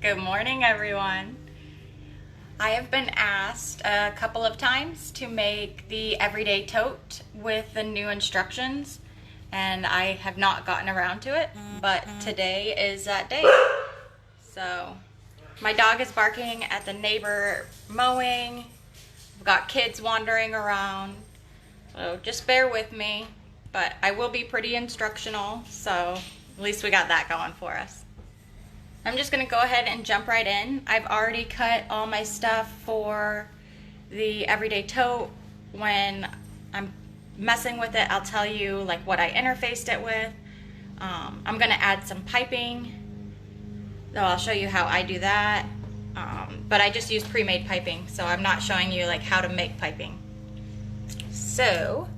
Good morning, everyone. I have been asked a couple of times to make the Everyday Tote with the new instructions, and I have not gotten around to it, but today is that day. So, my dog is barking at the neighbor mowing. I've got kids wandering around, so just bear with me, but I will be pretty instructional, so at least we got that going for us. I'm just gonna go ahead and jump right in. I've already cut all my stuff for the Everyday Tote. When I'm messing with it, I'll tell you like what I interfaced it with. I'm gonna add some piping, so I'll show you how I do that. But I just use pre-made piping, so I'm not showing you like how to make piping. So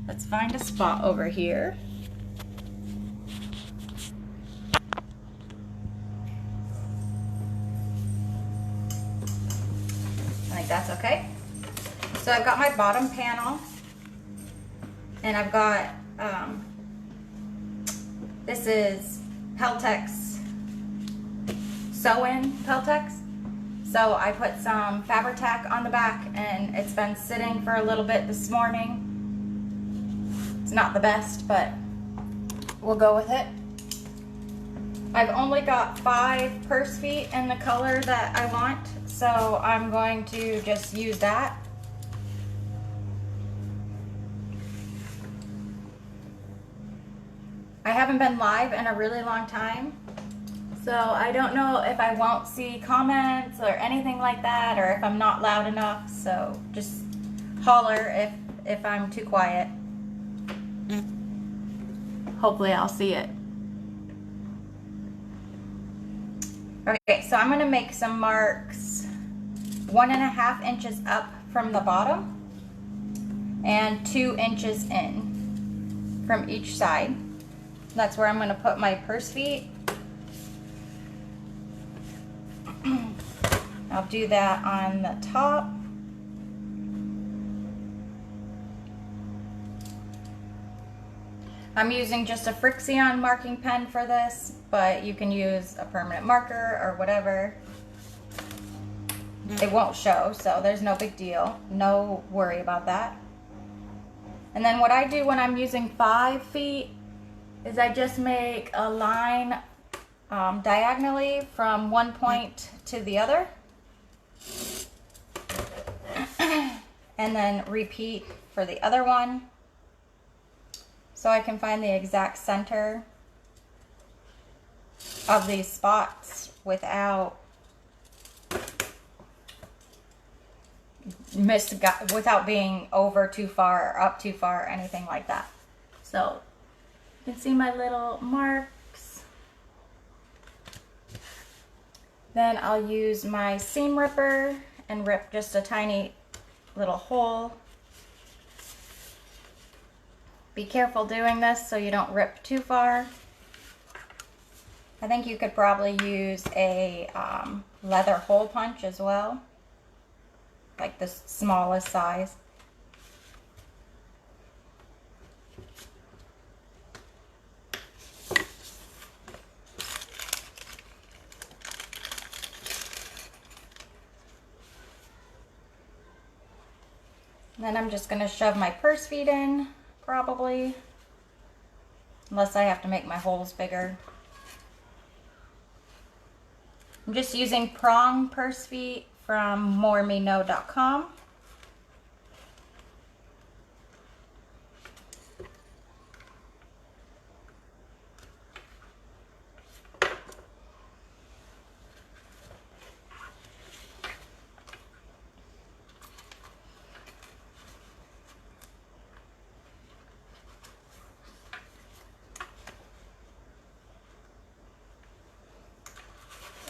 let's find a spot over here. I think that's okay. So I've got my bottom panel, and I've got, this is Peltex sew-in Peltex. So I put some Fabri-Tac on the back, and it's been sitting for a little bit this morning. It's not the best, but we'll go with it. I've only got 5 purse feet in the color that I want, so I'm going to just use that. I haven't been live in a really long time, so I don't know if I won't see comments or anything like that, or if I'm not loud enough, so just holler if I'm too quiet. Hopefully I'll see it. Okay, so I'm gonna make some marks 1.5 inches up from the bottom and 2 inches in from each side. That's where I'm gonna put my purse feet. I'll do that on the top. I'm using just a Frixion marking pen for this, but you can use a permanent marker or whatever. It won't show, so there's no big deal. No worry about that. And then what I do when I'm using 5 feet is I just make a line diagonally from one point to the other. And then repeat for the other one, so I can find the exact center of these spots without being over too far or up too far or anything like that. So you can see my little marks. Then I'll use my seam ripper and rip just a tiny little hole. Be careful doing this so you don't rip too far. I think you could probably use a leather hole punch as well, like the smallest size. And then I'm just going to shove my purse feet in, probably, unless I have to make my holes bigger. I'm just using prong purse feet from moremeknow.com.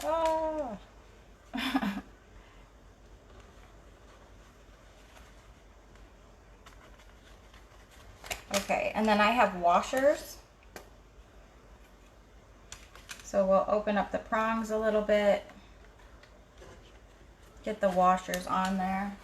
Oh. Okay, and then I have washers. So we'll open up the prongs a little bit, get the washers on there.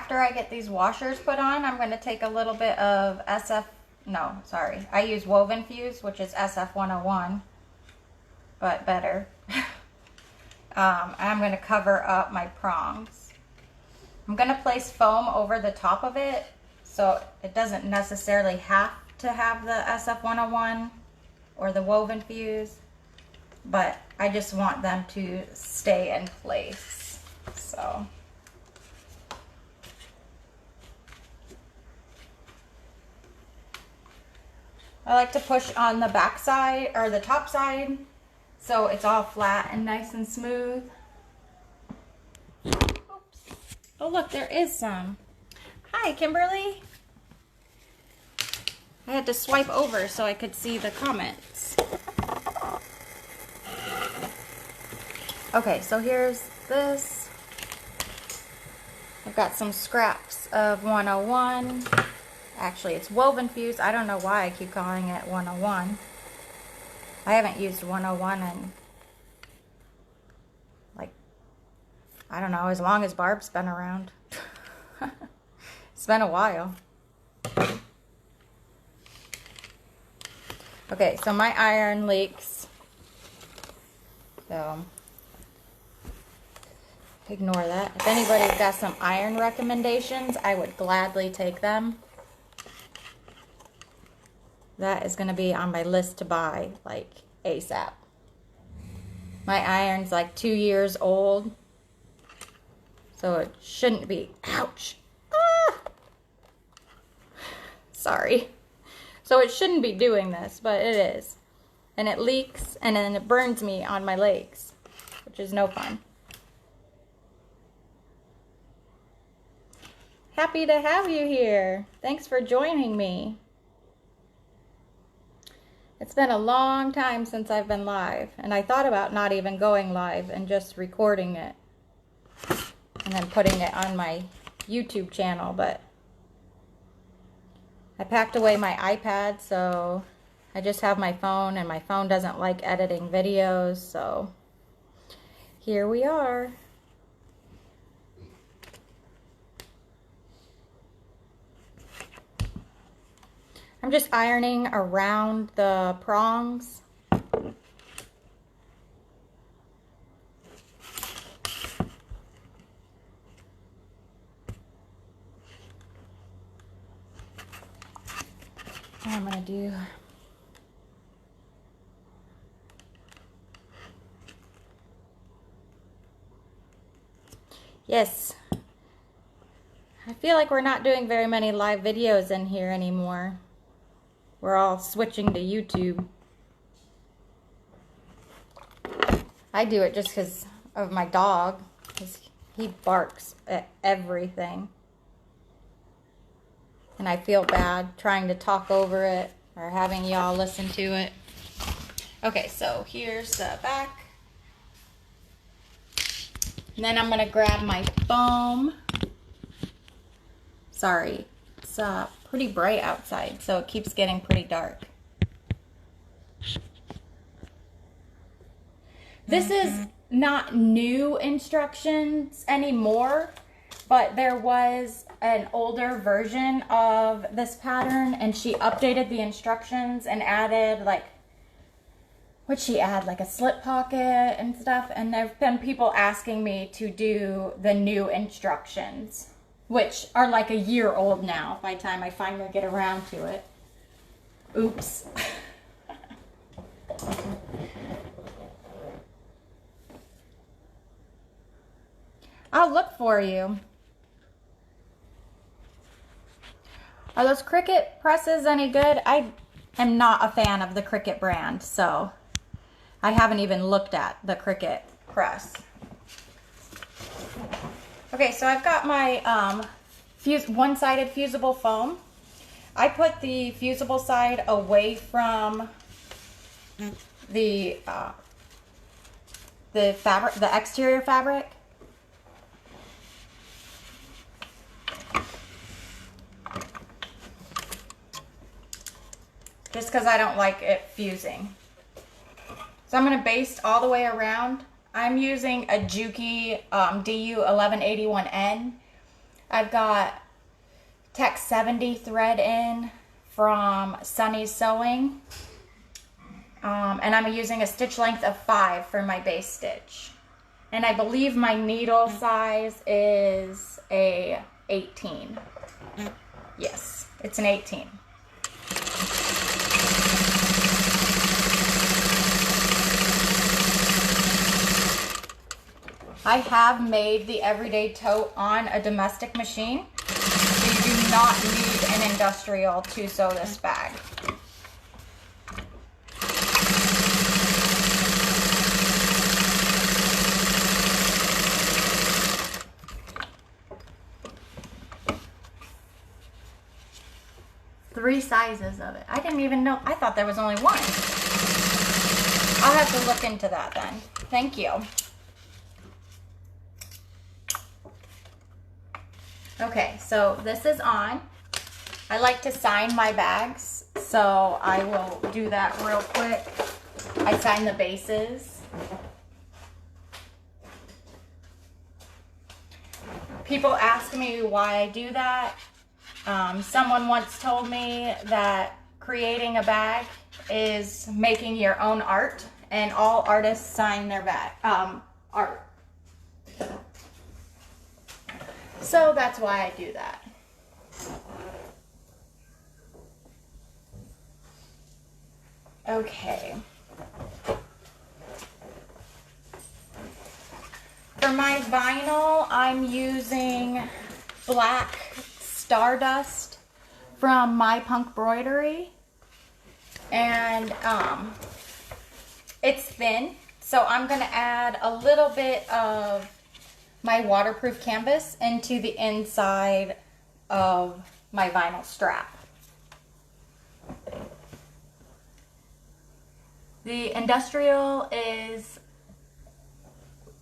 after I get these washers put on, I'm going to take a little bit of I use Woven Fuse, which is SF101, but better. I'm going to cover up my prongs. I'm going to place foam over the top of it, so it doesn't necessarily have to have the SF101 or the Woven Fuse, but I just want them to stay in place. So I like to push on the back side or the top side so it's all flat and nice and smooth. Oops. Oh look, there is some. Hi, Kimberly. I had to swipe over so I could see the comments. Okay, so here's this. I've got some scraps of 101. Actually, it's Woven Fuse. I don't know why I keep calling it 101. I haven't used 101 in, like, I don't know, as long as Barb's been around. It's been a while. Okay, so my iron leaks. So ignore that. If anybody's got some iron recommendations, I would gladly take them. That is going to be on my list to buy, like, ASAP. My iron's like 2 years old, so it shouldn't be. Ouch! Ah! Sorry. So it shouldn't be doing this, but it is. And it leaks, and then it burns me on my legs, which is no fun. Happy to have you here. Thanks for joining me. It's been a long time since I've been live, and I thought about not even going live and just recording it and then putting it on my YouTube channel, but I packed away my iPad, so I just have my phone, and my phone doesn't like editing videos, so here we are. I'm just ironing around the prongs. And I'm going to do yes. I feel like we're not doing very many live videos in here anymore. We're all switching to YouTube. I do it just because of my dog, because he barks at everything. And I feel bad trying to talk over it or having y'all listen to it. Okay, so here's the back. And then I'm going to grab my foam. Sorry, it's pretty bright outside, so it keeps getting pretty dark. This is not new instructions anymore, but there was an older version of this pattern, and she updated the instructions and added, like, what'd she add? Like a slip pocket and stuff. And there have been people asking me to do the new instructions, which are like a year old now by the time I finally get around to it. Oops. I'll look for you. Are those Cricut presses any good? I am not a fan of the Cricut brand, so I haven't even looked at the Cricut press. Okay, so I've got my one-sided fusible foam. I put the fusible side away from the fabric, the exterior fabric. Just because I don't like it fusing. So I'm going to baste all the way around. I'm using a Juki DU1181N. I've got Tech 70 thread in from Sunny's Sewing. And I'm using a stitch length of 5 for my base stitch. And I believe my needle size is a 18. Yes, it's an 18. I have made the Everyday Tote on a domestic machine. So you do not need an industrial to sew this bag. Three sizes of it. I didn't even know. I thought there was only one. I'll have to look into that then. Thank you. Okay, so this is on. I like to sign my bags, so I will do that real quick. I sign the bases. People ask me why I do that. Someone once told me that creating a bag is making your own art, and all artists sign their bag art. So that's why I do that. Okay. For my vinyl, I'm using black Stardust from My Punk Broidery, and it's thin, so I'm going to add a little bit of my waterproof canvas into the inside of my vinyl strap. The industrial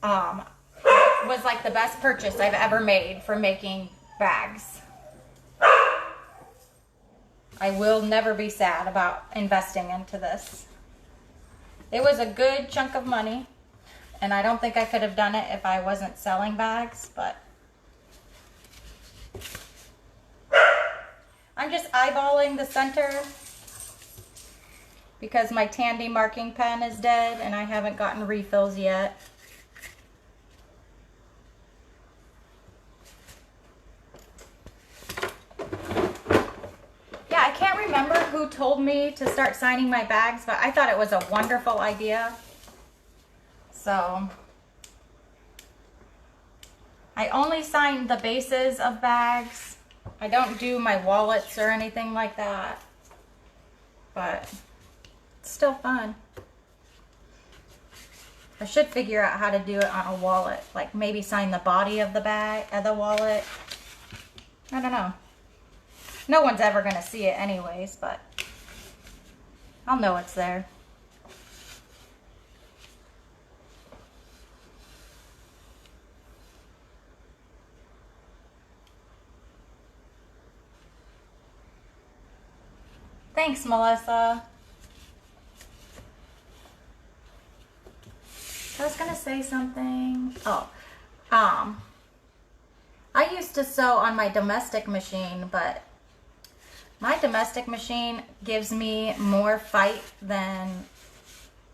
was like the best purchase I've ever made for making bags. I will never be sad about investing into this. It was a good chunk of money, and I don't think I could have done it if I wasn't selling bags, but I'm just eyeballing the center because my Tandy marking pen is dead and I haven't gotten refills yet. Yeah, I can't remember who told me to start signing my bags, but I thought it was a wonderful idea. So I only sign the bases of bags. I don't do my wallets or anything like that, but it's still fun. I should figure out how to do it on a wallet, like maybe sign the body of the bag, of the wallet. I don't know. No one's ever gonna see it anyways, but I'll know it's there. Thanks, Melissa. I was gonna say something. Oh, I used to sew on my domestic machine, but my domestic machine gives me more fight than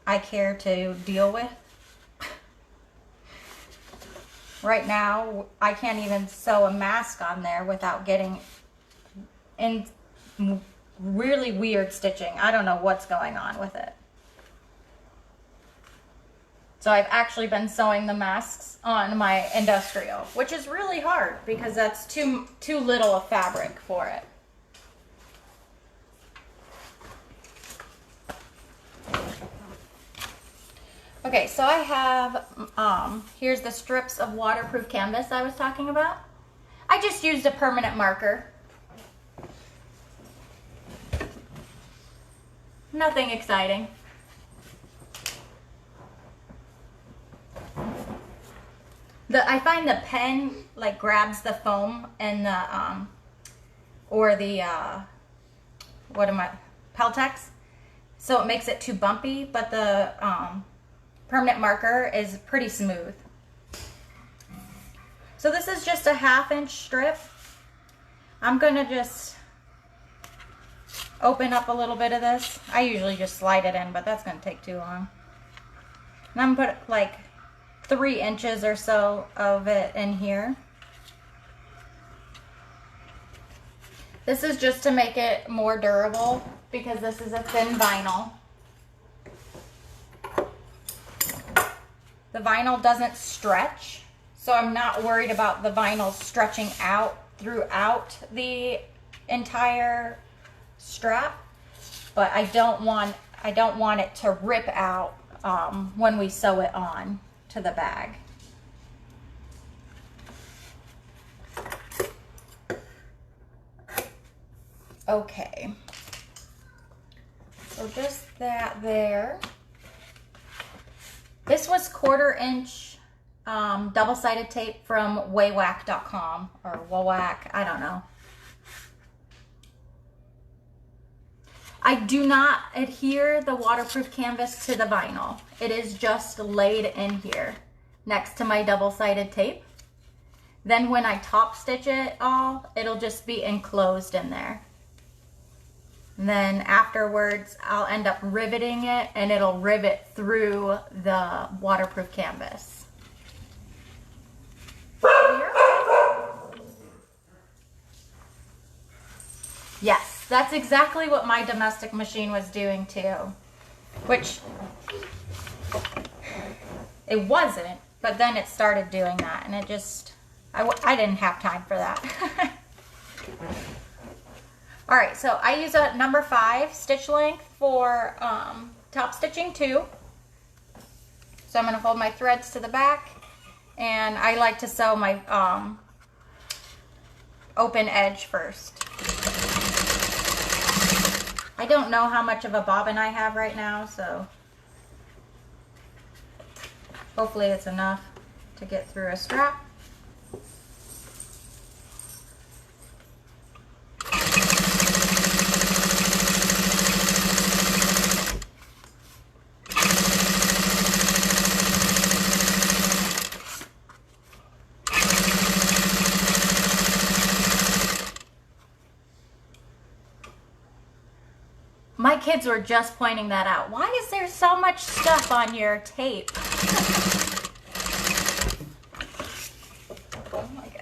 I care to deal with. Right now, I can't even sew a mask on there without getting in really weird stitching. I don't know what's going on with it. So I've actually been sewing the masks on my industrial, which is really hard because that's too little of fabric for it. Okay, so I have, here's the strips of waterproof canvas I was talking about. I just used a permanent marker. Nothing exciting. I find the pen like grabs the foam and the Peltex, so it makes it too bumpy, but the permanent marker is pretty smooth. So this is just a 1/2 inch strip. I'm gonna just open up a little bit of this. I usually just slide it in, but that's gonna take too long. And I'm gonna put like 3 inches or so of it in here. This is just to make it more durable because this is a thin vinyl. The vinyl doesn't stretch, so I'm not worried about the vinyl stretching out throughout the entire strap, but I don't want it to rip out when we sew it on to the bag. Okay, so just that there. This was 1/4 inch double-sided tape from waywack.com or Wawack, I don't know. I do not adhere the waterproof canvas to the vinyl. It is just laid in here next to my double-sided tape. Then when I top stitch it all, it'll just be enclosed in there. And then afterwards, I'll end up riveting it and it'll rivet through the waterproof canvas. Yes, that's exactly what my domestic machine was doing too. Which, it wasn't, but then it started doing that and it just, I didn't have time for that. All right, so I use a number 5 stitch length for top stitching 2. So I'm gonna fold my threads to the back, and I like to sew my open edge first. I don't know how much of a bobbin I have right now, so hopefully it's enough to get through a strap. My kids were just pointing that out. Why is there so much stuff on your tape? I'm like,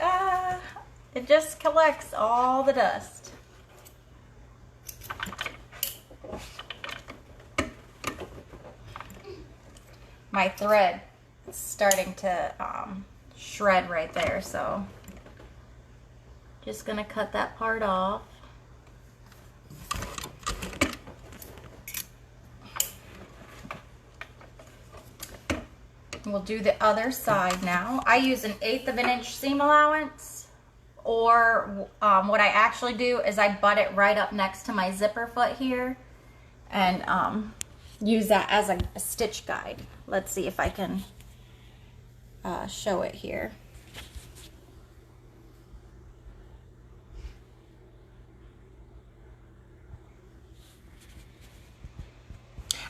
it just collects all the dust. My thread is starting to shred right there, so just gonna cut that part off. We'll do the other side now. I use an 1/8 of an inch seam allowance, or what I actually do is I butt it right up next to my zipper foot here and use that as a stitch guide. Let's see if I can show it here.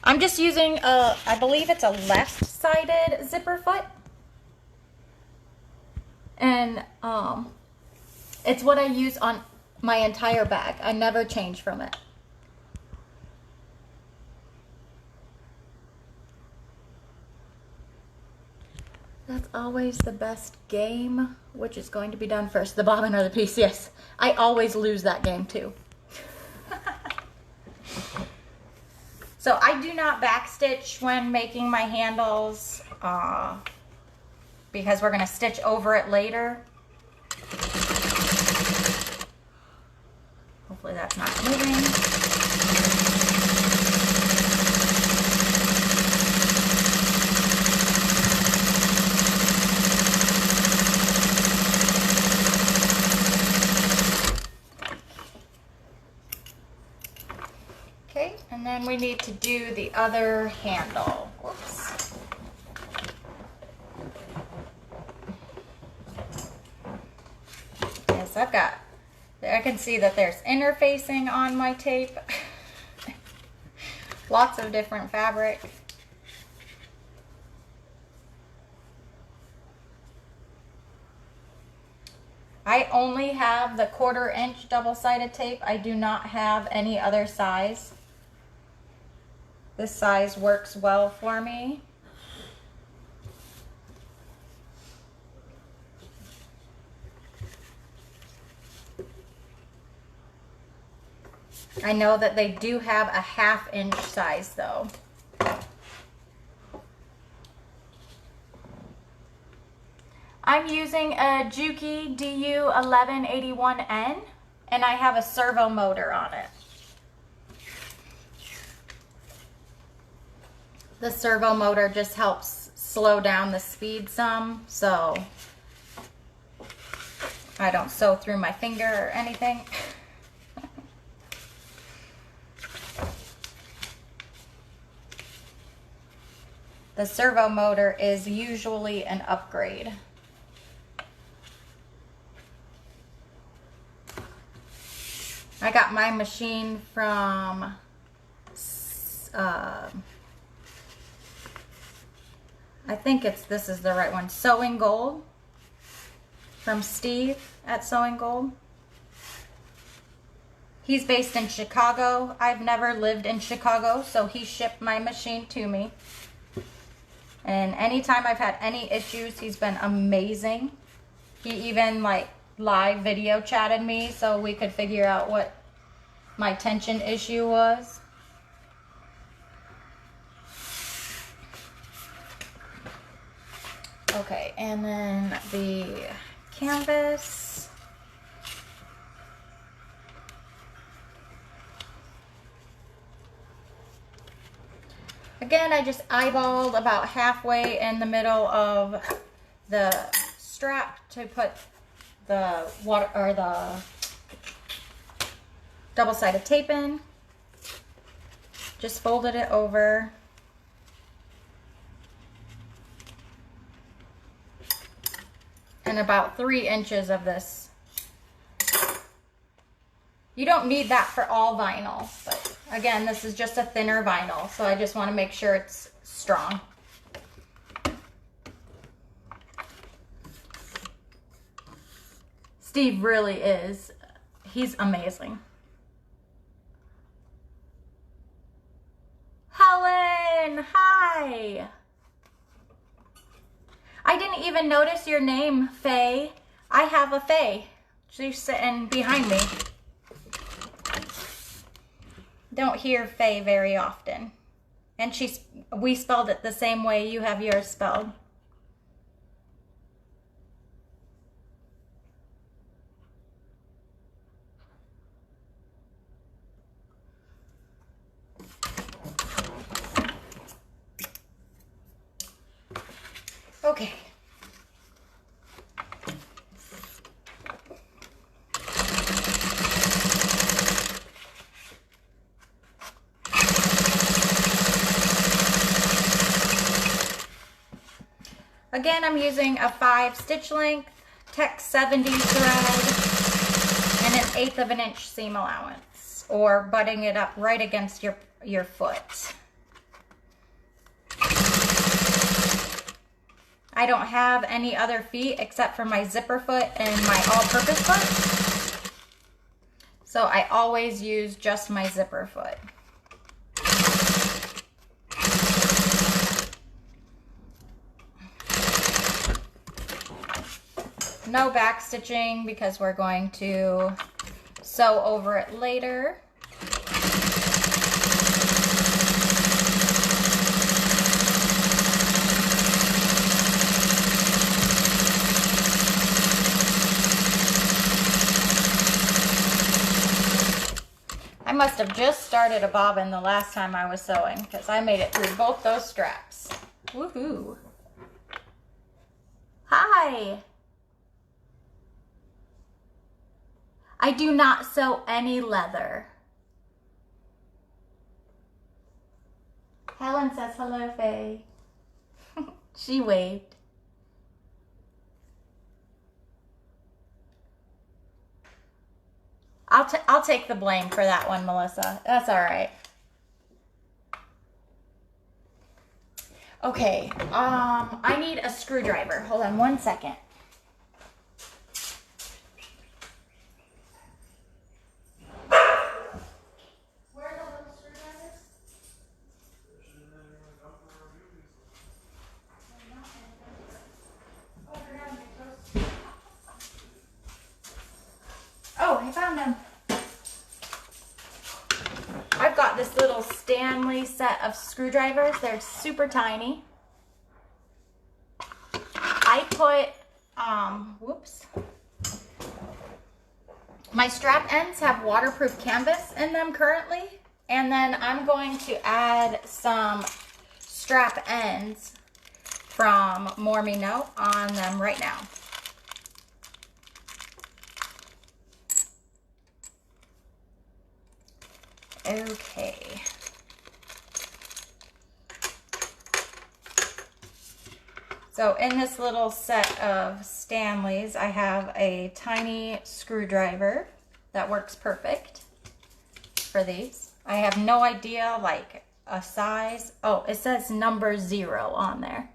I'm just using I believe it's a left-sided zipper foot, and it's what I use on my entire bag. I never change from it. That's always the best game. Which is going to be done first, the bobbin or the piece? Yes, I always lose that game too. So I do not backstitch when making my handles because we're going to stitch over it later. Hopefully that's not moving. Okay, and then we need to do the other handle. Whoops. Yes, I can see that there's interfacing on my tape. Lots of different fabric. I only have the 1/4 inch double-sided tape. I do not have any other size. This size works well for me. I know that they do have a 1/2 inch size though. I'm using a Juki DU1181N and I have a servo motor on it. The servo motor just helps slow down the speed some, so I don't sew through my finger or anything. The servo motor is usually an upgrade. I got my machine from I think this is the right one, Sewing Gold, from Steve at Sewing Gold. He's based in Chicago. I've never lived in Chicago, so he shipped my machine to me. And anytime I've had any issues, he's been amazing. He even like live video chatted me so we could figure out what my tension issue was. Okay, and then the canvas. Again, I just eyeballed about halfway in the middle of the strap to put the water or the double-sided tape in. Just folded it over. And about 3 inches of this. You don't need that for all vinyl, but again, this is just a thinner vinyl, so I just want to make sure it's strong. Steve really is. He's amazing. Helen, hi. I didn't even notice your name, Faye. I have a Faye. She's sitting behind me. Don't hear Faye very often. And we spelled it the same way you have yours spelled. Okay. Again, I'm using a 5 stitch length, Tech 70 thread, and 1/8 of an inch seam allowance, or butting it up right against your foot. I don't have any other feet except for my zipper foot and my all-purpose foot. So I always use just my zipper foot. No back stitching because we're going to sew over it later. I must have just started a bobbin the last time I was sewing because I made it through both those straps. Woohoo! Hi! I do not sew any leather. Helen says hello, Faye. She waved. I'll take the blame for that one, Melissa. That's all right. Okay, I need a screwdriver. Hold on one second. little Stanley set of screwdrivers. They're super tiny. I put, whoops. My strap ends have waterproof canvas in them currently. And then I'm going to add some strap ends from More Me Know on them right now. Okay. So in this little set of Stanleys, I have a tiny screwdriver that works perfect for these. I have no idea like a size. Oh, it says number 0 on there.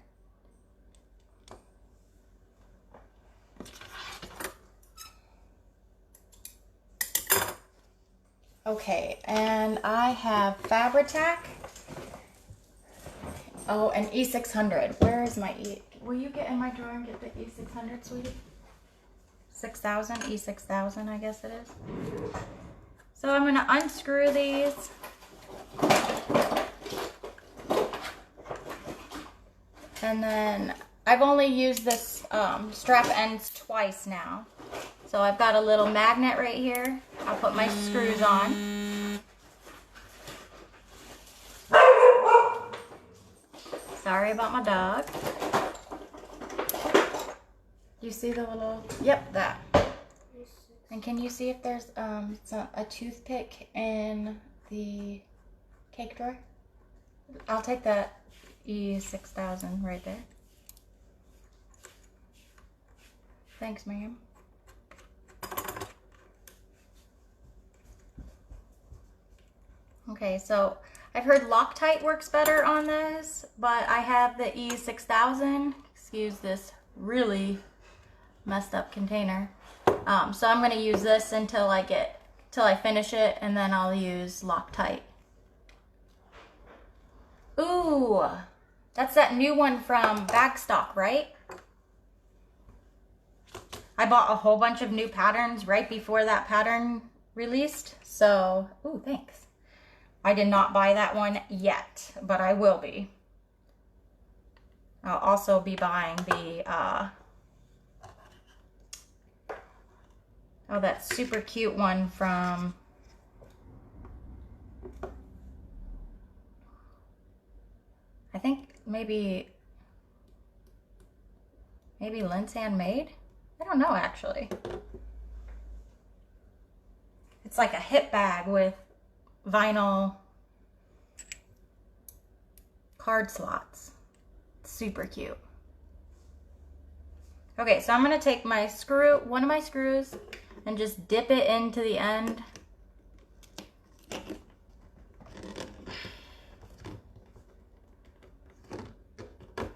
Okay, and I have Fabri-Tac. Oh, an E600. Where is my E? Will you get in my drawer and get the E600, sweetie? 6000, E6000, I guess it is. So I'm going to unscrew these. And then I've only used this strap ends twice now. So I've got a little magnet right here. I'll put my screws on. Sorry about my dog. You see the little, yep, that. And can you see if there's a toothpick in the cake drawer? I'll take that E6000 right there. Thanks, ma'am. Okay, so I've heard Loctite works better on this, but I have the E6000. Excuse this really messed up container. So I'm gonna use this until I finish it, and then I'll use Loctite. Ooh, that's that new one from Bagstock, right? I bought a whole bunch of new patterns right before that pattern released. So, ooh, thanks. I did not buy that one yet, but I will be. I'll also be buying the, oh, that super cute one from, I think maybe Lin's Handmade? I don't know, actually. It's like a hip bag with vinyl card slots. Super cute. Okay, so I'm gonna take my screw, one of my screws, and just dip it into the end.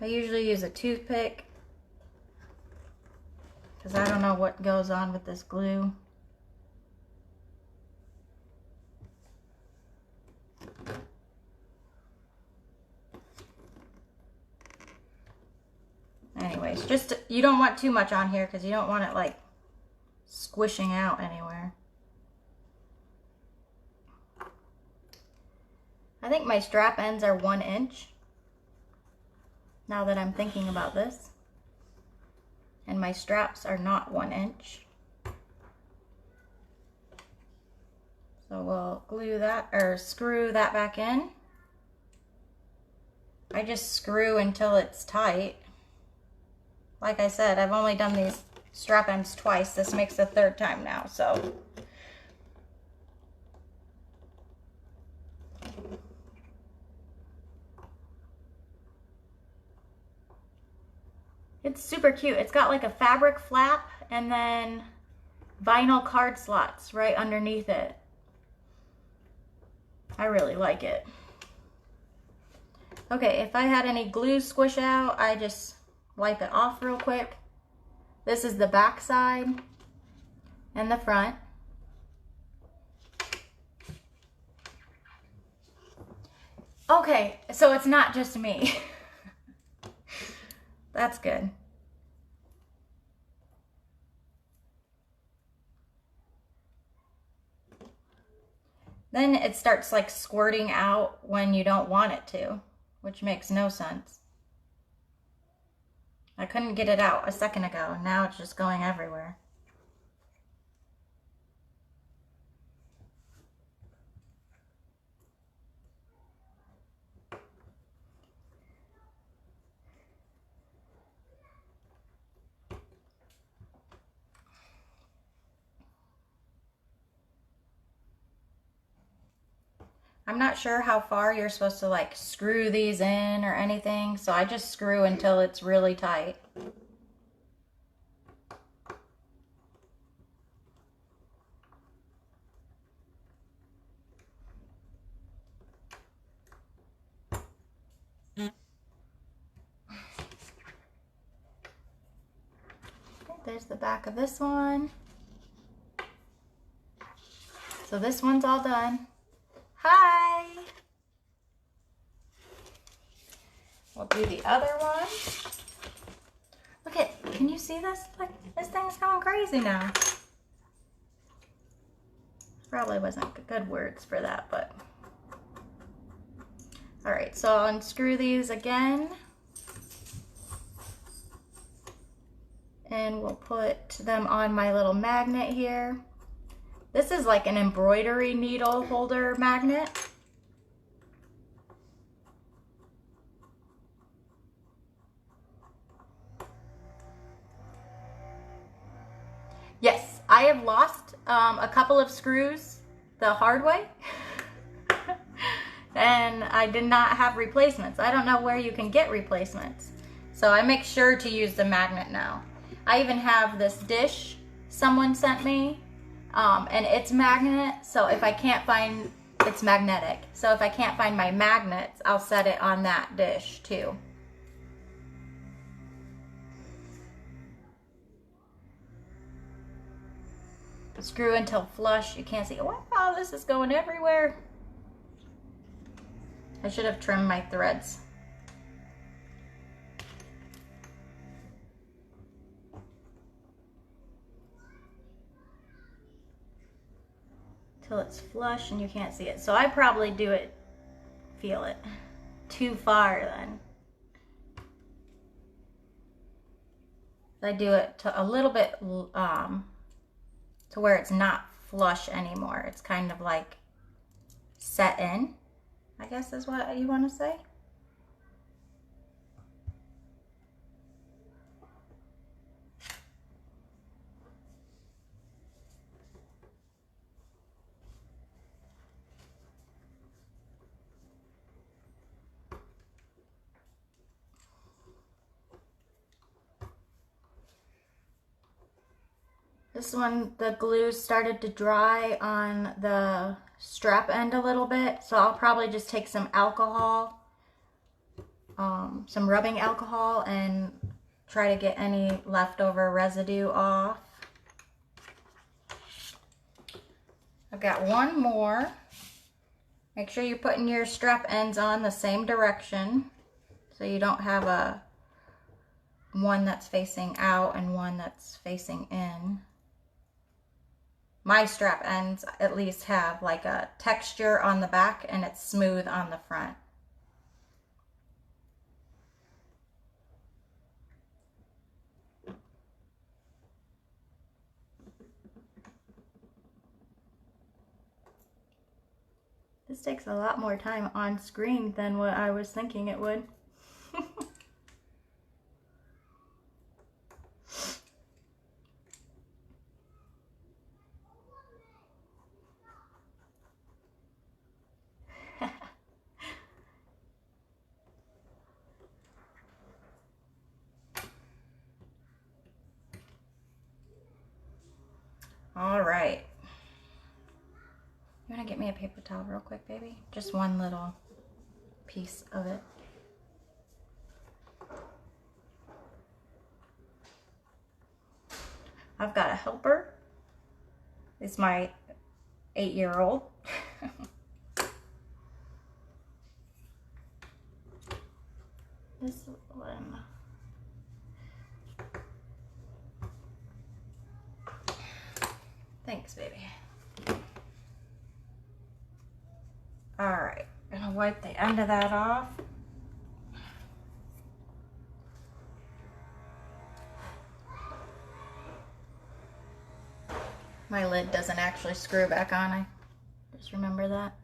I usually use a toothpick because I don't know what goes on with this glue. Anyways, just, you don't want too much on here because you don't want it like squishing out anywhere. I think my strap ends are 1 inch. Now that I'm thinking about this. And my straps are not 1 inch. So we'll glue that, or screw that back in. I just screw until it's tight. Like I said, I've only done these strap ends twice. This makes the 3rd time now, so. It's super cute. It's got like a fabric flap and then vinyl card slots right underneath it. I really like it. Okay, if I had any glue squish out, I just wipe it off real quick. This is the back side and the front. Okay, so it's not just me. That's good. Then it starts like squirting out when you don't want it to, which makes no sense. I couldn't get it out a second ago, and now it's just going everywhere. I'm not sure how far you're supposed to like screw these in or anything, so I just screw until it's really tight. Okay, there's the back of this one. So this one's all done. Hi! We'll do the other one. Look at, can you see this? Like, this thing's going crazy now. Probably wasn't good words for that, but. All right, so I'll unscrew these again. And we'll put them on my little magnet here. This is like an embroidery needle holder magnet. Yes, I have lost a couple of screws the hard way. And I did not have replacements. I don't know where you can get replacements. So I make sure to use the magnet now. I even have this dish someone sent me. And it's magnet, so if I can't find, it's magnetic. So if I can't find my magnets, I'll set it on that dish too. Screw until flush. You can't see, wow, this is going everywhere. I should have trimmed my threads. Till it's flush and you can't see it. So I probably do it, feel it, too far then. I do it to a little bit to where it's not flush anymore. It's kind of like set in, I guess is what you want to say. This one, the glue started to dry on the strap end a little bit, so I'll probably just take some alcohol, some rubbing alcohol, and try to get any leftover residue off. I've got one more. Make sure you're putting your strap ends on the same direction so you don't have a one that's facing out and one that's facing in. My strap ends at least have like a texture on the back and it's smooth on the front. This takes a lot more time on screen than what I was thinking it would. All right. You want to get me a paper towel real quick, baby? Just one little piece of it. I've got a helper. It's my 8-year-old. This one. Thanks, baby. All right, gonna wipe the end of that off. My lid doesn't actually screw back on, I just remember that.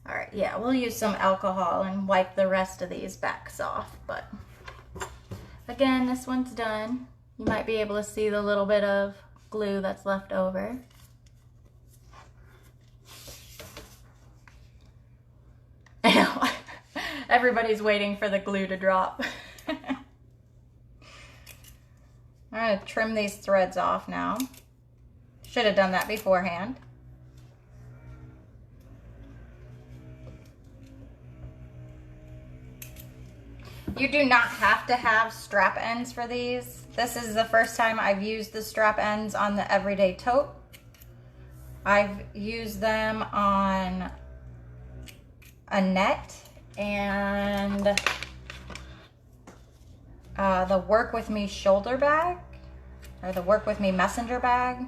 All right, yeah, we'll use some alcohol and wipe the rest of these backs off, but again, this one's done. You might be able to see the little bit of glue that's left over. Everybody's waiting for the glue to drop. I'm gonna trim these threads off now. Should have done that beforehand. You do not have to have strap ends for these. This is the first time I've used the strap ends on the Everyday Tote. I've used them on a net and the Work With Me shoulder bag, or the Work With Me messenger bag.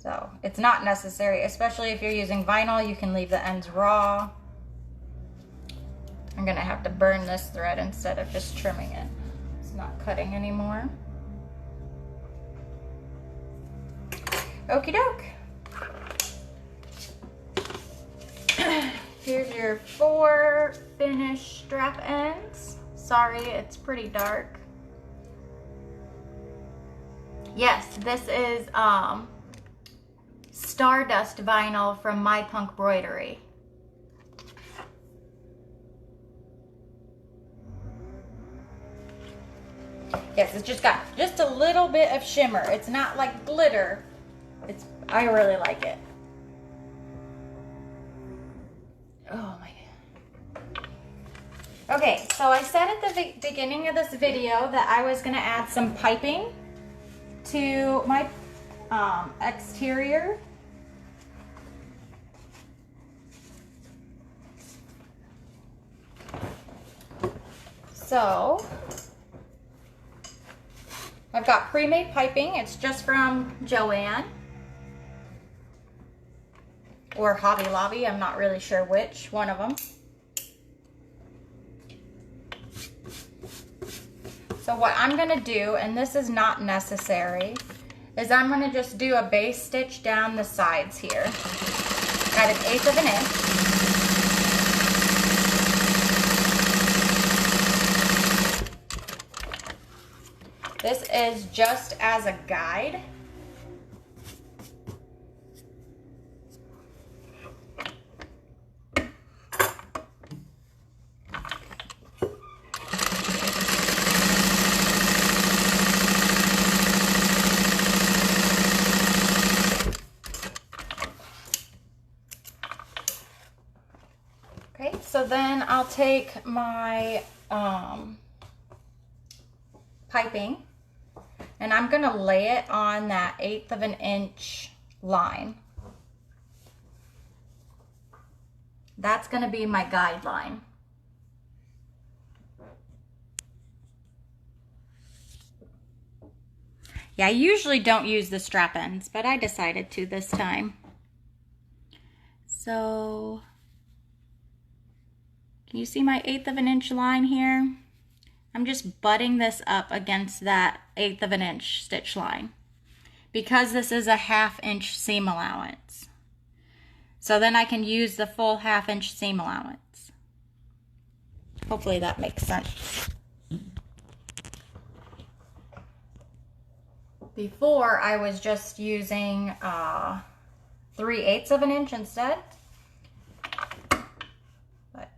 So it's not necessary, especially if you're using vinyl. You can leave the ends raw. I'm gonna have to burn this thread instead of just trimming it. It's not cutting anymore. Okie doke. Here's your 4 finished strap ends. Sorry, it's pretty dark. Yes, this is Stardust vinyl from My Punk Broidery. Yes, it's just got just a little bit of shimmer. It's not like glitter. I really like it. Oh my God. Okay, so I said at the beginning of this video that I was gonna add some piping to my exterior. So I've got Premade piping. It's just from Joann or Hobby Lobby. I'm not really sure which one of them. So what I'm gonna do, and this is not necessary, is I'm gonna just do a base stitch down the sides here at 1/8 of an inch. This is just as a guide. Okay, so then I'll take my piping and I'm gonna lay it on that 1/8 of an inch line. That's gonna be my guideline. Yeah, I usually don't use the strap ends, but I decided to this time. So, can you see my 1/8 of an inch line here? I'm just butting this up against that 1/8 of an inch stitch line because this is a 1/2 inch seam allowance. So then I can use the full 1/2 inch seam allowance. Hopefully that makes sense. Before I was just using 3/8 of an inch instead.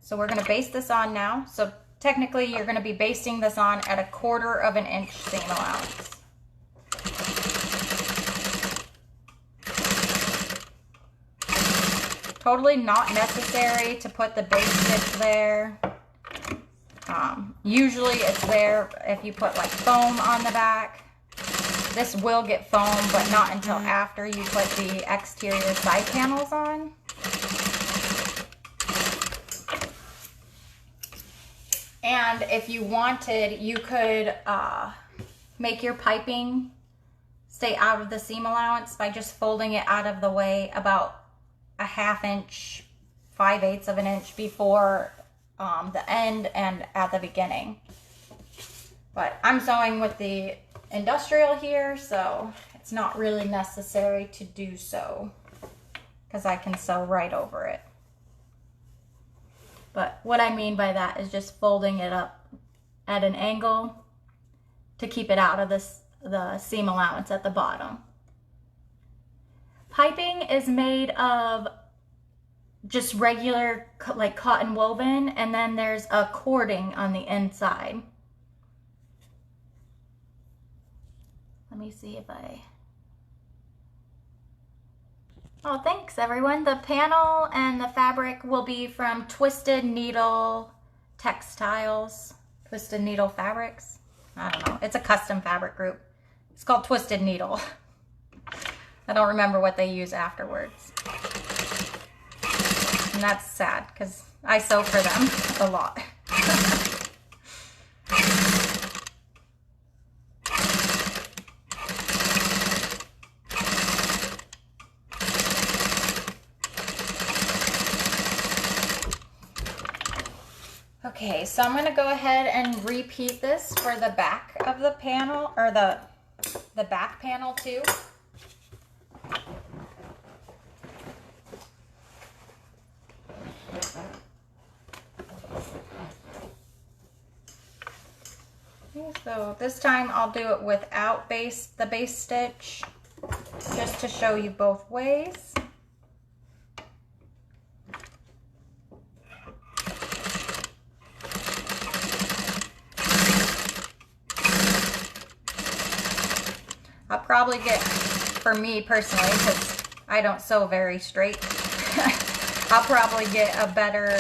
So we're gonna baste this on now. So technically, you're going to be basting this on at 1/4 of an inch seam allowance. Totally not necessary to put the base stitch there. Usually it's there if you put like foam on the back. This will get foam, but not until after you put the exterior side panels on. And if you wanted, you could make your piping stay out of the seam allowance by just folding it out of the way about a 1/2 inch, 5/8 of an inch before the end and at the beginning. But I'm sewing with the industrial here, so it's not really necessary to do so because I can sew right over it. But what I mean by that is just folding it up at an angle to keep it out of the seam allowance at the bottom. Piping is made of just regular like cotton woven, and then there's a cording on the inside. Let me see if Oh, thanks everyone. The panel and the fabric will be from Twisted Needle Textiles, Twisted Needle Fabrics. I don't know. It's a custom fabric group. It's called Twisted Needle. I don't remember what they use afterwards. And that's sad because I sew for them a lot. Okay, so I'm going to go ahead and repeat this for the back of the panel, or the back panel too. Okay, so this time I'll do it without the base stitch, just to show you both ways. I'll probably get, for me personally, because I don't sew very straight, I'll probably get a better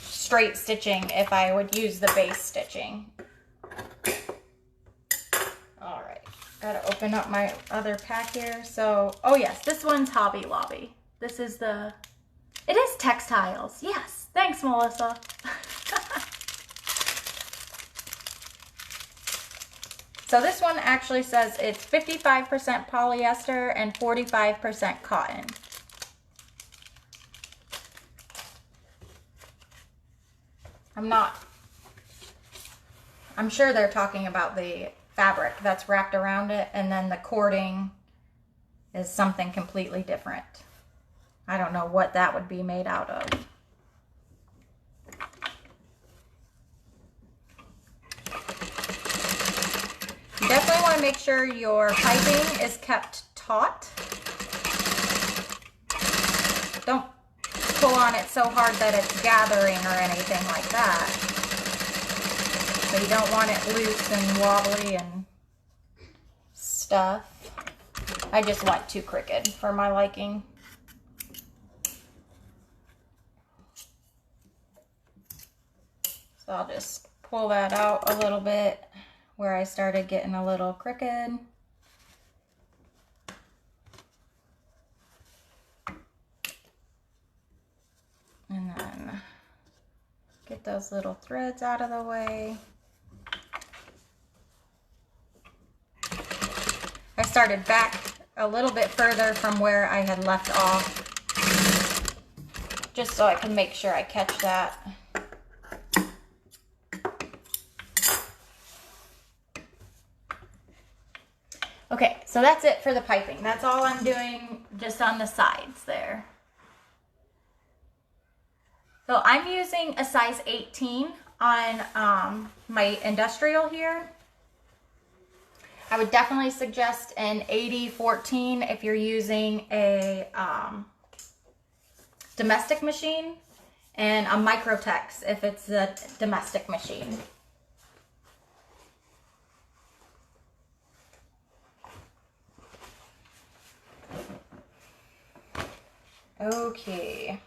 straight stitching if I would use the base stitching. All right, gotta open up my other pack here. So, oh yes, this one's Hobby Lobby. This is it is textiles. Yes, thanks, Melissa. So this one actually says it's 55% polyester and 45% cotton. I'm sure they're talking about the fabric that's wrapped around it, and then the cording is something completely different. I don't know what that would be made out of. You definitely want to make sure your piping is kept taut. Don't pull on it so hard that it's gathering or anything like that. So you don't want it loose and wobbly and stuff. I just want too crooked for my liking. So I'll just pull that out a little bit where I started getting a little crooked. And then get those little threads out of the way. I started back a little bit further from where I had left off, just so I can make sure I catch that. Okay, so that's it for the piping. That's all I'm doing just on the sides there. So I'm using a size 18 on my industrial here. I would definitely suggest an 80-14 if you're using a domestic machine, and a Microtex if it's a domestic machine. Okay,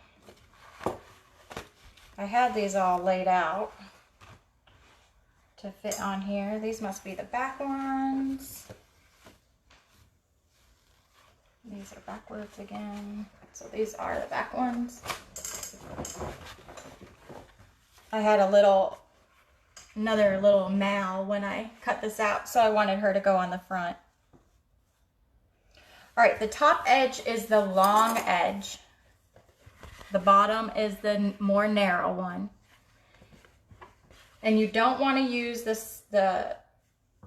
I had these all laid out to fit on here. These must be the back ones. These are backwards again. So these are the back ones. I had a little another little mal when I cut this out, so I wanted her to go on the front. All right, the top edge is the long edge. The bottom is the more narrow one. And you don't want to use the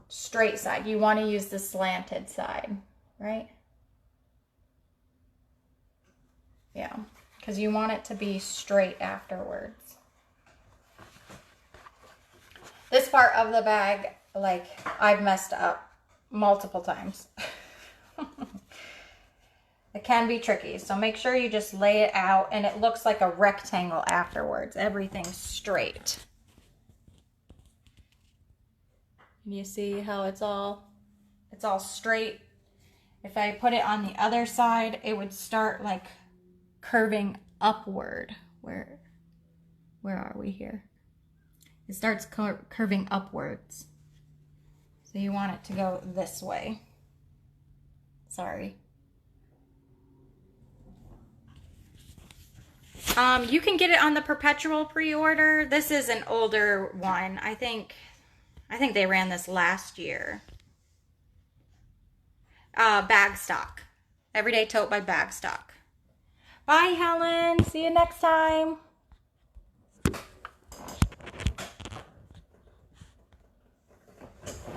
straight side. You want to use the slanted side, right? Yeah, because you want it to be straight afterwards. This part of the bag, like, I've messed up multiple times. It can be tricky, so make sure you just lay it out and it looks like a rectangle afterwards. Everything's straight. You see how it's all straight? If I put it on the other side, it would start like curving upward. Where are we here? It starts curving upwards. So you want it to go this way. Sorry. You can get it on the perpetual pre-order. This is an older one. I think they ran this last year. Bagstock. Everyday Tote by Bagstock. Bye, Helen. See you next time.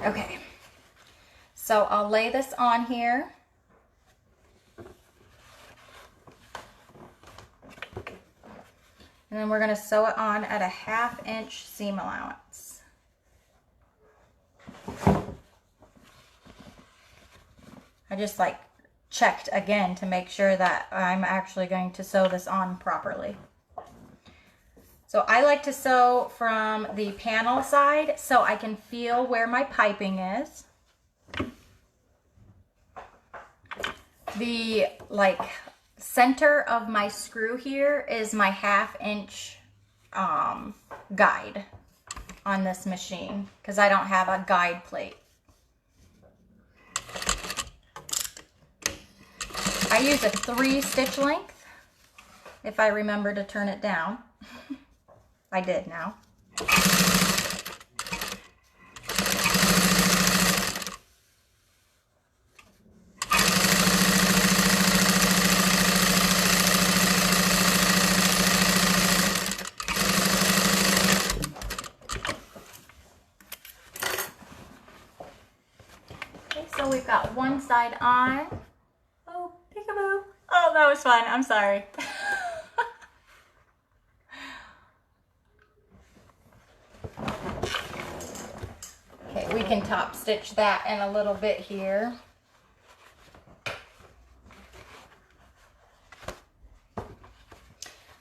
Okay. So I'll lay this on here. And then we're going to sew it on at a 1/2 inch seam allowance. I just like checked again to make sure that I'm actually going to sew this on properly. So I like to sew from the panel side so I can feel where my piping is. The center of my screw here is my 1/2 inch guide on this machine because I don't have a guide plate. I use a 3 stitch length if I remember to turn it down. I did now. Okay, so we've got one side on. Oh, peekaboo. Oh, that was fun. I'm sorry. Okay, we can top stitch that in a little bit here.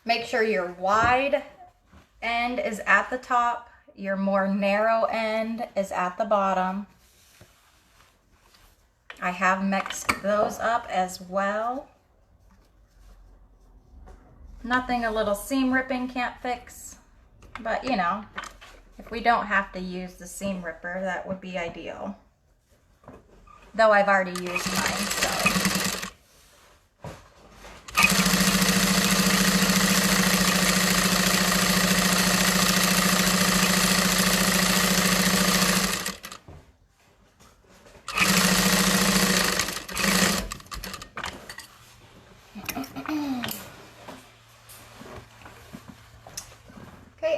Make sure your wide end is at the top, your more narrow end is at the bottom. I have mixed those up as well. Nothing a little seam ripping can't fix, but you know, if we don't have to use the seam ripper, that would be ideal. Though I've already used mine, so.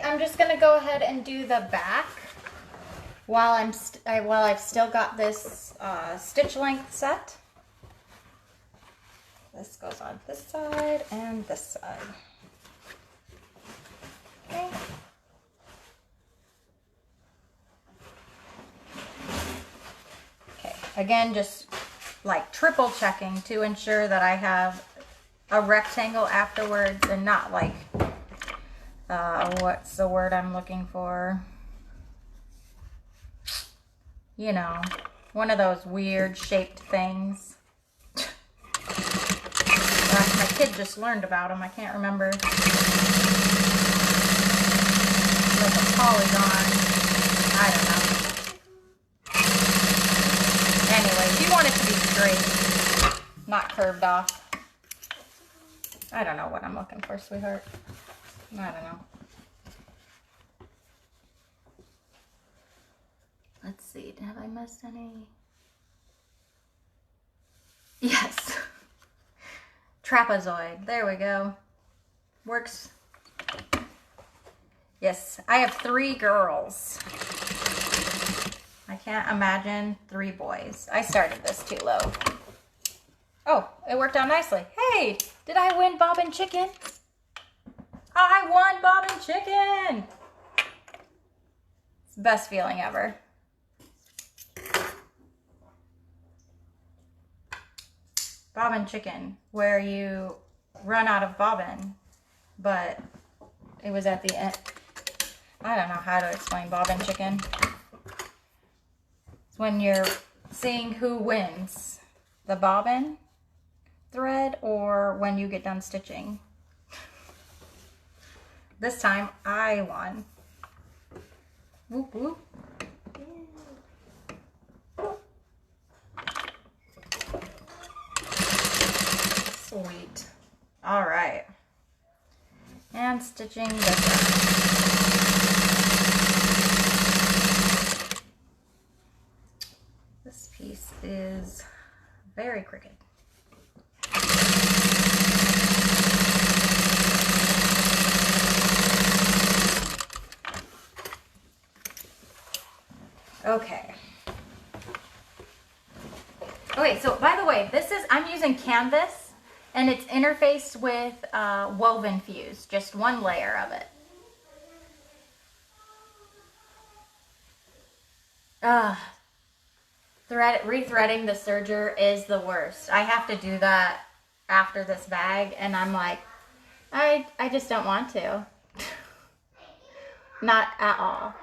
I'm just gonna go ahead and do the back while I've still got this stitch length set. This goes on this side and this side. Okay. Okay. Again, just like triple checking to ensure that I have a rectangle afterwards and not like what's the word I'm looking for? You know, one of those weird shaped things. My kid just learned about them. I can't remember. Like a polygon. I don't know. Anyway, you want it to be straight, not curved off. I don't know what I'm looking for, sweetheart. I don't know. Let's see, have I missed any? Yes. Trapezoid, there we go. Works. Yes, I have 3 girls. I can't imagine 3 boys. I started this too low. Oh, it worked out nicely. Hey, did I win Bobbin Chicken? I won Bobbin Chicken! It's the best feeling ever. Bobbin Chicken, where you run out of bobbin, but it was at the end. I don't know how to explain Bobbin Chicken. It's when you're seeing who wins, the bobbin thread or when you get done stitching. This time I won. Whoop whoop. Sweet. All right. And stitching this one. This piece is very crooked. Okay. Okay, so by the way, I'm using canvas and it's interfaced with woven fuse, just one layer of it. Rethreading the serger is the worst. I have to do that after this bag and I'm like, I just don't want to. Not at all.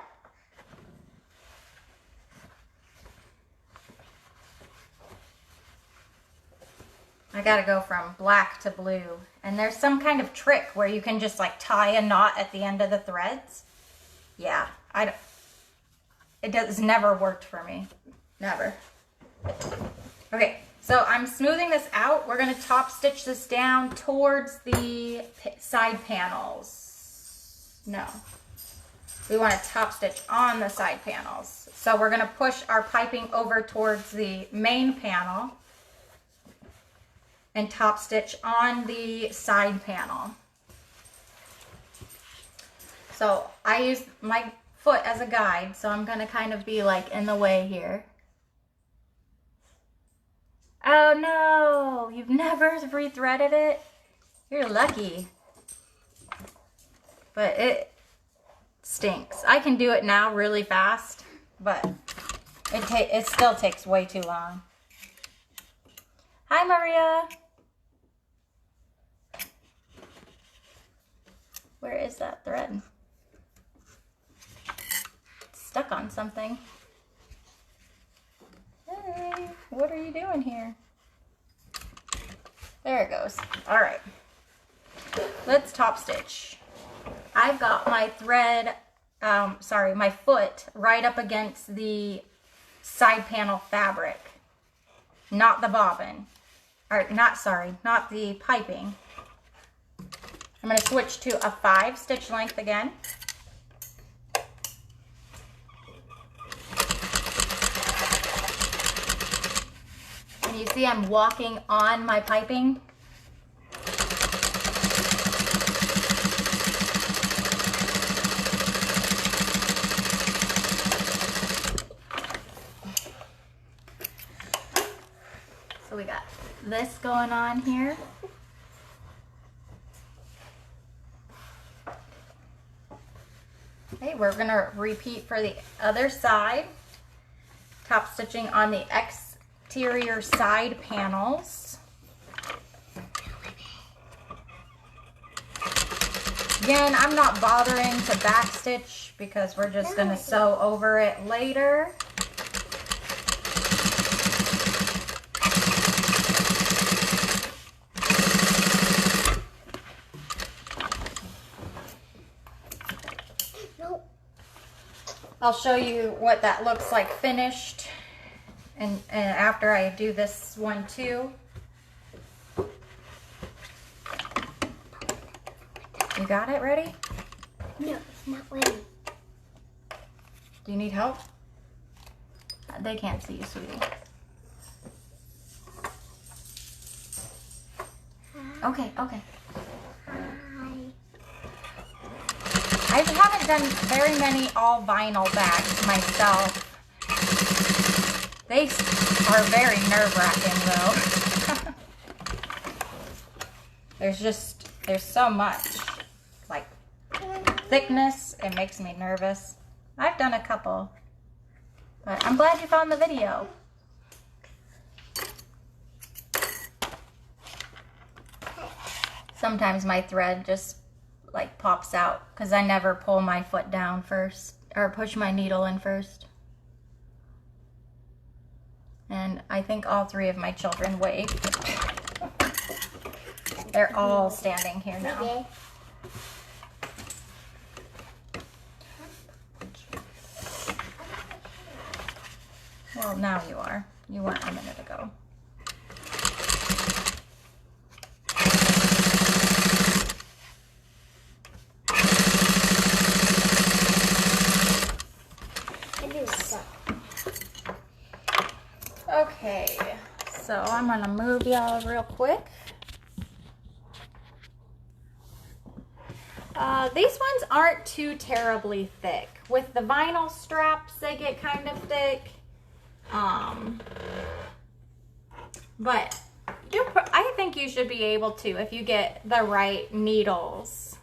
I gotta go from black to blue. And there's some kind of trick where you can just like tie a knot at the end of the threads. Yeah, it has never worked for me. Never. Okay, so I'm smoothing this out. We're gonna top stitch this down towards the side panels. No, we wanna top stitch on the side panels. So we're gonna push our piping over towards the main panel and top stitch on the side panel. So I use my foot as a guide, so I'm gonna kind of be like in the way here. Oh no, you've never rethreaded it? You're lucky. But it stinks. I can do it now really fast, but it still takes way too long. Hi, Maria. Where is that thread? It's stuck on something. Hey, what are you doing here? There it goes. All right. Let's top stitch. I've got my thread, my foot right up against the side panel fabric, not the bobbin. Or not the piping. I'm going to switch to a 5 stitch length again. And you see I'm walking on my piping. So we got this going on here. Okay, we're gonna repeat for the other side. Top stitching on the exterior side panels. Again, I'm not bothering to backstitch because we're just gonna sew over it later. I'll show you what that looks like finished and after I do this one too. You got it ready? No, it's not ready. Do you need help? They can't see you, sweetie. Okay, okay. I haven't done very many all vinyl bags myself. They are very nerve-wracking though. There's so much like thickness, it makes me nervous. I've done a couple, but I'm glad you found the video. Sometimes my thread just like pops out because I never pull my foot down first or push my needle in first. And I think all 3 of my children wave. They're all standing here now. Well, now you are. You weren't a minute ago. Okay, so I'm gonna move y'all real quick. These ones aren't too terribly thick. With the vinyl straps, they get kind of thick. But I think you should be able to if you get the right needles.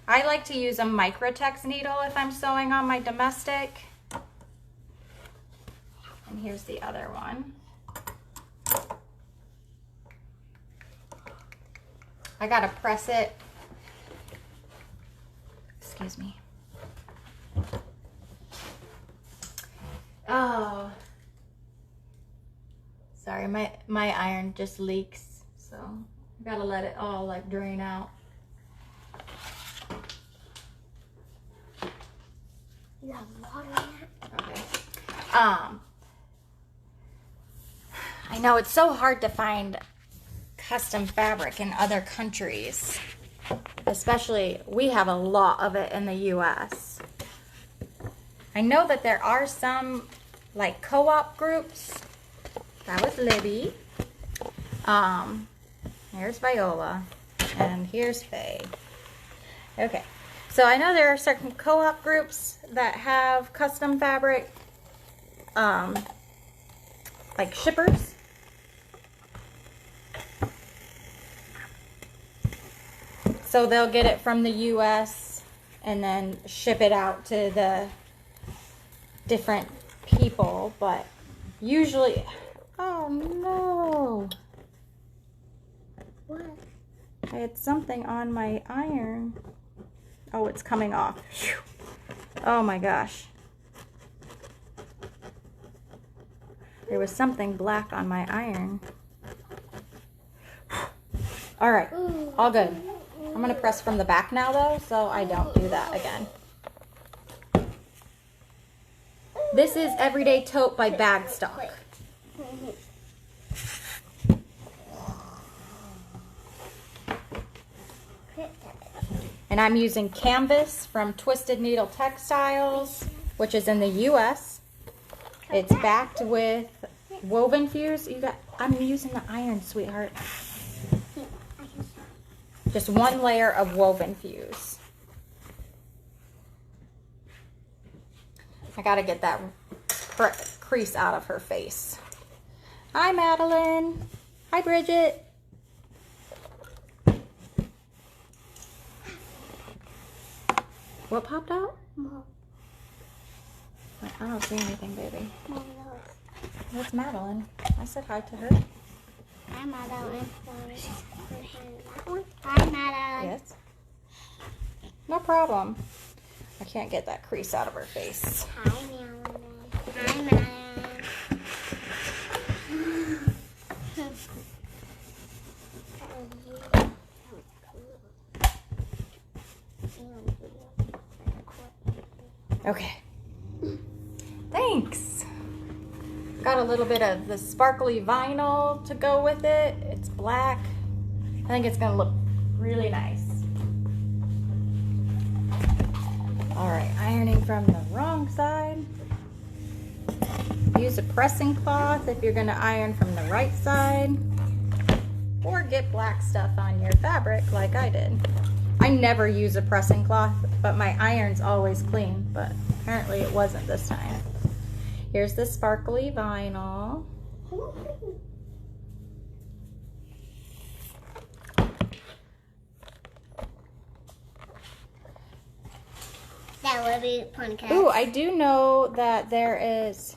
I like to use a Microtex needle if I'm sewing on my domestic. And here's the other one. I gotta press it. Excuse me. Oh. Sorry, my iron just leaks, so I gotta let it all like drain out. You have water in it? Okay. I know it's so hard to find custom fabric in other countries. Especially, we have a lot of it in the US. I know that there are some like co-op groups. That was Libby. Here's Viola. And here's Faye. Okay. So I know there are certain co-op groups that have custom fabric, like shippers. So they'll get it from the US and then ship it out to the different people, but usually, oh no. What? I had something on my iron. Oh, it's coming off. Whew. Oh my gosh. There was something black on my iron. All right, all good. I'm gonna press from the back now though, so I don't do that again. This is Everyday Tote by Bagstock. And I'm using canvas from Twisted Needle Textiles, which is in the US. It's backed with woven fuse. I'm using the iron, sweetheart. Just one layer of woven fuse. I gotta get that crease out of her face. Hi, Madeline. Hi, Bridget. What popped out? Mom. I don't see anything, baby. Mom, That's Madeline. I said hi to her. hi, Madeline. Hi, Madeline. Yes. No problem. I can't get that crease out of her face. Hi, Madeline. Hi, Madeline. Okay. Thanks. Got a little bit of the sparkly vinyl to go with it. It's black. I think it's gonna look really nice. All right, ironing from the wrong side. Use a pressing cloth if you're gonna iron from the right side, or get black stuff on your fabric like I did. I never use a pressing cloth, but my iron's always clean, but apparently it wasn't this time. Here's the sparkly vinyl. That would be fun. Ooh, I do know that there is...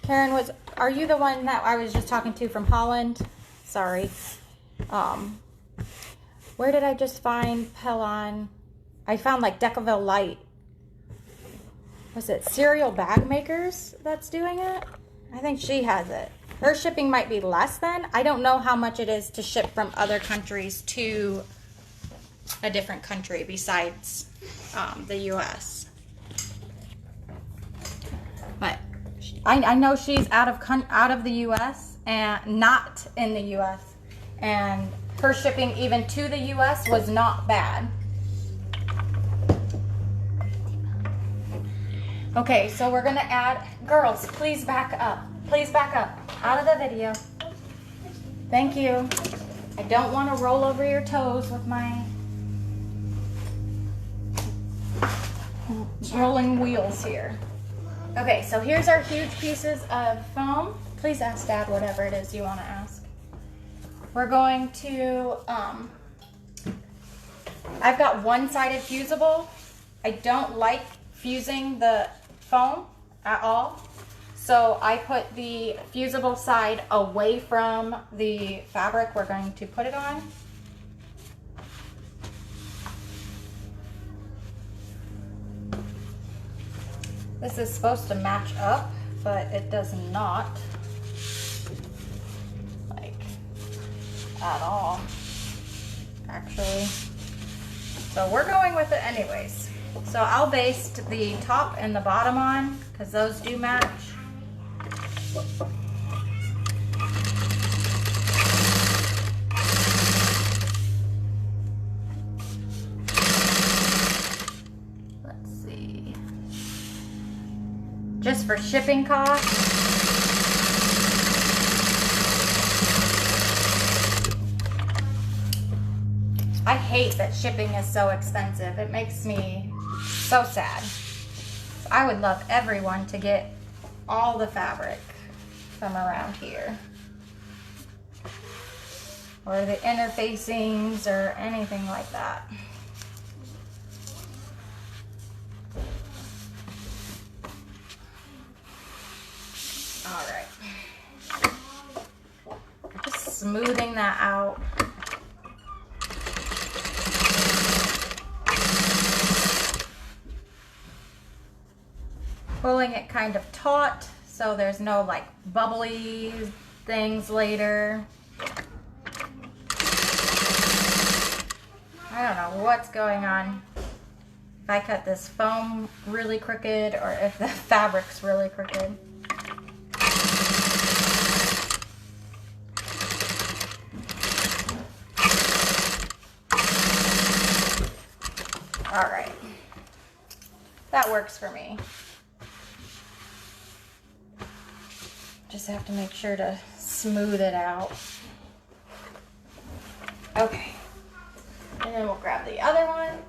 Karen, are you the one that I was just talking to from Holland? Sorry. Where did I just find Pellon? I found like Decaville Light. Was it Cereal Bag Makers that's doing it? I think she has it. Her shipping might be less than. I don't know how much it is to ship from other countries to a different country besides the U.S. But I know she's out of the U.S. and not in the U.S. and her shipping even to the U.S. was not bad. Okay, so we're gonna add, girls, please back up. Please back up out of the video. Thank you. I don't want to roll over your toes with my rolling wheels here. Okay, so here's our huge pieces of foam. Please ask Dad whatever it is you want to ask. We're going to, I've got one-sided fusible. I don't like fusing the foam at all. So I put the fusible side away from the fabric we're going to put it on. This is supposed to match up, but it does not. Like, at all, actually. So we're going with it anyways. So I'll baste the top and the bottom on, because those do match. Let's see. Just for shipping costs. I hate that shipping is so expensive. It makes me so sad. I would love everyone to get all the fabric from around here, or the interfacings or anything like that. All right, just smoothing that out. Pulling it kind of taut so there's no like bubbly things later. I don't know what's going on. If I cut this foam really crooked or if the fabric's really crooked. All right, that works for me. Just have to make sure to smooth it out. Okay, and then we'll grab the other one.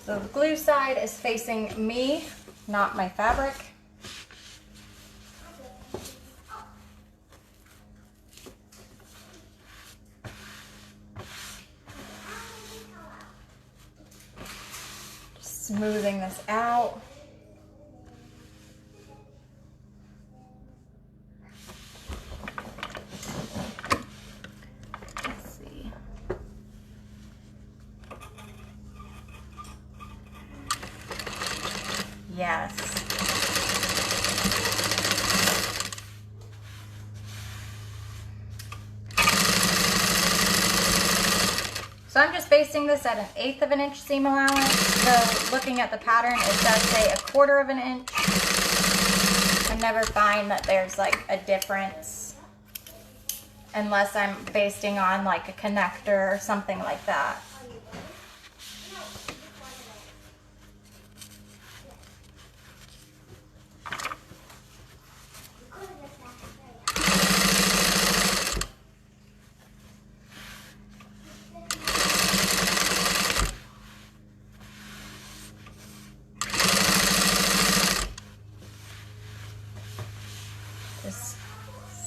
So the glue side is facing me, not my fabric. Smoothing this out. Let's see. Yes. So I'm just basting this at 1/8 of an inch seam allowance. So looking at the pattern, it does say 1/4 of an inch. I never find that there's like a difference unless I'm basting on like a connector or something like that.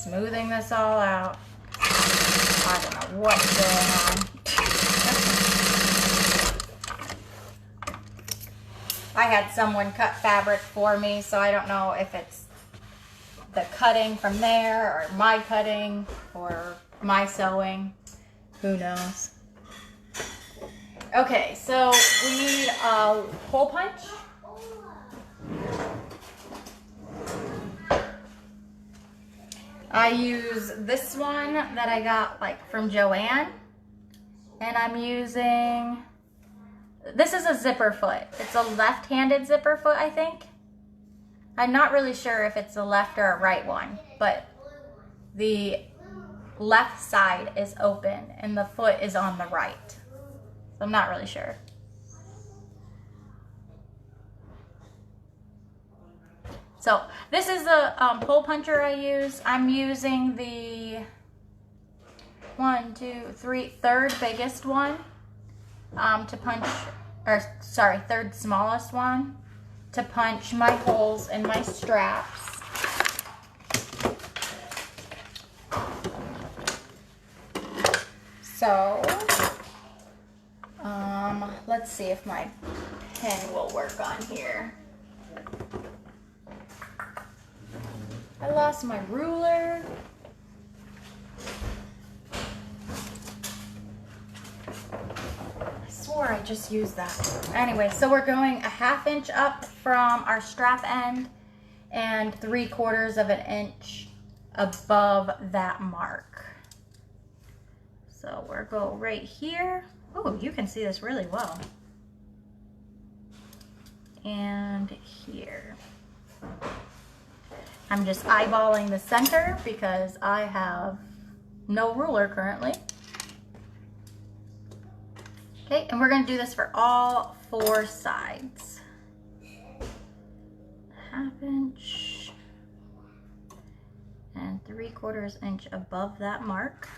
smoothing this all out. I don't know what's going on. I had someone cut fabric for me, so I don't know if it's the cutting from there or my cutting or my sewing. Who knows? Okay, so we need a hole punch. I use this one that I got like from Joann, and I'm using, this is a zipper foot. It's a left-handed zipper foot, I think. I'm not really sure if it's a left or a right one, but the left side is open and the foot is on the right. So I'm not really sure. So this is the hole puncher I use. I'm using the third biggest one to punch, or sorry, third smallest one to punch my holes in my straps. So, let's see if my pen will work on here. I lost my ruler. I swore I just used that. Anyway, so we're going a 1/2 inch up from our strap end and 3/4 of an inch above that mark. So we'll go right here. Oh, you can see this really well. And here. I'm just eyeballing the center because I have no ruler currently. Okay, and we're going to do this for all 4 sides. 1/2 inch and 3/4 inch above that mark.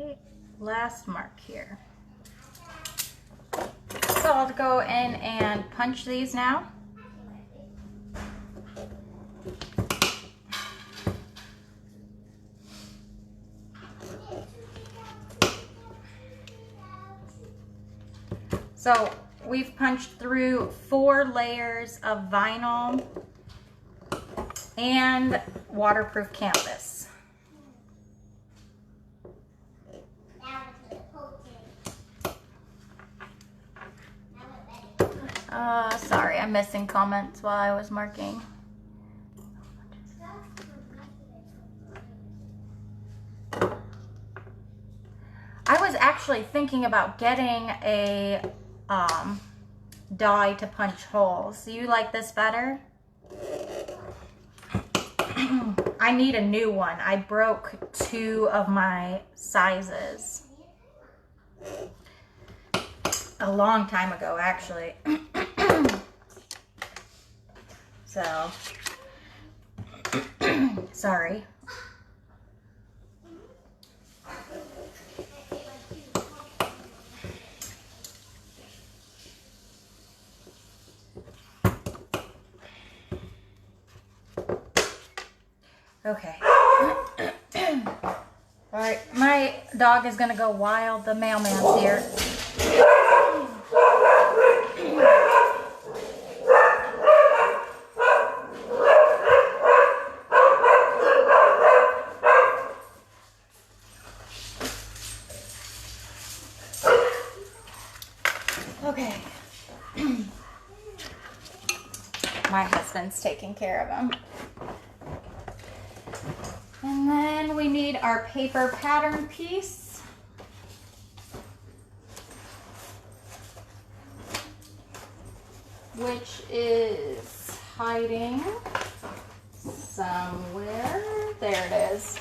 Okay, last mark here. So I'll go in and punch these now. So we've punched through 4 layers of vinyl and waterproof canvas. Sorry, I'm missing comments while I was marking. I was actually thinking about getting a die to punch holes. Do you like this better? I need a new one. I broke 2 of my sizes. A long time ago, actually. So, sorry. Okay. All right, my dog is gonna go wild. The mailman's here. Okay. My husband's taking care of him. And then we need our paper pattern piece. Which is hiding somewhere. There it is.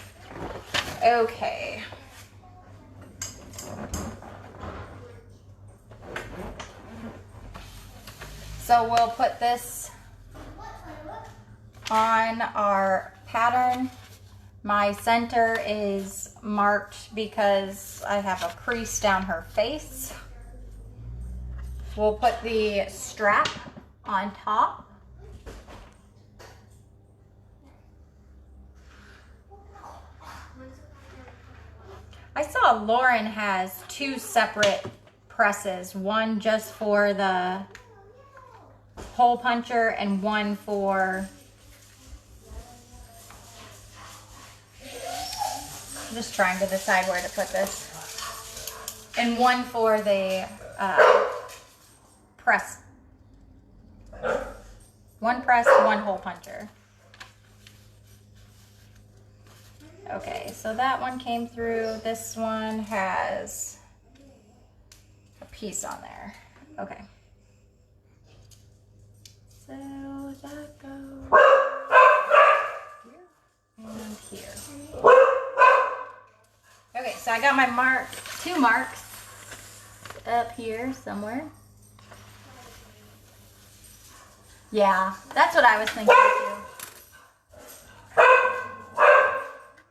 So we'll put this on our pattern. My center is marked because I have a crease down her face. We'll put the strap on top. I saw Lauren has 2 separate presses, one just for the hole puncher and one for, I'm just trying to decide where to put this, and one for the press. One press, one hole puncher. Okay, so that one came through. This one has a piece on there. Okay. So that goes here and here. Okay, so I got my 2 marks up here somewhere. Yeah, that's what I was thinking too.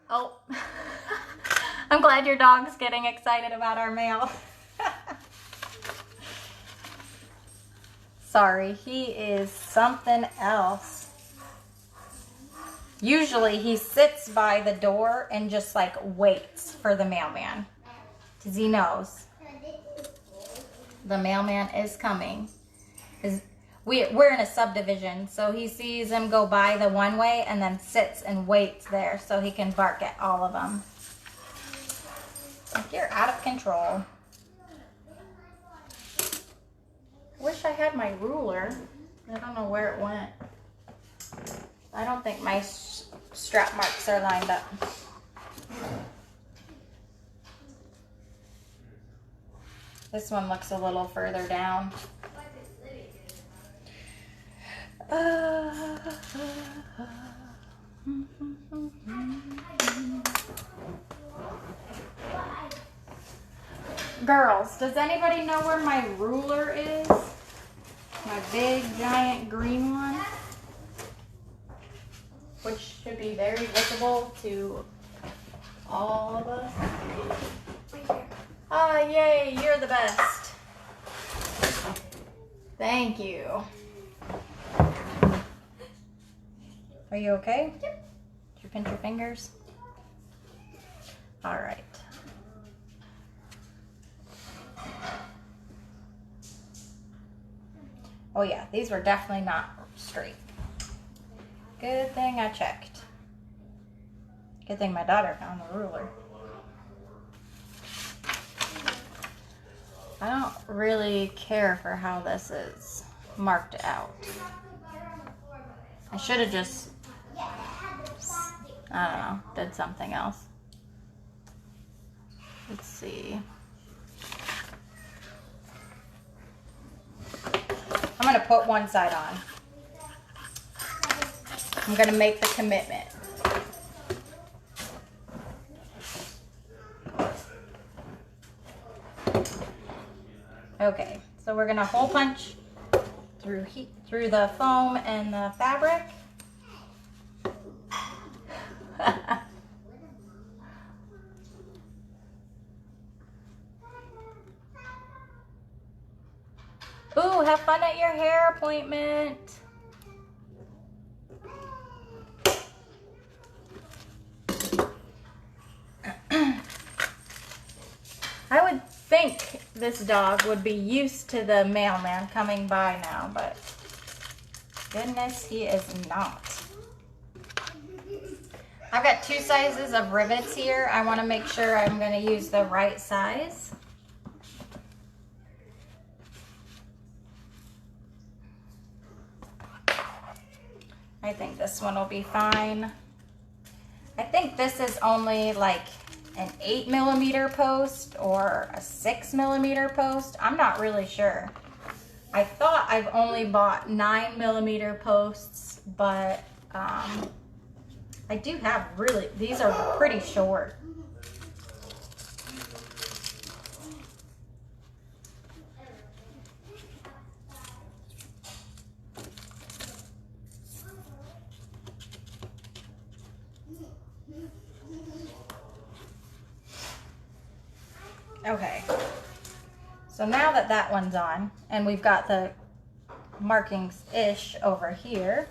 Oh, I'm glad your dog's getting excited about our mail. Sorry, he is something else. Usually he sits by the door and just like waits for the mailman, because he knows the mailman is coming. We're in a subdivision, so he sees him go by the one way and then sits and waits there so he can bark at all of them. Like, you're out of control. Wish I had my ruler. I don't know where it went. I don't think my strap marks are lined up. This one looks a little further down. Girls, does anybody know where my ruler is? My big giant green one, which should be very visible to all of us. Ah, yay, you're the best. Thank you. Are you okay? Yep. Did you pinch your fingers? All right. Oh yeah, these were definitely not straight. Good thing I checked. Good thing my daughter found the ruler. I don't really care for how this is marked out. I should have just, I don't know, did something else. Let's see. I'm gonna put one side on. I'm gonna make the commitment. Okay, so we're gonna hole punch through the foam and the fabric. Ooh, have fun at your hair appointment. I would think this dog would be used to the mailman coming by now, but goodness, he is not. I've got 2 sizes of rivets here. I want to make sure I'm going to use the right size. I think this one will be fine. I think this is only like an 8mm post or a 6mm post. I'm not really sure. I thought I've only bought 9mm posts, but I do have really, these are pretty short. Okay. So now that that one's on, and we've got the markings-ish over here.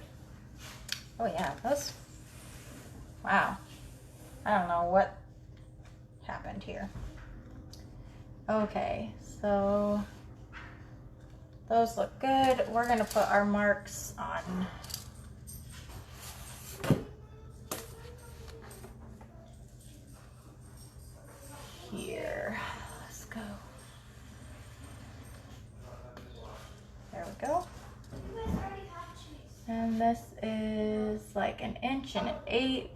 Oh yeah, those, wow. I don't know what happened here. Okay, so those look good. We're gonna put our marks on here. Let's go. There we go. And this is like 1 inch and 1/8.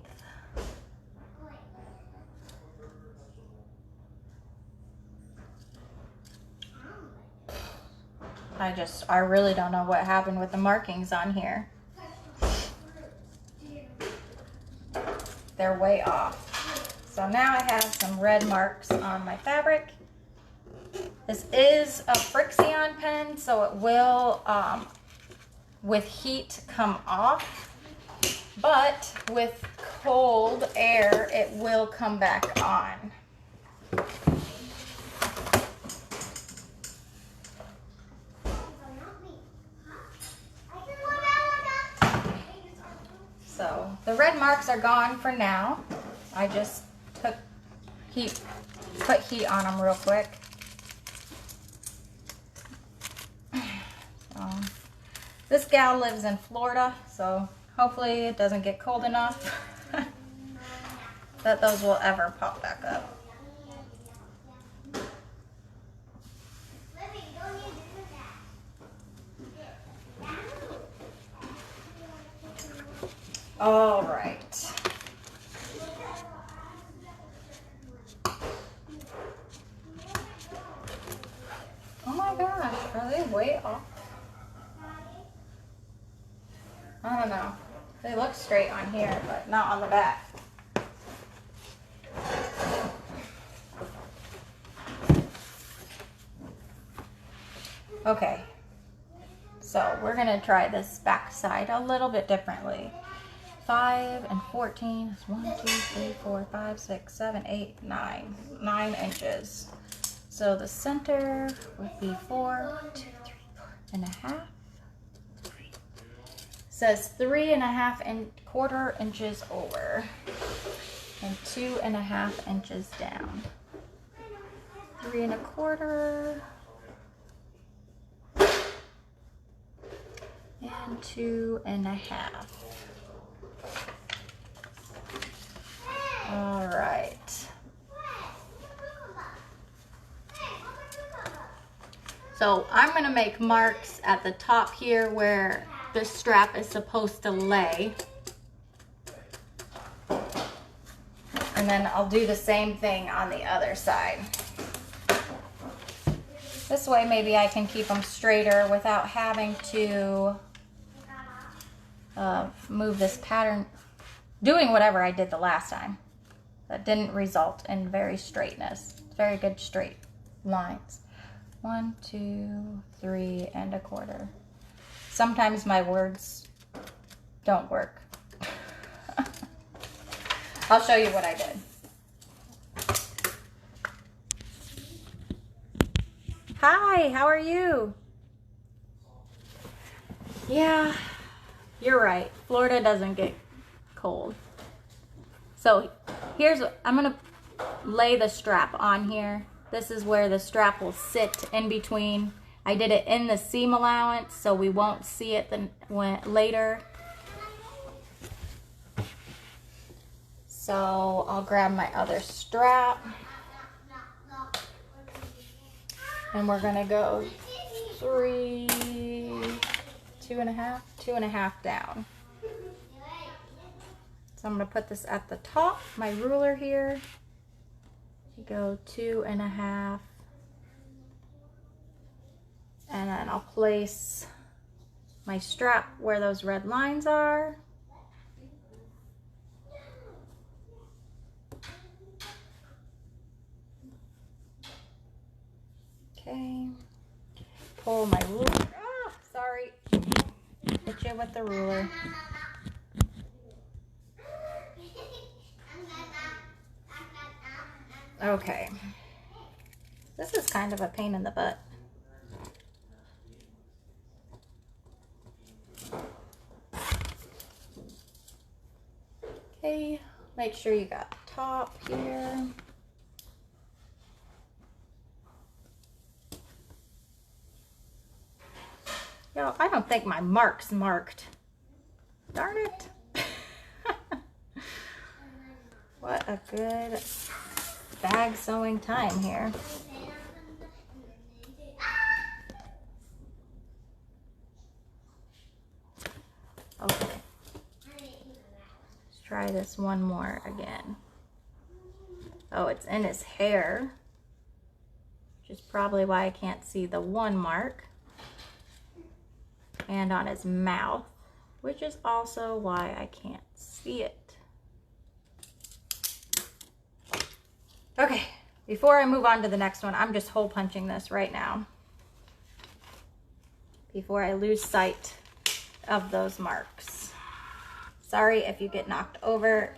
I really don't know what happened with the markings on here. They're way off. So now I have some red marks on my fabric. This is a Frixion pen, so it will, with heat, come off. But with cold air, it will come back on. So the red marks are gone for now. I just put heat on them real quick. This gal lives in Florida, so hopefully it doesn't get cold enough that those will ever pop back up. All right. Oh my gosh, are they way off? I don't know. They look straight on here, but not on the back. Okay, so we're gonna try this back side a little bit differently. 5 and 14 is 1, 2, 3, 4, 5, 6, 7, 8, 9. 9 inches. So the center would be 4, 2, 3, 4.5. Says 3.25 inches over and 2.5 inches down. 3.25 and 2.5. All right. So I'm gonna make marks at the top here where the strap is supposed to lay. And then I'll do the same thing on the other side. This way maybe I can keep them straighter without having to move this pattern, doing whatever I did the last time. That didn't result in very straightness. Very good straight lines. 1, 2, 3.25. Sometimes my words don't work. I'll show you what I did. Hi, how are you? Yeah, you're right. Florida doesn't get cold. So here's, I'm gonna lay the strap on here. This is where the strap will sit in between. I did it in the seam allowance so we won't see it later. So I'll grab my other strap. And we're gonna go 3, 2.5 down. So I'm gonna put this at the top, my ruler here. Go 2.5. And then I'll place my strap where those red lines are. Okay. Pull my ruler. Oh, sorry. Hit you with the ruler. Okay. This is kind of a pain in the butt. Okay, make sure you got the top here. Yo, I don't think my mark's marked. Darn it. What a good bag sewing time here. Okay. Let's try this one more again. Oh, it's in his hair, which is probably why I can't see the one mark. And on his mouth, which is also why I can't see it. Okay, before I move on to the next one, I'm just hole punching this right now before I lose sight of those marks. Sorry if you get knocked over.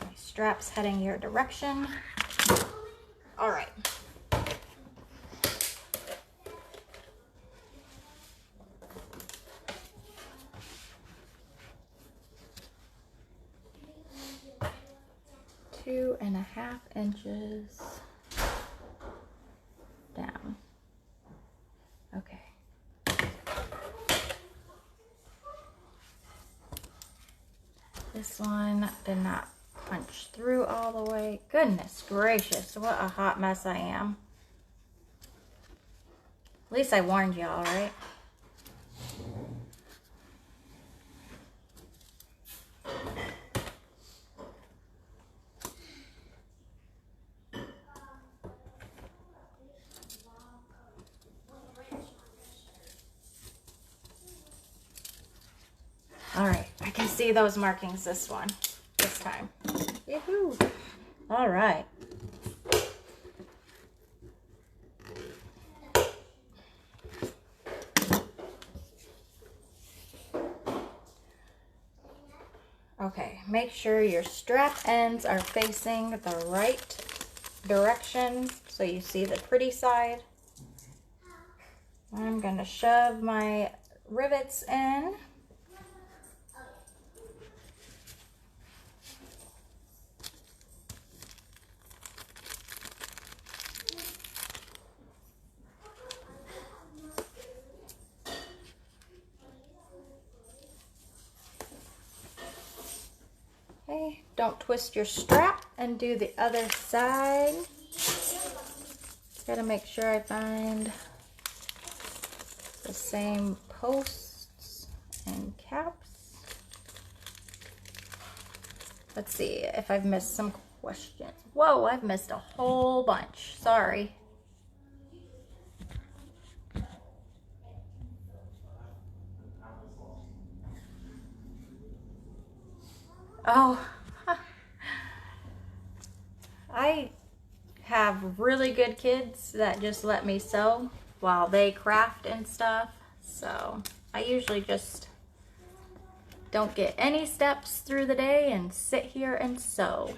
My strap's heading your direction. All right. Two and a half inches down. Okay. This one did not punch through all the way. Goodness gracious, what a hot mess I am. At least I warned y'all, right? All right, I can see those markings this time. Yoo-hoo. All right. Okay, make sure your strap ends are facing the right direction so you see the pretty side. I'm gonna shove my rivets in. Okay, don't twist your strap, and do the other side. Gotta make sure I find the same posts and caps. Let's see if I've missed some questions. Whoa, I've missed a whole bunch. Sorry. Oh, I have really good kids that just let me sew while they craft and stuff. So I usually just don't get any steps through the day and sit here and sew.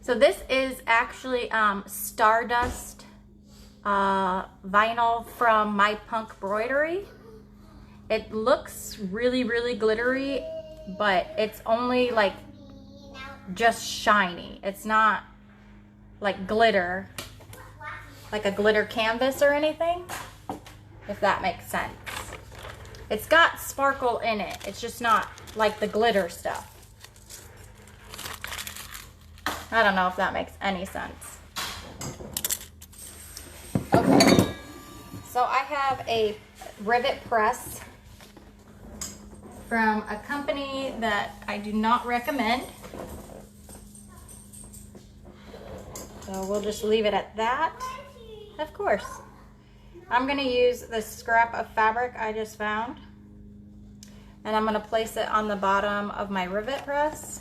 So this is actually Stardust vinyl from My Punk Broidery. It looks really, really glittery, but it's only like just shiny. It's not like glitter, like a glitter canvas or anything, if that makes sense. It's got sparkle in it. It's just not like the glitter stuff. I don't know if that makes any sense. Okay, so I have a rivet press from a company that I do not recommend. So we'll just leave it at that. Of course. I'm gonna use this scrap of fabric I just found, and I'm gonna place it on the bottom of my rivet press.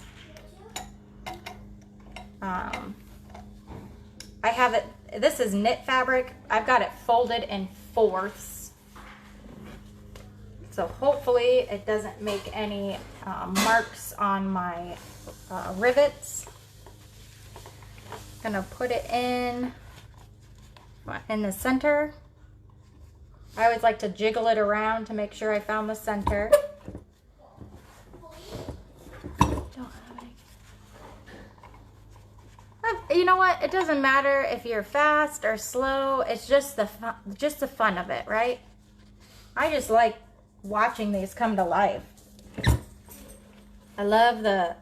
I have it, this is knit fabric. I've got it folded in fourths. So hopefully it doesn't make any marks on my rivets. Gonna put it in the center. I always like to jiggle it around to make sure I found the center. You know what? It doesn't matter if you're fast or slow. It's just the fun of it, right? I just like watching these come to life. I love the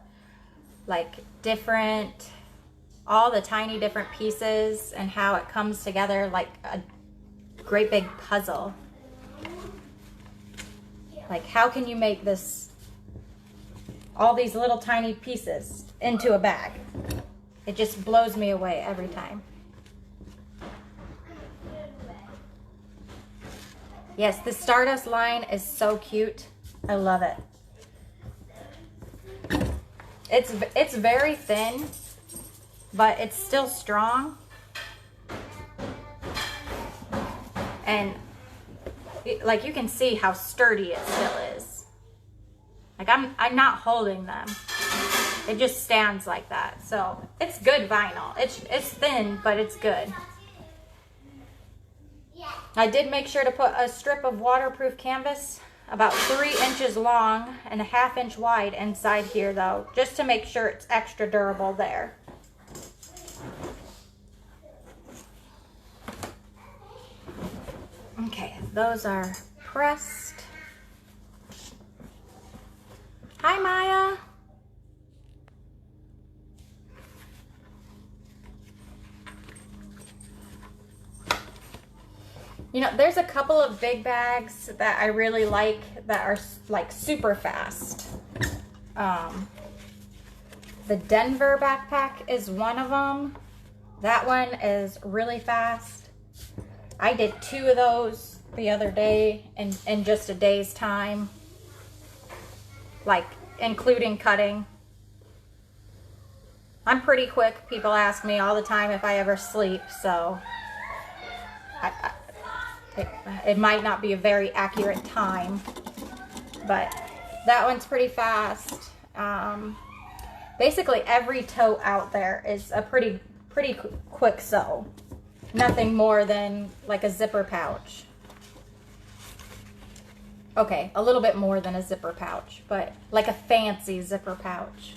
all the tiny different pieces and how it comes together like a great big puzzle. Like, how can you make all these little tiny pieces into a bag? It just blows me away every time. Yes, the Stardust line is so cute. I love it. It's very thin, but it's still strong. And like, you can see how sturdy it still is. Like, I'm not holding them. It just stands like that. So it's good vinyl. It's thin, but it's good. I did make sure to put a strip of waterproof canvas about 3 inches long and a 1/2 inch wide inside here though, just to make sure it's extra durable there. Okay, those are pressed. Hi, Maya. You know, there's a couple of big bags that I really like that are like super fast. The Denver backpack is one of them. That one is really fast. I did 2 of those the other day in just a day's time, like including cutting. I'm pretty quick. People ask me all the time if I ever sleep, so it might not be a very accurate time, but that one's pretty fast. Basically every tote out there is a pretty quick sew. Nothing more than like a zipper pouch. Okay, a little bit more than a zipper pouch, but like a fancy zipper pouch.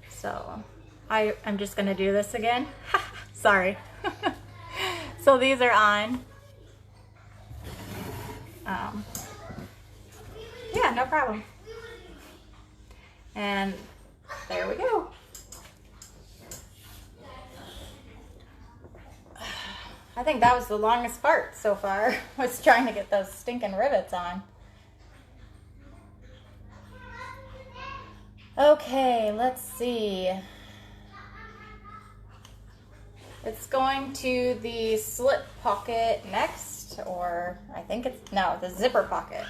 So I'm just gonna do this again. Sorry. So these are on. Yeah, no problem. And there we go. I think that was the longest part so far, was trying to get those stinking rivets on. Okay, let's see. It's going to the slip pocket next, or I think it's, no, the zipper pocket.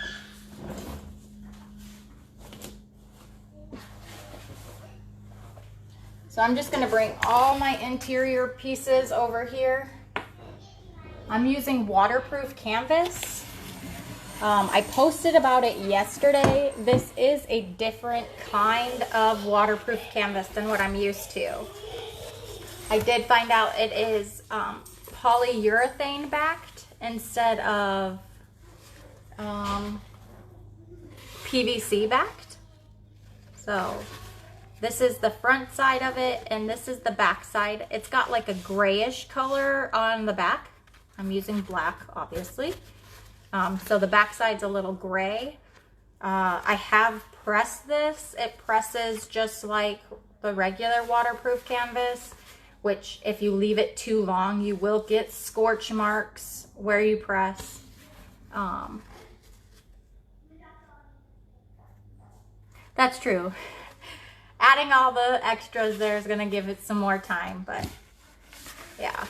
So I'm just going to bring all my interior pieces over here. I'm using waterproof canvas. I posted about it yesterday. This is a different kind of waterproof canvas than what I'm used to. I did find out it is polyurethane backed instead of PVC backed. So this is the front side of it and this is the back side. It's got like a grayish color on the back. I'm using black, obviously. So the back side's a little gray. I have pressed this. It presses just like the regular waterproof canvas, which if you leave it too long, you will get scorch marks where you press. That's true. Adding all the extras there is gonna give it some more time, but yeah.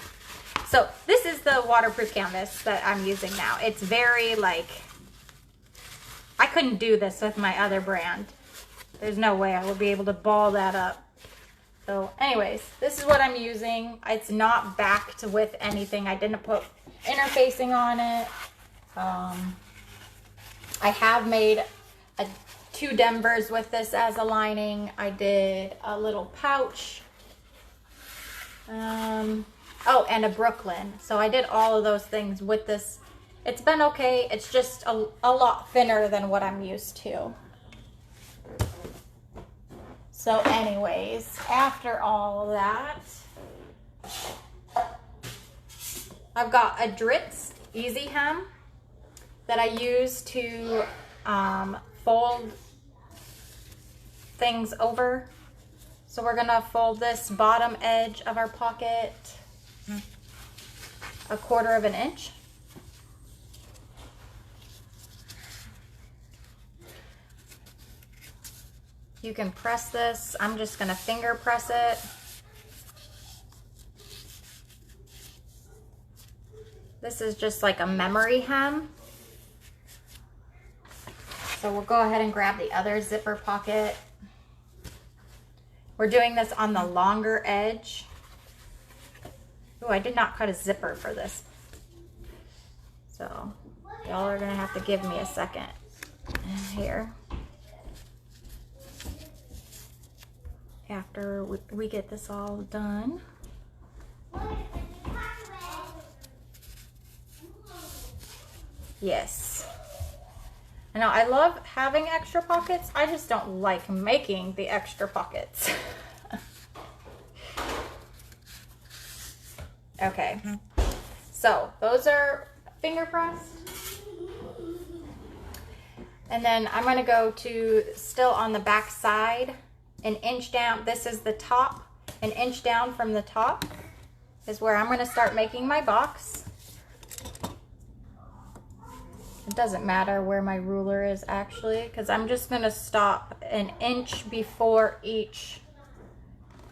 So this is the waterproof canvas that I'm using now. It's very like, I couldn't do this with my other brand. There's no way I would be able to ball that up. So anyways, this is what I'm using. It's not backed with anything. I didn't put interfacing on it. I have made 2 Denvers with this as a lining. I did a little pouch. Oh, and a Brooklyn. So I did all of those things with this. It's been okay. It's just a lot thinner than what I'm used to. So anyways, after all of that, I've got a Dritz Easy Hem that I use to fold things over. So we're gonna fold this bottom edge of our pocket 1/4 of an inch. You can press this. I'm just gonna finger press it. This is just like a memory hem. So we'll go ahead and grab the other zipper pocket. We're doing this on the longer edge. Oh, I did not cut a zipper for this. So y'all are gonna have to give me a second here. After we get this all done. Yes. I know, I love having extra pockets. I just don't like making the extra pockets. Okay. So those are finger pressed. And then I'm gonna go to, still on the back side, 1 inch down. This is the top. 1 inch down from the top is where I'm gonna start making my box. It doesn't matter where my ruler is actually, because I'm just gonna stop 1 inch before each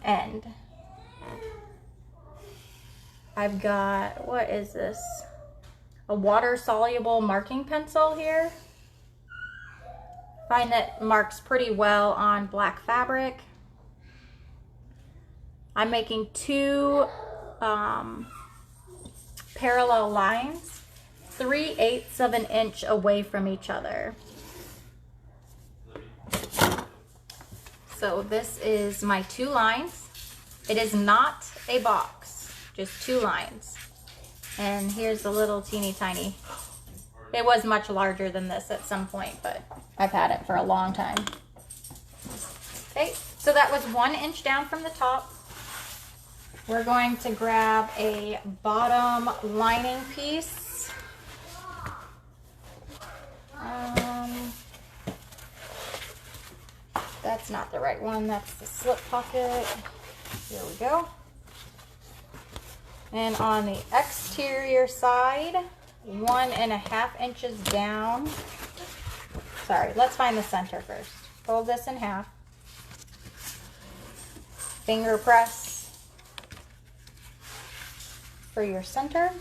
end. I've got, what is this? A water soluble marking pencil here. Find that marks pretty well on black fabric. I'm making 2 parallel lines, 3/8 of an inch away from each other. So this is my 2 lines. It is not a box, just 2 lines. And here's the little teeny tiny. It was much larger than this at some point, but I've had it for a long time. Okay, so that was 1 inch down from the top. We're going to grab a bottom lining piece. That's not the right one, that's the slip pocket. Here we go. And on the exterior side, 1.5 inches down. Sorry, let's find the center first. Fold this in half. Finger press for your center.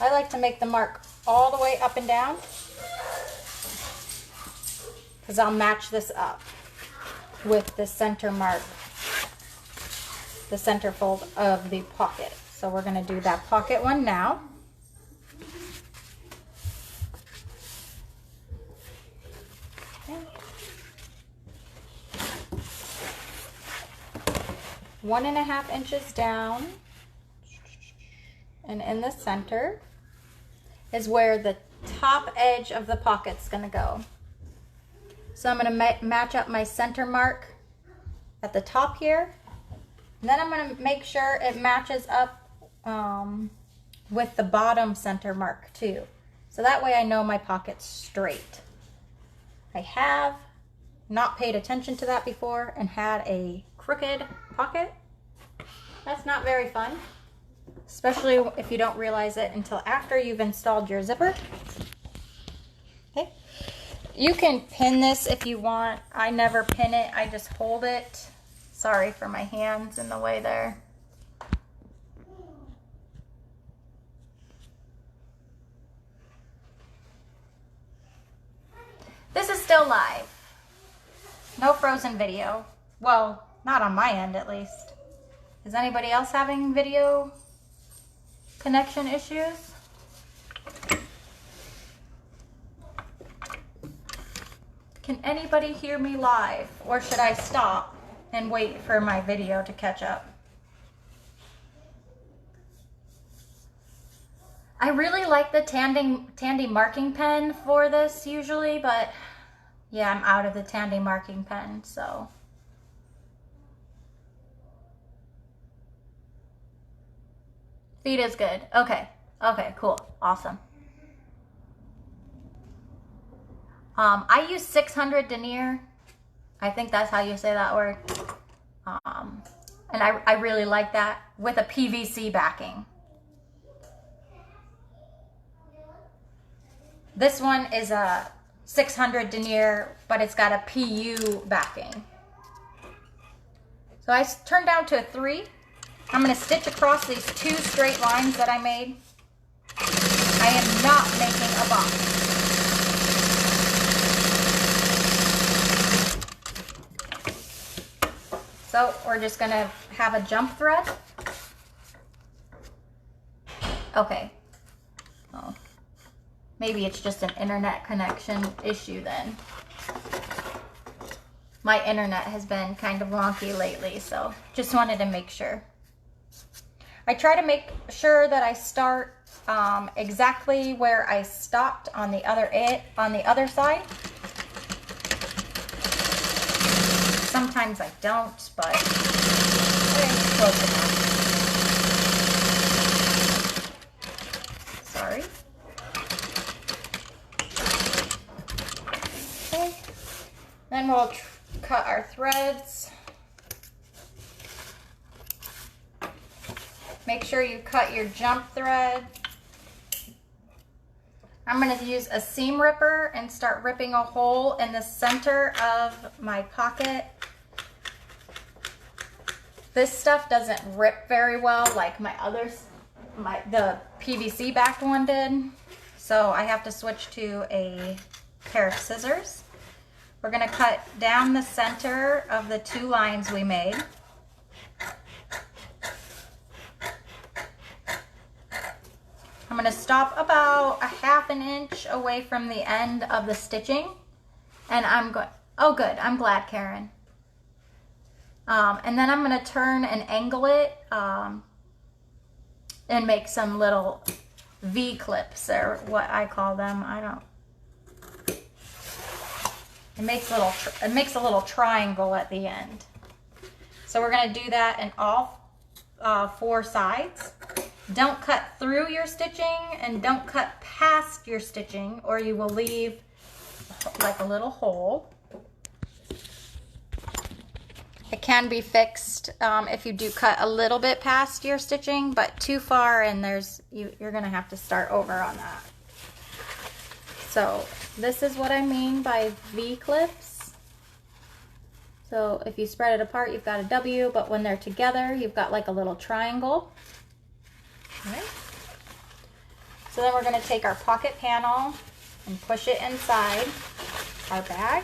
I like to make the mark all the way up and down because I'll match this up with the center mark, the center fold of the pocket. So we're going to do that pocket one now. Okay. 1.5 inches down, and in the center is where the top edge of the pocket's going to go. So I'm going to match up my center mark at the top here, and then I'm going to make sure it matches up with the bottom center mark too. So that way I know my pocket's straight. I have not paid attention to that before and had a crooked pocket. That's not very fun, especially if you don't realize it until after you've installed your zipper. Okay, you can pin this if you want. I never pin it, I just hold it. Sorry for my hands in the way there. This is still live. No frozen video. Well, not on my end at least. Is anybody else having video connection issues? Can anybody hear me live? Or should I stop and wait for my video to catch up? I really like the Tandy marking pen for this usually, but yeah, I'm out of the Tandy marking pen, so. Feet is good. Okay. Okay, cool. Awesome. I use 600 denier. I think that's how you say that word. And I really like that with a PVC backing. This one is a 600 denier, but it's got a PU backing. So I turned down to a 3. I'm going to stitch across these 2 straight lines that I made. I am not making a box. So we're just going to have a jump thread. Okay. Oh. Maybe it's just an internet connection issue then. My internet has been kind of wonky lately, so just wanted to make sure. I try to make sure that I start exactly where I stopped on the other side. Sometimes I don't, but it's close enough. Sorry. Okay. Then we'll cut our threads. Make sure you cut your jump thread. I'm going to use a seam ripper and start ripping a hole in the center of my pocket. This stuff doesn't rip very well like the PVC backed one did. So I have to switch to a pair of scissors. We're going to cut down the center of the 2 lines we made. I'm going to stop about a ½ inch away from the end of the stitching. And I'm going, oh good, I'm glad, Karen. And then I'm going to turn and angle it and make some little V-clips, or what I call them. I don't. It makes a little triangle at the end. So we're going to do that in all 4 sides. Don't cut through your stitching and don't cut past your stitching, or you will leave like a little hole. It can be fixed if you do cut a little bit past your stitching, but too far and you're gonna have to start over on that. So this is what I mean by V-clips. So if you spread it apart, you've got a W, but when they're together, you've got like a little triangle. All right. So then we're gonna take our pocket panel and push it inside our bag.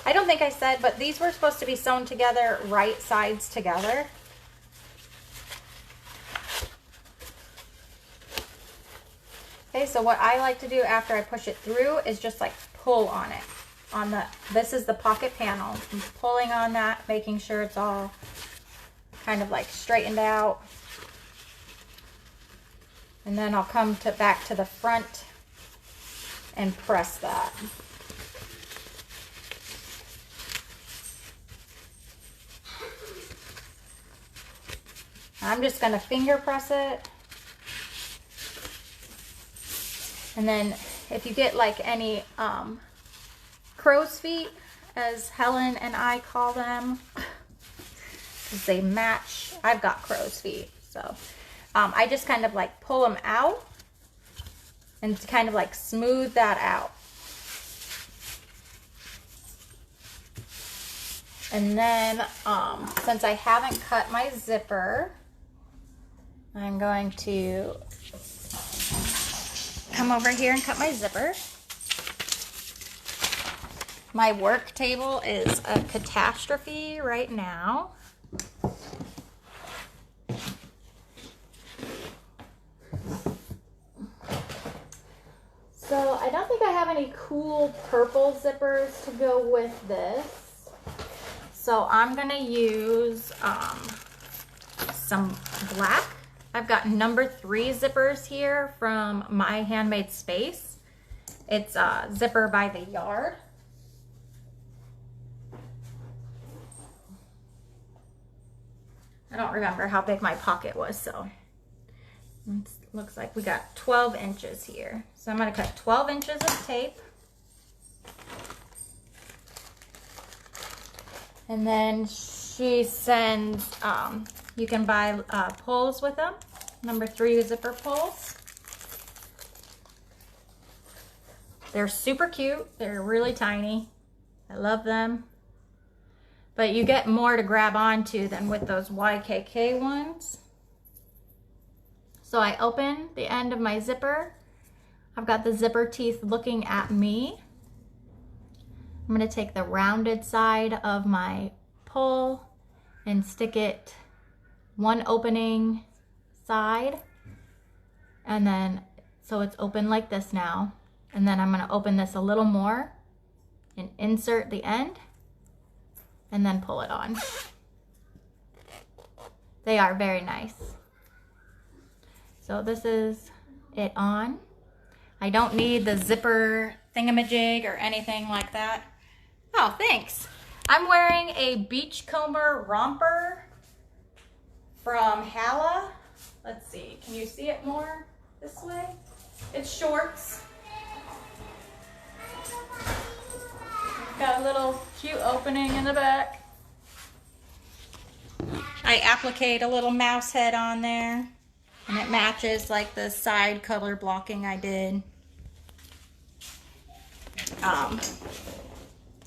I don't think I said, but these were supposed to be sewn together right sides together. Okay, so what I like to do after I push it through is just like pull on it. This is the pocket panel. I'm pulling on that, making sure it's all kind of like straightened out. And then I'll come back to the front and press that. I'm just going to finger press it. And then if you get like any crow's feet, as Helen and I call them, because they match, I've got crow's feet. So I just kind of like pull them out and kind of like smooth that out. And then since I haven't cut my zipper, I'm going to come over here and cut my zipper. My work table is a catastrophe right now. So I don't think I have any cool purple zippers to go with this. So I'm gonna use some black. I've got number 3 zippers here from My Handmade Space. It's a zipper by the yard. I don't remember how big my pocket was, so it looks like we got 12 inches here. So I'm going to cut 12 inches of tape. And then she sends, you can buy pulls with them, number 3 zipper pulls. They're super cute. They're really tiny. I love them. But you get more to grab onto than with those YKK ones. So I open the end of my zipper. I've got the zipper teeth looking at me. I'm going to take the rounded side of my pull and stick it one opening side. And then, so it's open like this now. And then I'm going to open this a little more and insert the end and then pull it on. They are very nice. So this is it on. I don't need the zipper thingamajig or anything like that. Oh, thanks. I'm wearing a beachcomber romper from Hala. Let's see, can you see it more this way? It's shorts. Got a little cute opening in the back. I appliqued a little mouse head on there, and it matches like the side color blocking I did.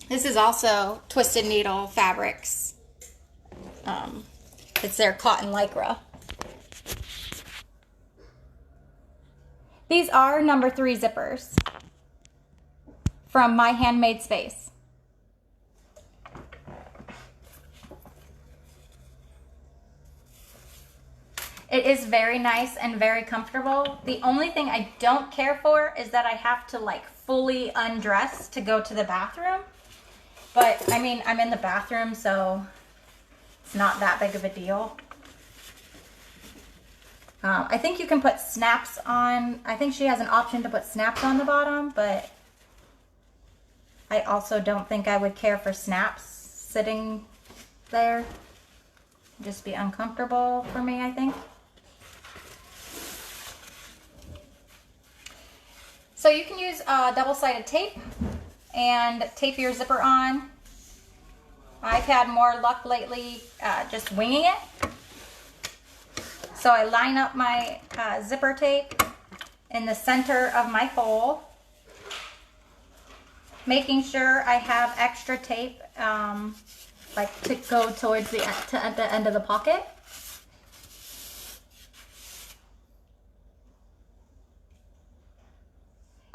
This is also Twisted Needle Fabrics. It's their cotton lycra. These are number 3 zippers from My Handmade Space. It is very nice and very comfortable. The only thing I don't care for is that I have to like fully undress to go to the bathroom. But I mean, I'm in the bathroom, so it's not that big of a deal. I think you can put snaps on. I think she has an option to put snaps on the bottom, but I also don't think I would care for snaps sitting there. Just be uncomfortable for me, I think. So you can use double-sided tape and tape your zipper on. I've had more luck lately just winging it. So I line up my zipper tape in the center of my hole, making sure I have extra tape like to go towards the end of the pocket.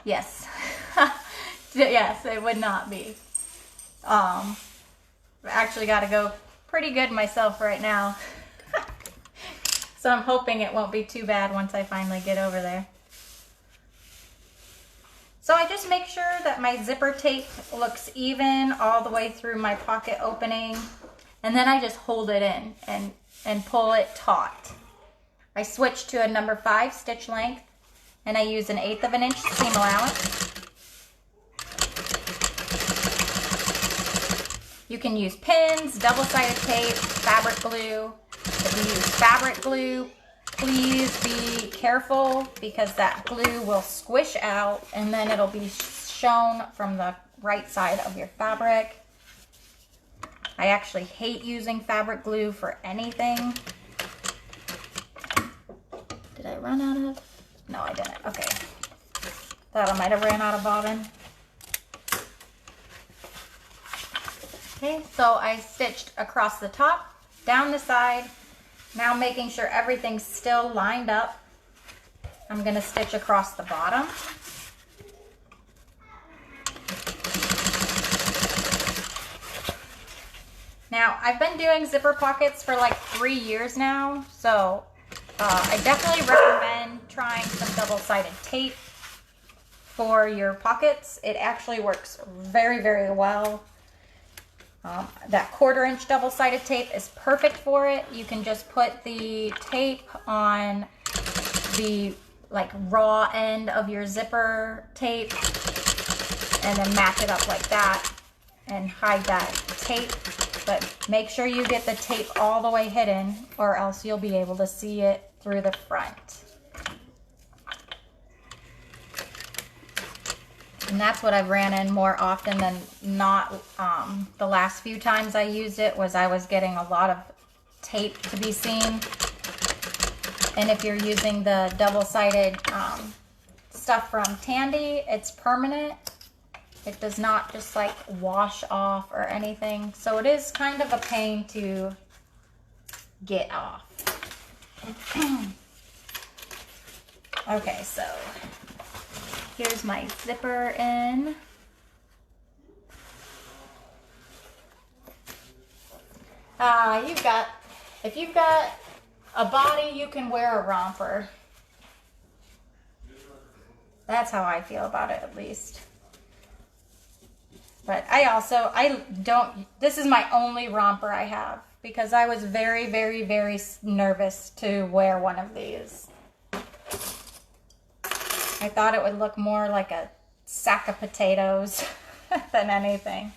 Yes. Yes, it would not be. I actually got to go pretty good myself right now. So I'm hoping it won't be too bad once I finally get over there. So I just make sure that my zipper tape looks even all the way through my pocket opening. And then I just hold it in and pull it taut. I switch to a number 5 stitch length, and I use 1/8 of an inch seam allowance. You can use pins, double-sided tape, fabric glue. If you use fabric glue, please be careful because that glue will squish out and then it'll be shown from the right side of your fabric. I actually hate using fabric glue for anything. Did I run out of? No, I didn't. Okay. Thought I might have ran out of bobbin. Okay, so I stitched across the top, down the side. Now making sure everything's still lined up, I'm going to stitch across the bottom. I've been doing zipper pockets for like 3 years now, so I definitely recommend trying some double-sided tape for your pockets. It actually works very, very well. That 1/4 inch double-sided tape is perfect for it. You can just put the tape on the like raw end of your zipper tape and then match it up like that and hide that tape. But make sure you get the tape all the way hidden, or else you'll be able to see it through the front. And that's what I've ran in more often than not. The last few times I used it was I was getting a lot of tape to be seen. And if you're using the double-sided stuff from Tandy, it's permanent. It does not just like wash off or anything. So it is kind of a pain to get off. Okay, so here's my zipper in. If you've got a body, you can wear a romper. That's how I feel about it, at least. But this is my only romper I have, because I was very, very, very nervous to wear one of these. I thought it would look more like a sack of potatoes than anything.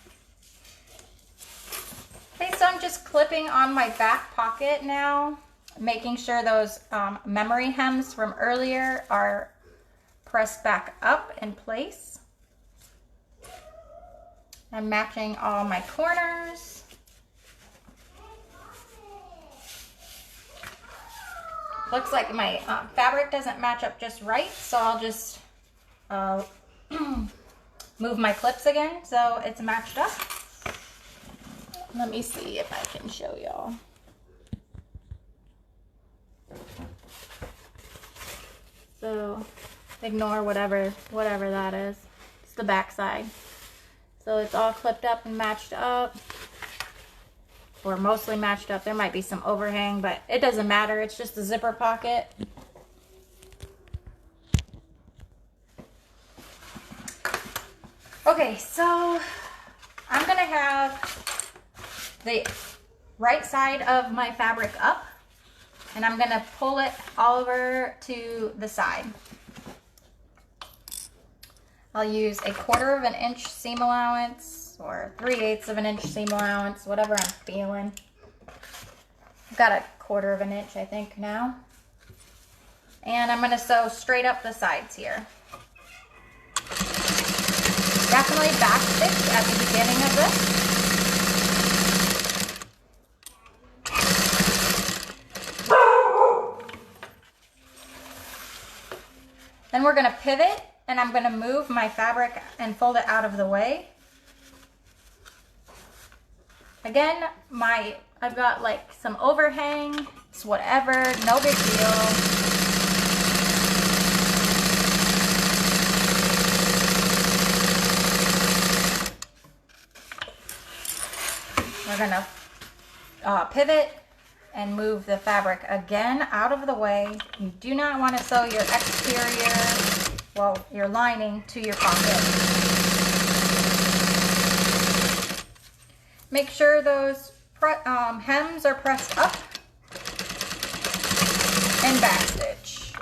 Okay, so I'm just clipping on my back pocket now, making sure those memory hems from earlier are pressed back up in place. I'm matching all my corners. Looks like my fabric doesn't match up just right, so I'll just move my clips again so it's matched up. Let me see if I can show y'all. So ignore whatever that is. It's the back side. So it's all clipped up and matched up, or mostly matched up. There might be some overhang, but it doesn't matter. It's just a zipper pocket. Okay, so I'm gonna have the right side of my fabric up, and I'm gonna pull it all over to the side. I'll use a 1/4 inch seam allowance or 3/8 of an inch seam allowance, whatever I'm feeling. I've got a 1/4 inch, I think, now. And I'm gonna sew straight up the sides here. Definitely back stitch at the beginning of this. Then we're gonna pivot, and I'm gonna move my fabric and fold it out of the way. Again, I've got like some overhang, it's whatever, no big deal. We're gonna pivot and move the fabric again out of the way. You do not want to sew your exterior, well, your lining to your pocket. Make sure those hems are pressed up and back stitch.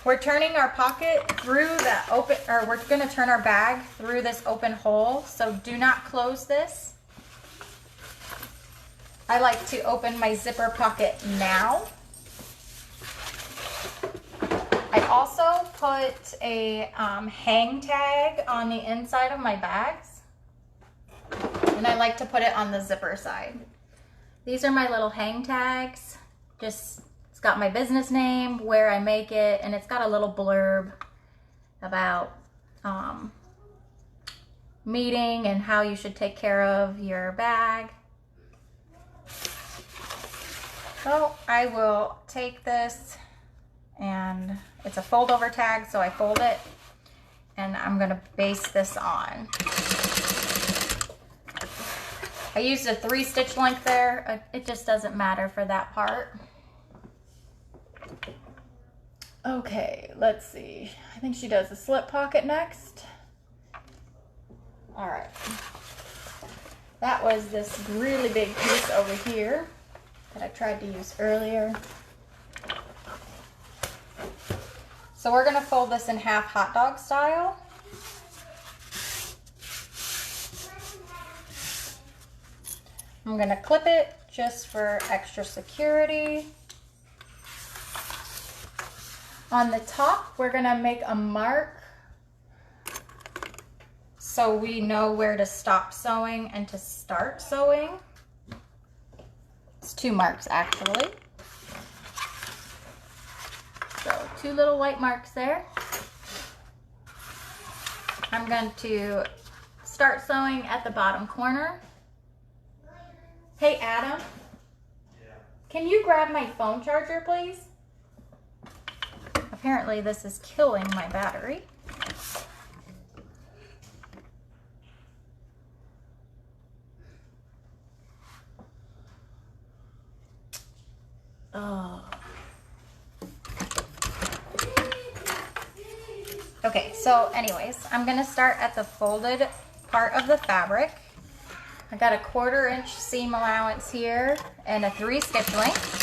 We're turning our pocket through the open, or we're going to turn our bag through this open hole, so do not close this. I like to open my zipper pocket now. I also put a hang tag on the inside of my bags, and I like to put it on the zipper side. These are my little hang tags. It's got my business name, where I make it, and it's got a little blurb about meeting and how you should take care of your bag. So I will take this, and it's a fold over tag, so I fold it, and I'm gonna baste this on. I used a 3-stitch length there. It just doesn't matter for that part. Okay, let's see. I think she does a slip pocket next. All right. That was this really big piece over here that I tried to use earlier. So we're gonna fold this in half hot dog style. I'm gonna clip it just for extra security. On the top, we're gonna make a mark so we know where to stop sewing and to start sewing. It's 2 marks actually. So 2 little white marks there. I'm going to start sewing at the bottom corner. Hey Adam, can you grab my phone charger please? Apparently this is killing my battery. Oh. Okay, so anyways, I'm gonna start at the folded part of the fabric. I got a 1/4 inch seam allowance here and a 3-stitch length.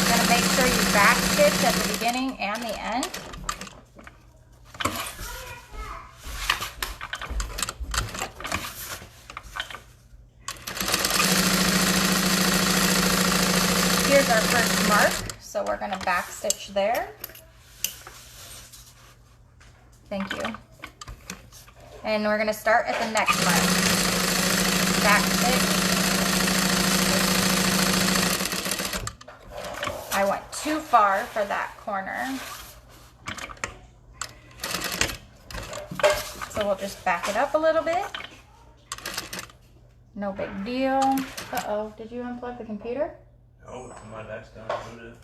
Gonna make sure you back stitch at the beginning and the end. Here's our first mark, so we're gonna back stitch there. Thank you. And we're gonna start at the next mark. Back stitch. I went too far for that corner. So we'll just back it up a little bit. No big deal. Uh-oh, did you unplug the computer? Oh, my back's done. Put it.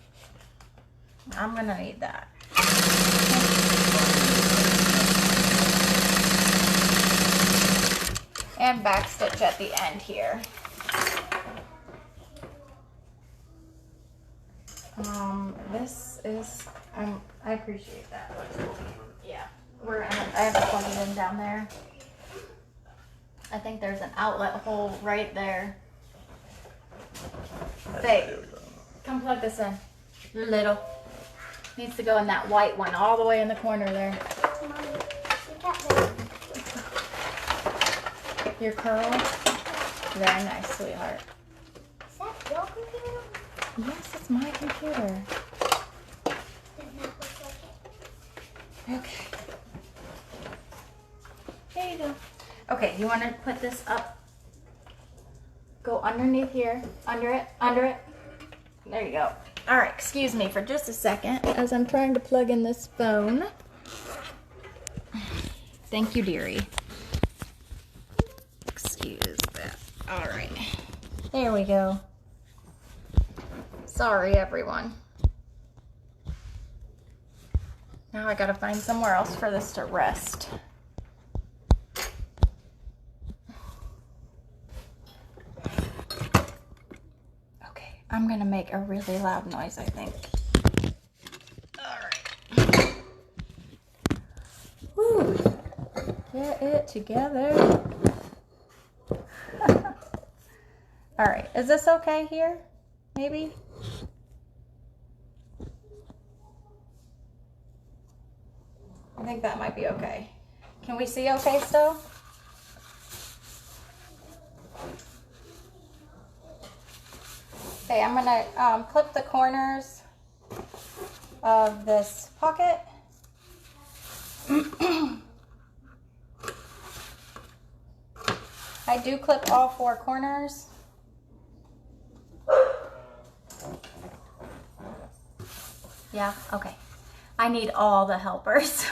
I'm gonna need that. And back stitch at the end here. This is, I appreciate that. Yeah, I have to plug it in down there. I think there's an outlet hole right there. Faye, come plug this in. Little. Needs to go in that white one all the way in the corner there. Your curl? Very nice, sweetheart. Is that your computer? Yes, it's my computer. Does that look like it? Okay. There you go. Okay, you want to put this up? Go underneath here. Under it. Under it. There you go. All right, excuse me for just a second as I'm trying to plug in this phone. Thank you, dearie. Excuse that. All right. There we go. Sorry, everyone. Now I gotta find somewhere else for this to rest. Okay, I'm gonna make a really loud noise, I think. All right. Whew. Get it together. All right, is this okay here? Maybe? I think that might be okay. Can we see okay still? Okay, I'm gonna clip the corners of this pocket. I do clip all 4 corners. Yeah, okay. I need all the helpers.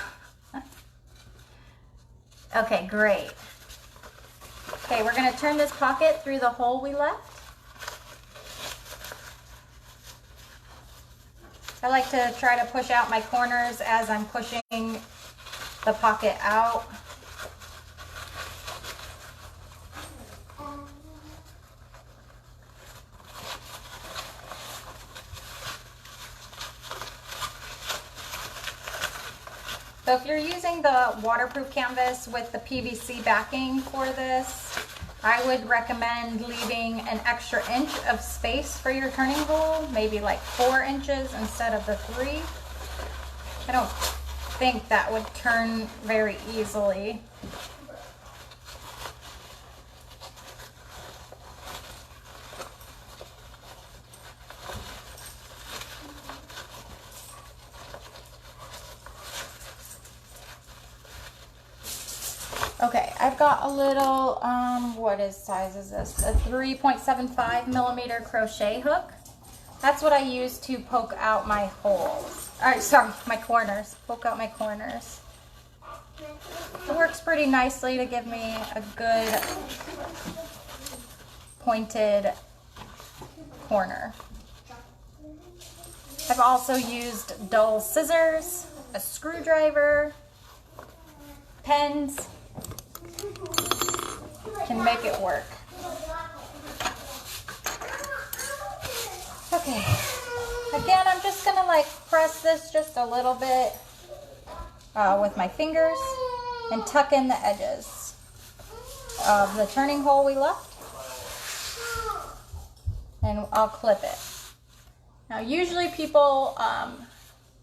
Okay, great. Okay, we're gonna turn this pocket through the hole we left. I like to try to push out my corners as I'm pushing the pocket out. So if you're using the waterproof canvas with the PVC backing for this, I would recommend leaving an extra inch of space for your turning hole, maybe like 4 inches instead of the 3. I don't think that would turn very easily. Okay, I've got a little, what size is this? A 3.75 millimeter crochet hook. That's what I use to poke out my holes. Sorry, my corners. Poke out my corners. It works pretty nicely to give me a good pointed corner. I've also used dull scissors, a screwdriver, pens. Can make it work. Okay, again, I'm just gonna like press this just a little bit with my fingers and tuck in the edges of the turning hole we left, and I'll clip it. Now usually people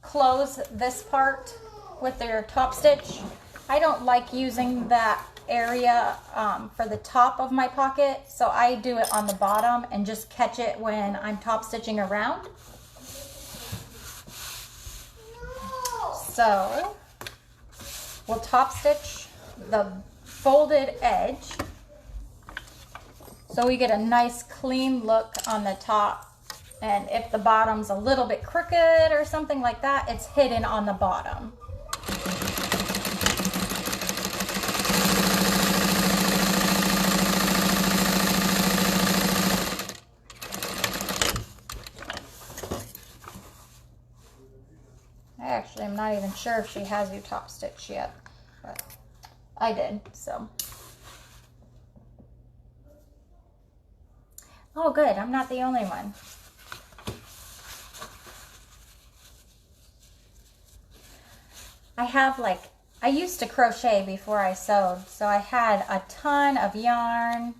close this part with their top stitch. I don't like using that area for the top of my pocket, so I do it on the bottom and just catch it when I'm top stitching around. So we'll top stitch the folded edge so we get a nice clean look on the top, and if the bottom's a little bit crooked or something like that, it's hidden on the bottom. Actually, I'm not even sure if she has you top stitch yet, but I did, so. Oh, good, I'm not the only one. I used to crochet before I sewed, so I had a ton of yarn.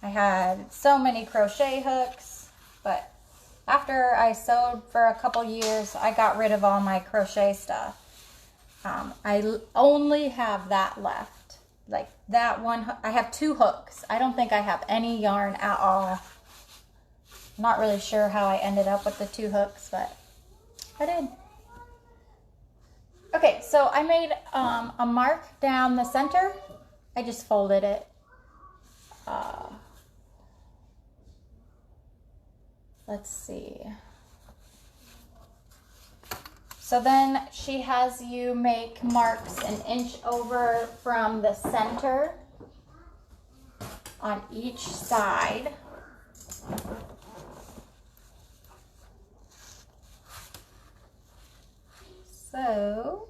I had so many crochet hooks, but after I sewed for a couple years, I got rid of all my crochet stuff. I only have that left. Like that one, I have 2 hooks. I don't think I have any yarn at all. Not really sure how I ended up with the 2 hooks, but I did. Okay, so I made a mark down the center. I just folded it. Let's see. So then she has you make marks an inch over from the center on each side. So,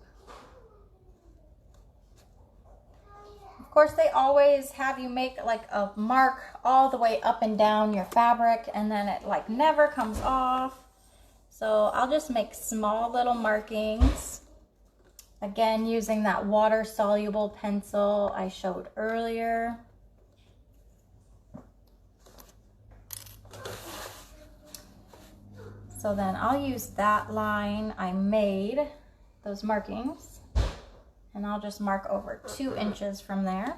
of course, they always have you make like a mark all the way up and down your fabric, and then it like never comes off. So I'll just make small little markings. Again, using that water soluble pencil I showed earlier. So then I'll use that line I made, those markings, and I'll just mark over 2 inches from there.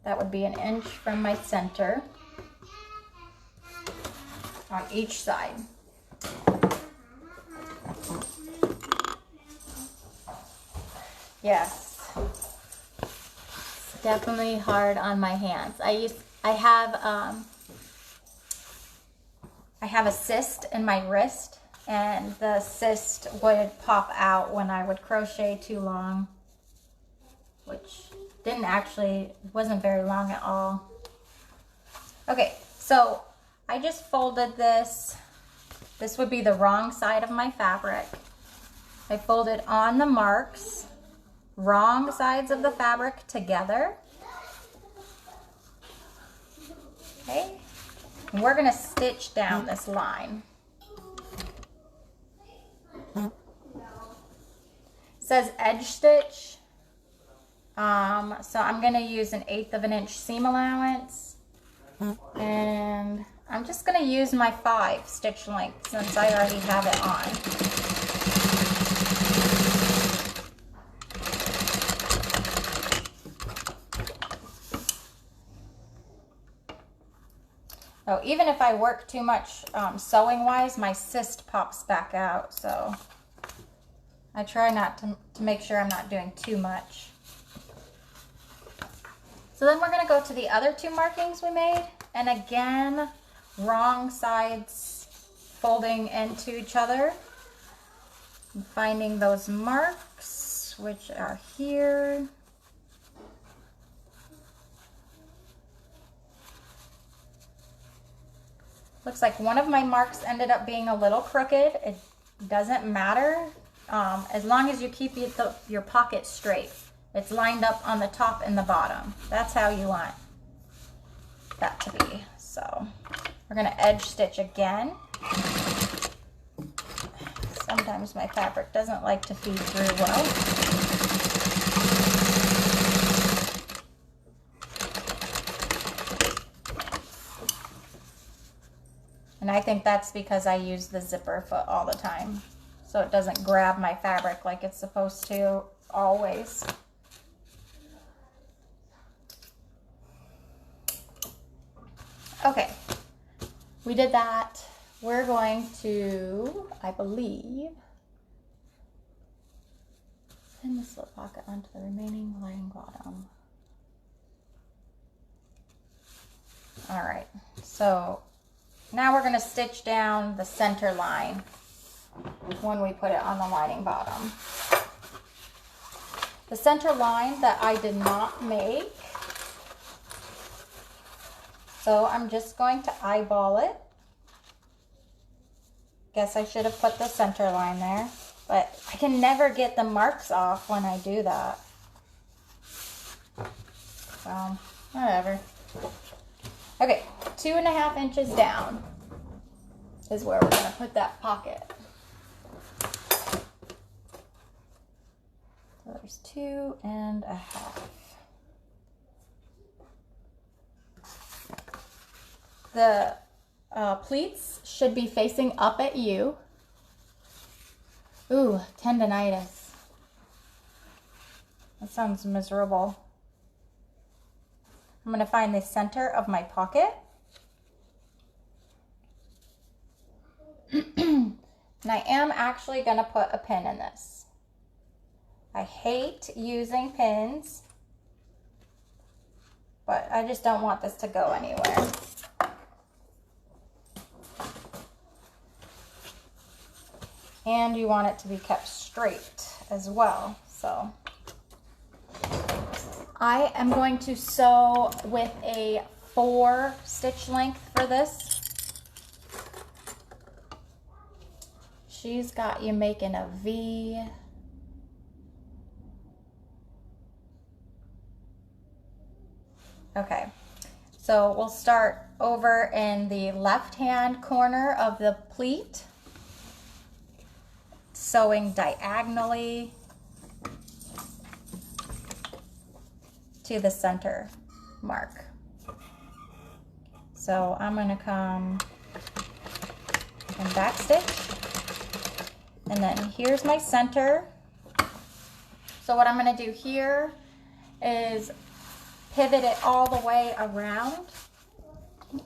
That would be an inch from my center on each side. Yes, it's definitely hard on my hands. I have a cyst in my wrist, and the cyst would pop out when I would crochet too long, which wasn't very long at all. Okay, so I just folded this. This would be the wrong side of my fabric. I folded on the marks, wrong sides of the fabric together. Okay. And we're going to stitch down this line. says edge stitch. So I'm gonna use an 1/8 of an inch seam allowance. And I'm just gonna use my 5 stitch length since I already have it on. So even if I work too much sewing wise, my cyst pops back out. So I try not to make sure I'm not doing too much. So then we're gonna go to the other 2 markings we made. And again, wrong sides folding into each other. And finding those marks, which are here. Looks like one of my marks ended up being a little crooked. It doesn't matter as long as you keep your pocket straight. It's lined up on the top and the bottom. That's how you want that to be. So we're gonna edge stitch again. Sometimes my fabric doesn't like to feed through well. And I think that's because I use the zipper foot all the time. So it doesn't grab my fabric like it's supposed to always. Okay, we did that. We're going to, I believe, pin the slip pocket onto the remaining lining bottom. All right, so now we're going to stitch down the center line when we put it on the lining bottom. The center line that I did not make, so I'm just going to eyeball it. Guess I should have put the center line there, but I can never get the marks off when I do that. So, whatever. Okay, 2.5 inches down is where we're gonna put that pocket. So there's 2.5. The pleats should be facing up at you. Ooh, tendonitis. That sounds miserable. I'm going to find the center of my pocket. And I am actually going to put a pin in this. I hate using pins, but I just don't want this to go anywhere. And you want it to be kept straight as well. So I am going to sew with a 4 stitch length for this. She's got you making a V. Okay, so we'll start over in the left-hand corner of the pleat, sewing diagonally to the center mark. So I'm going to come and backstitch, and then here's my center. So what I'm going to do here is pivot it all the way around.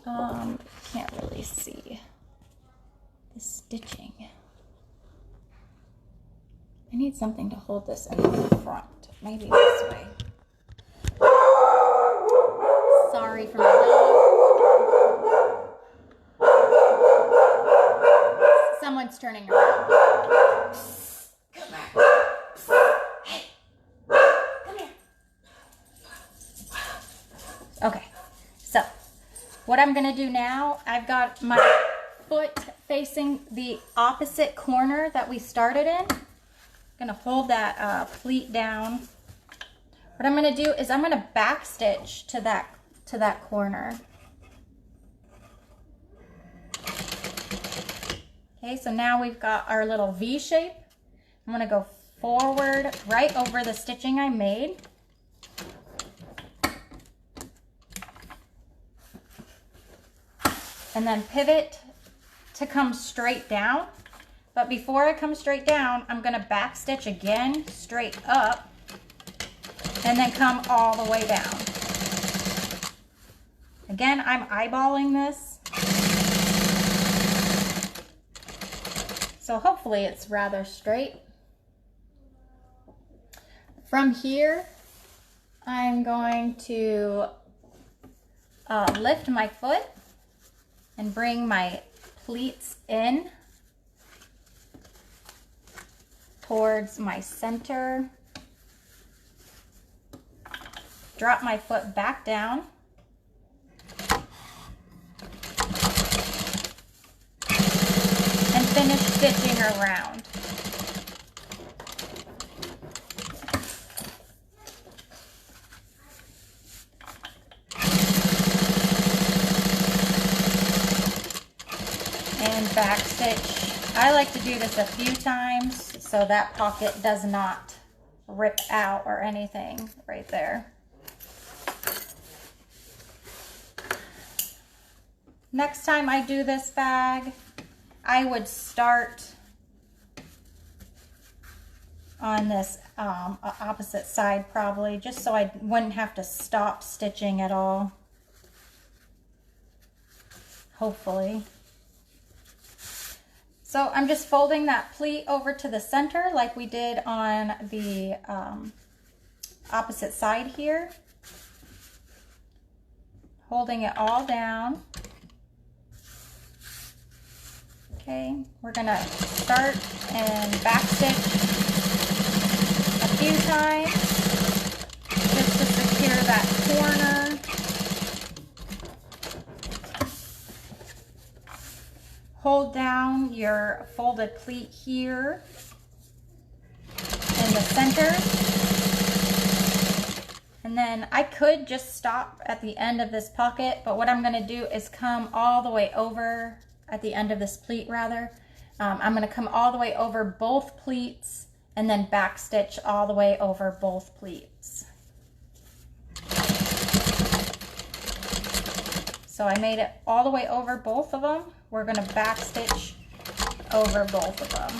Can't really see the stitching. I need something to hold this in the front. Maybe this way. Sorry for my dog. Someone's turning around. Come here. Hey. Come here. Okay. So, what I'm going to do now, I've got my foot facing the opposite corner that we started in. I'm going to hold that pleat down. What I'm going to do is I'm going to back stitch to that corner. Okay, so now we've got our little V shape. I'm going to go forward right over the stitching I made. And then pivot to come straight down. But before I come straight down, I'm gonna back stitch again, straight up, and then come all the way down. Again, I'm eyeballing this. So hopefully it's rather straight. From here, I'm going to lift my foot and bring my pleats in towards my center. Drop my foot back down. And finish stitching around. And back stitch. I like to do this a few times so that pocket does not rip out or anything right there. Next time I do this bag, I would start on this opposite side probably, just so I wouldn't have to stop stitching at all. Hopefully. So I'm just folding that pleat over to the center like we did on the opposite side here. Holding it all down. Okay, we're gonna start and backstitch a few times just to secure that corner. Hold down your folded pleat here in the center. And then I could just stop at the end of this pocket, but what I'm gonna do is come all the way over at the end of this pleat rather. I'm going to come all the way over both pleats and then back stitch all the way over both pleats. So I made it all the way over both of them. We're going to back stitch over both of them.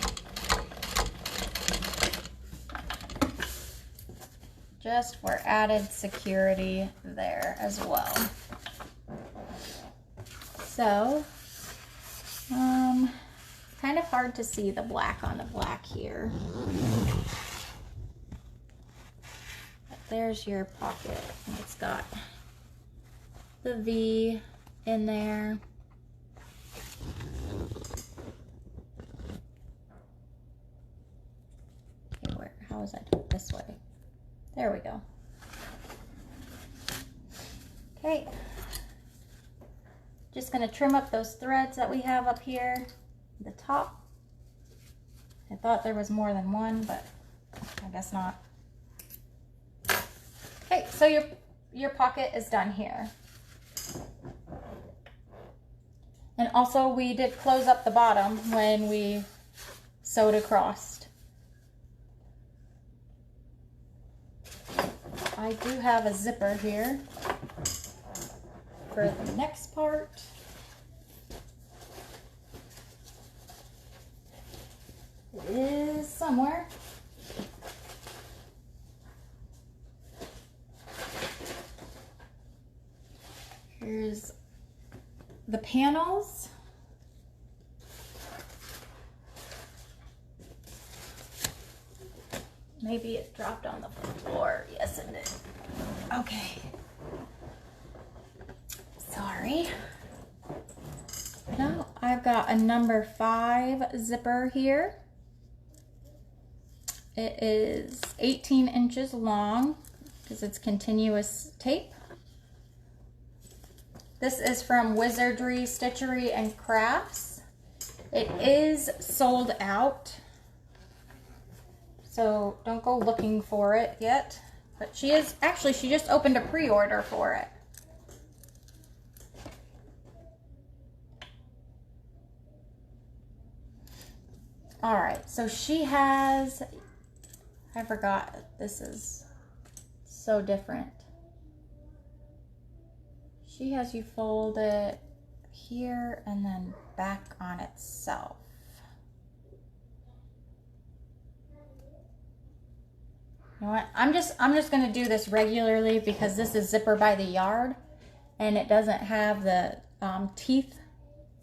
Just for added security there as well. So kind of hard to see the black on the black here. But there's your pocket. And it's got the V in there. Okay, how is that? This way. There we go. Okay. Just going to trim up those threads that we have up here at the top. I thought there was more than one, but I guess not. Okay, so your pocket is done here. And also we did close up the bottom when we sewed across. I do have a zipper here for the next part. It is somewhere. Here's the panels. Maybe it dropped on the floor. Yes, it did. Okay. Sorry. Now I've got a number 5 zipper here. It is 18 inches long because it's continuous tape. This is from Wizardry, Stitchery, and Crafts. It is sold out, so don't go looking for it yet. But she just opened a pre-order for it. All right, so she has I forgot this is so different. She has you fold it here and then back on itself. You know what? I'm just gonna do this regularly because this is zipper by the yard and it doesn't have the teeth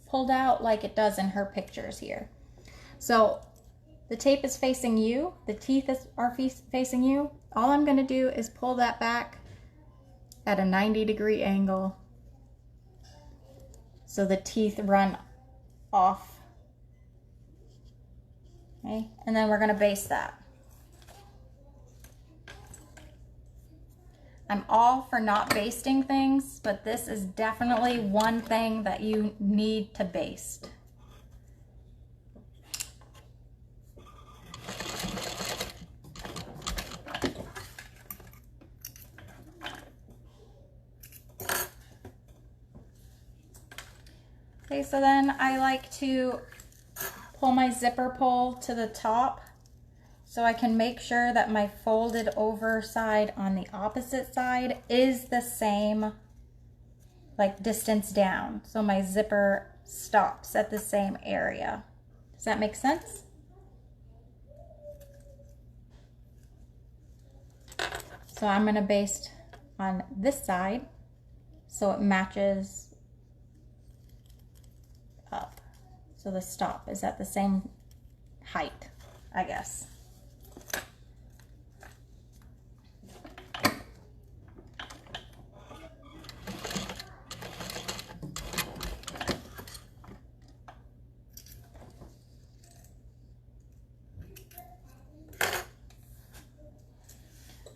pulled out like it does in her pictures here. So the tape is facing you, the teeth are facing you. All I'm gonna do is pull that back at a 90-degree angle so the teeth run off. Okay, and then we're gonna baste that. I'm all for not basting things, but this is definitely one thing that you need to baste. Okay, so then I like to pull my zipper pull to the top so I can make sure that my folded over side on the opposite side is the same, like distance down. So my zipper stops at the same area. Does that make sense? So I'm gonna baste on this side so it matches up. So the stop is at the same height, I guess.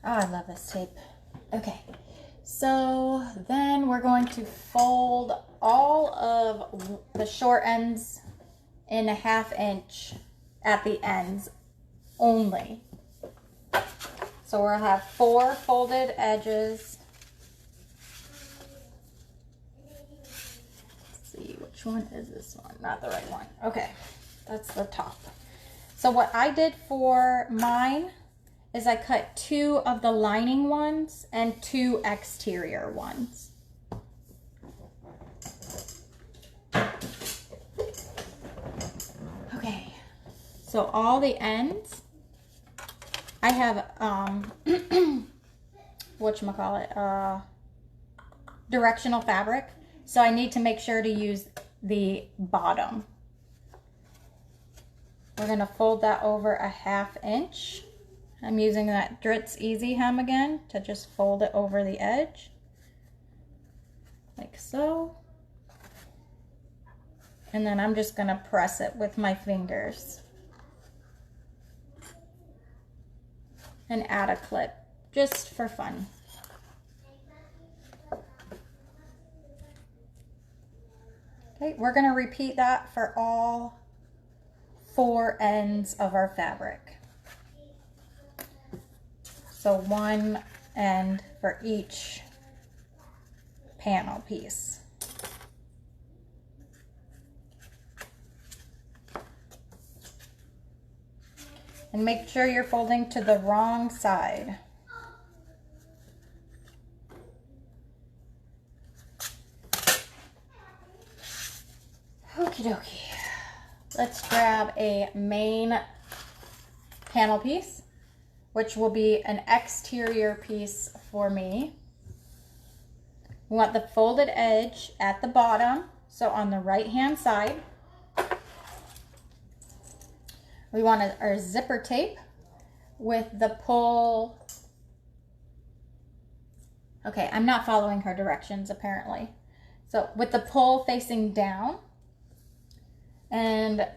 Oh, I love this tape. Okay, so then we're going to fold all of the short ends in a 1/2 inch at the ends only. So we'll have 4 folded edges. Let's see, which one is this one? Not the right one. Okay, that's the top. So what I did for mine is I cut 2 of the lining ones and 2 exterior ones. Okay, so all the ends, I have, whatchamacallit, directional fabric. So I need to make sure to use the bottom. We're gonna fold that over a 1/2 inch. I'm using that Dritz Easy Hem again to just fold it over the edge, like so. And then I'm just gonna press it with my fingers and add a clip, just for fun. Okay, we're gonna repeat that for all 4 ends of our fabric. So 1 end for each panel piece. And make sure you're folding to the wrong side. Okie dokie. Let's grab a main panel piece, which will be an exterior piece for me. We want the folded edge at the bottom, so on the right hand side. We want our zipper tape with the pull. Okay, I'm not following her directions apparently. So with the pull facing down and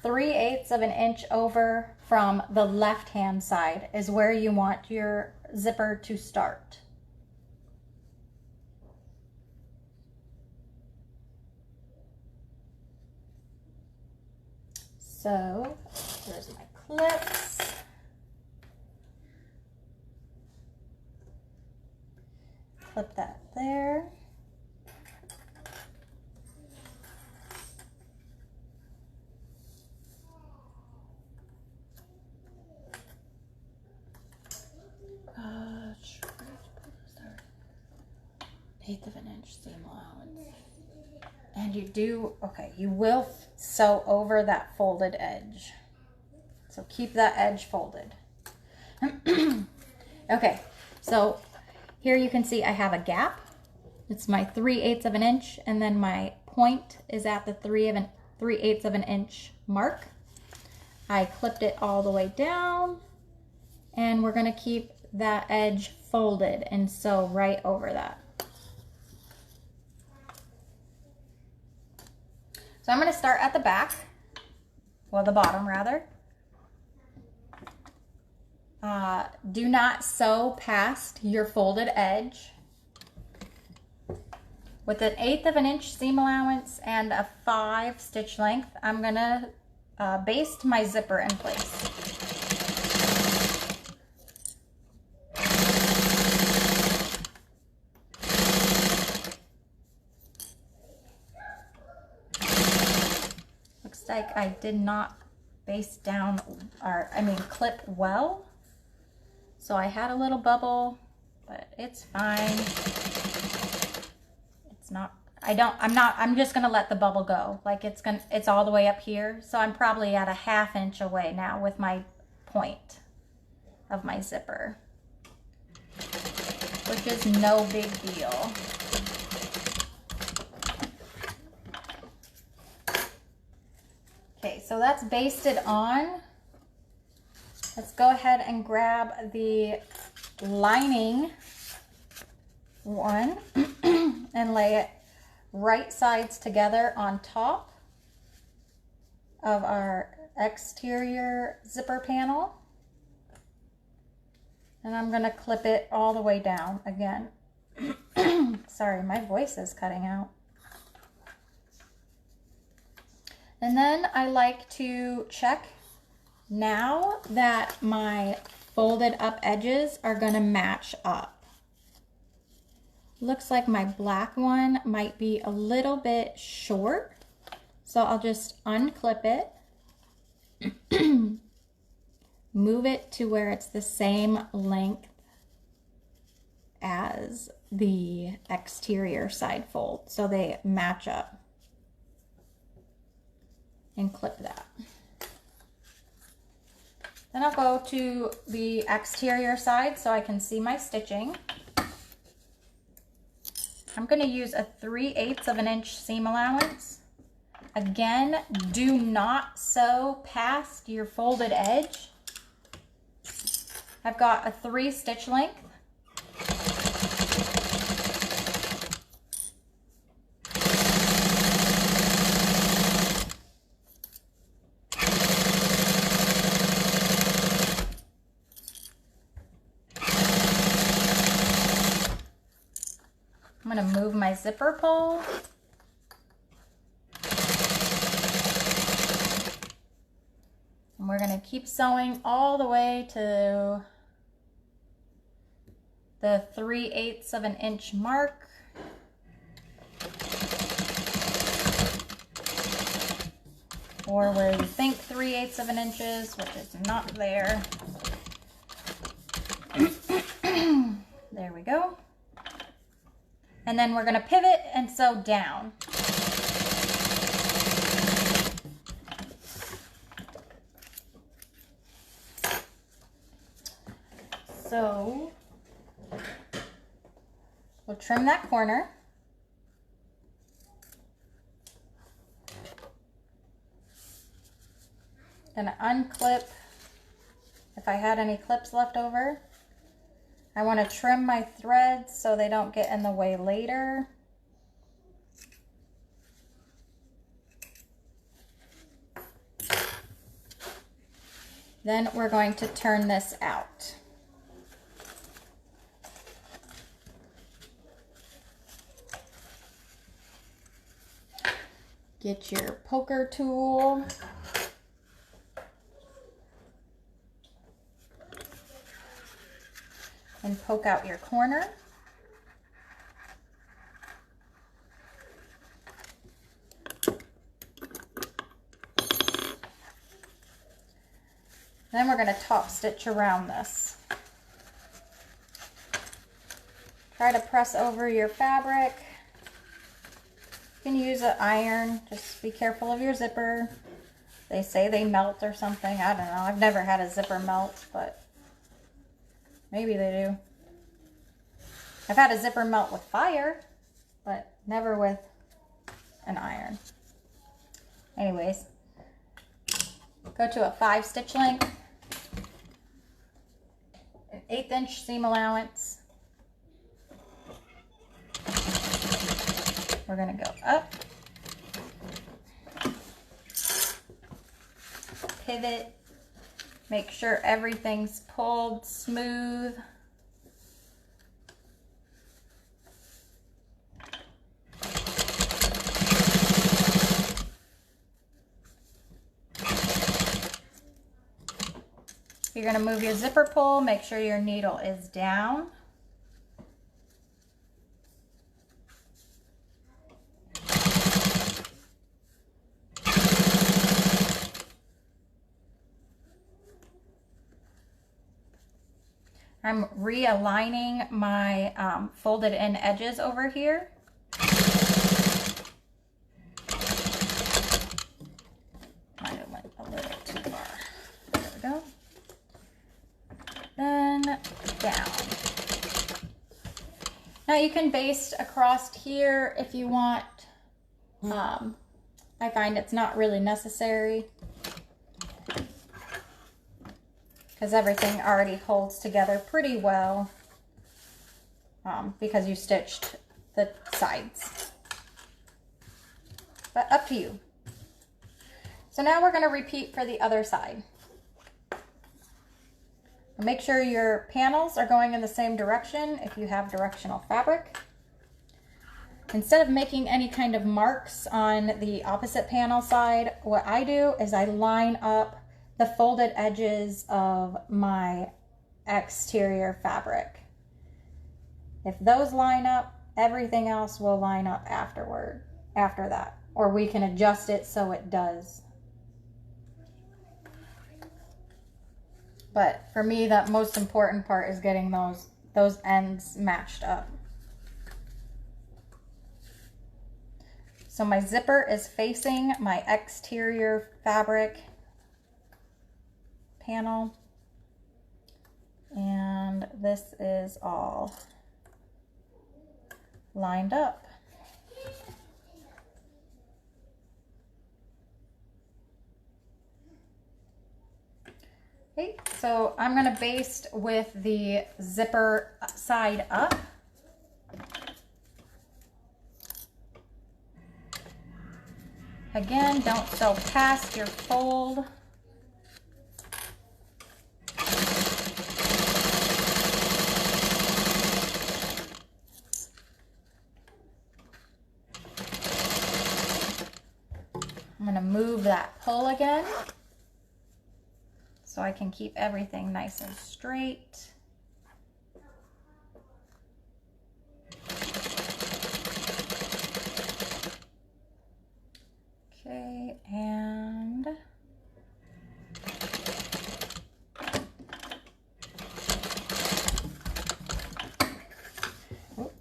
3/8 of an inch over from the left hand side is where you want your zipper to start. So there's my clips. Clip that there. 1/8 of an inch seam allowance. And you will sew over that folded edge. So keep that edge folded. Okay, so here you can see I have a gap. It's my 3/8 of an inch, and then my point is at the 3/8 of an inch mark. I clipped it all the way down, and we're gonna keep that edge folded and sew right over that. So I'm gonna start at the back, well, the bottom rather. Do not sew past your folded edge. With an 1/8 of an inch seam allowance and a 5 stitch length, I'm gonna baste my zipper in place. Looks like I did not baste down, clip well. So I had a little bubble, but it's fine. It's not, I'm just gonna let the bubble go. Like it's all the way up here. So I'm probably at a 1/2 inch away now with my point of my zipper, which is no big deal. Okay, so that's basted on. Let's go ahead and grab the lining one and lay it right sides together on top of our exterior zipper panel. And I'm gonna clip it all the way down again. Sorry, my voice is cutting out. And then I like to check now that my folded up edges are gonna match up. Looks like my black one might be a little bit short, so I'll just unclip it, move it to where it's the same length as the exterior side fold so they match up, and clip that. Then I'll go to the exterior side so I can see my stitching. I'm going to use a 3/8 of an inch seam allowance. Again, do not sew past your folded edge. I've got a 3 stitch length. I'm going to move my zipper pull. And we're going to keep sewing all the way to the 3/8 of an inch mark. Or where you think 3/8 of an inch is, which is not there. There we go. And then we're going to pivot and sew down. So we'll trim that corner. Gonna unclip if I had any clips left over. I want to trim my threads so they don't get in the way later. Then we're going to turn this out. Get your poker tool. And poke out your corner. Then we're going to top stitch around this. Try to press over your fabric. You can use an iron. Just be careful of your zipper. They say they melt or something. I don't know. I've never had a zipper melt, but maybe they do. I've had a zipper melt with fire, but never with an iron. Anyways, go to a 5 stitch length, an 1/8 inch seam allowance. We're gonna go up, pivot, make sure everything's pulled smooth. You're going to move your zipper pull, make sure your needle is down. I'm realigning my folded in edges over here. Might have went a little too far. There we go. Then down. Now you can baste across here if you want. I find it's not really necessary because everything already holds together pretty well because you stitched the sides. But up to you. So now we're going to repeat for the other side. Make sure your panels are going in the same direction if you have directional fabric. Instead of making any kind of marks on the opposite panel side, what I do is I line up the folded edges of my exterior fabric. If those line up, everything else will line up after that, or we can adjust it so it does. But for me, the most important part is getting those ends matched up. So my zipper is facing my exterior fabric panel. And this is all lined up. Okay, so I'm going to baste with the zipper side up. Again, don't sew past your fold. I'm going to move that pull again so I can keep everything nice and straight. Okay, and oh,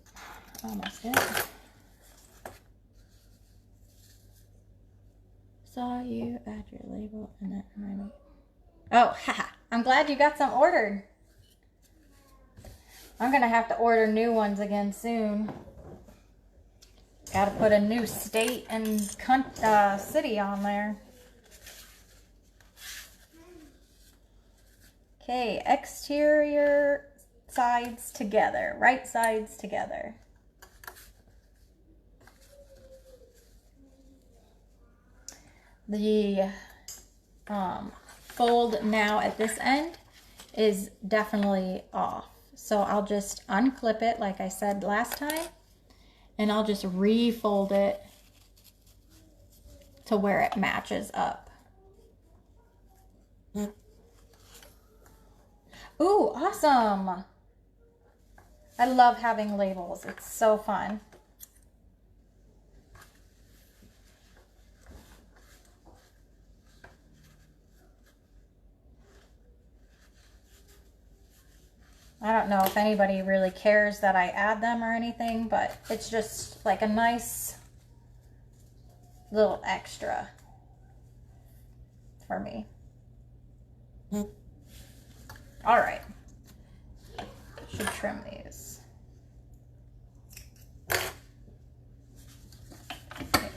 almost did. Saw you add your label and that reminded me. Oh, haha, I'm glad you got some ordered. I'm gonna have to order new ones again soon. Got to put a new state and city on there. Okay, exterior sides together, right sides together. The fold now at this end is definitely off. So I'll just unclip it like I said last time. And I'll just refold it to where it matches up. Ooh, awesome. I love having labels. It's so fun. I don't know if anybody really cares that I add them or anything, but it's just like a nice little extra for me. All right. Should trim these. Okay.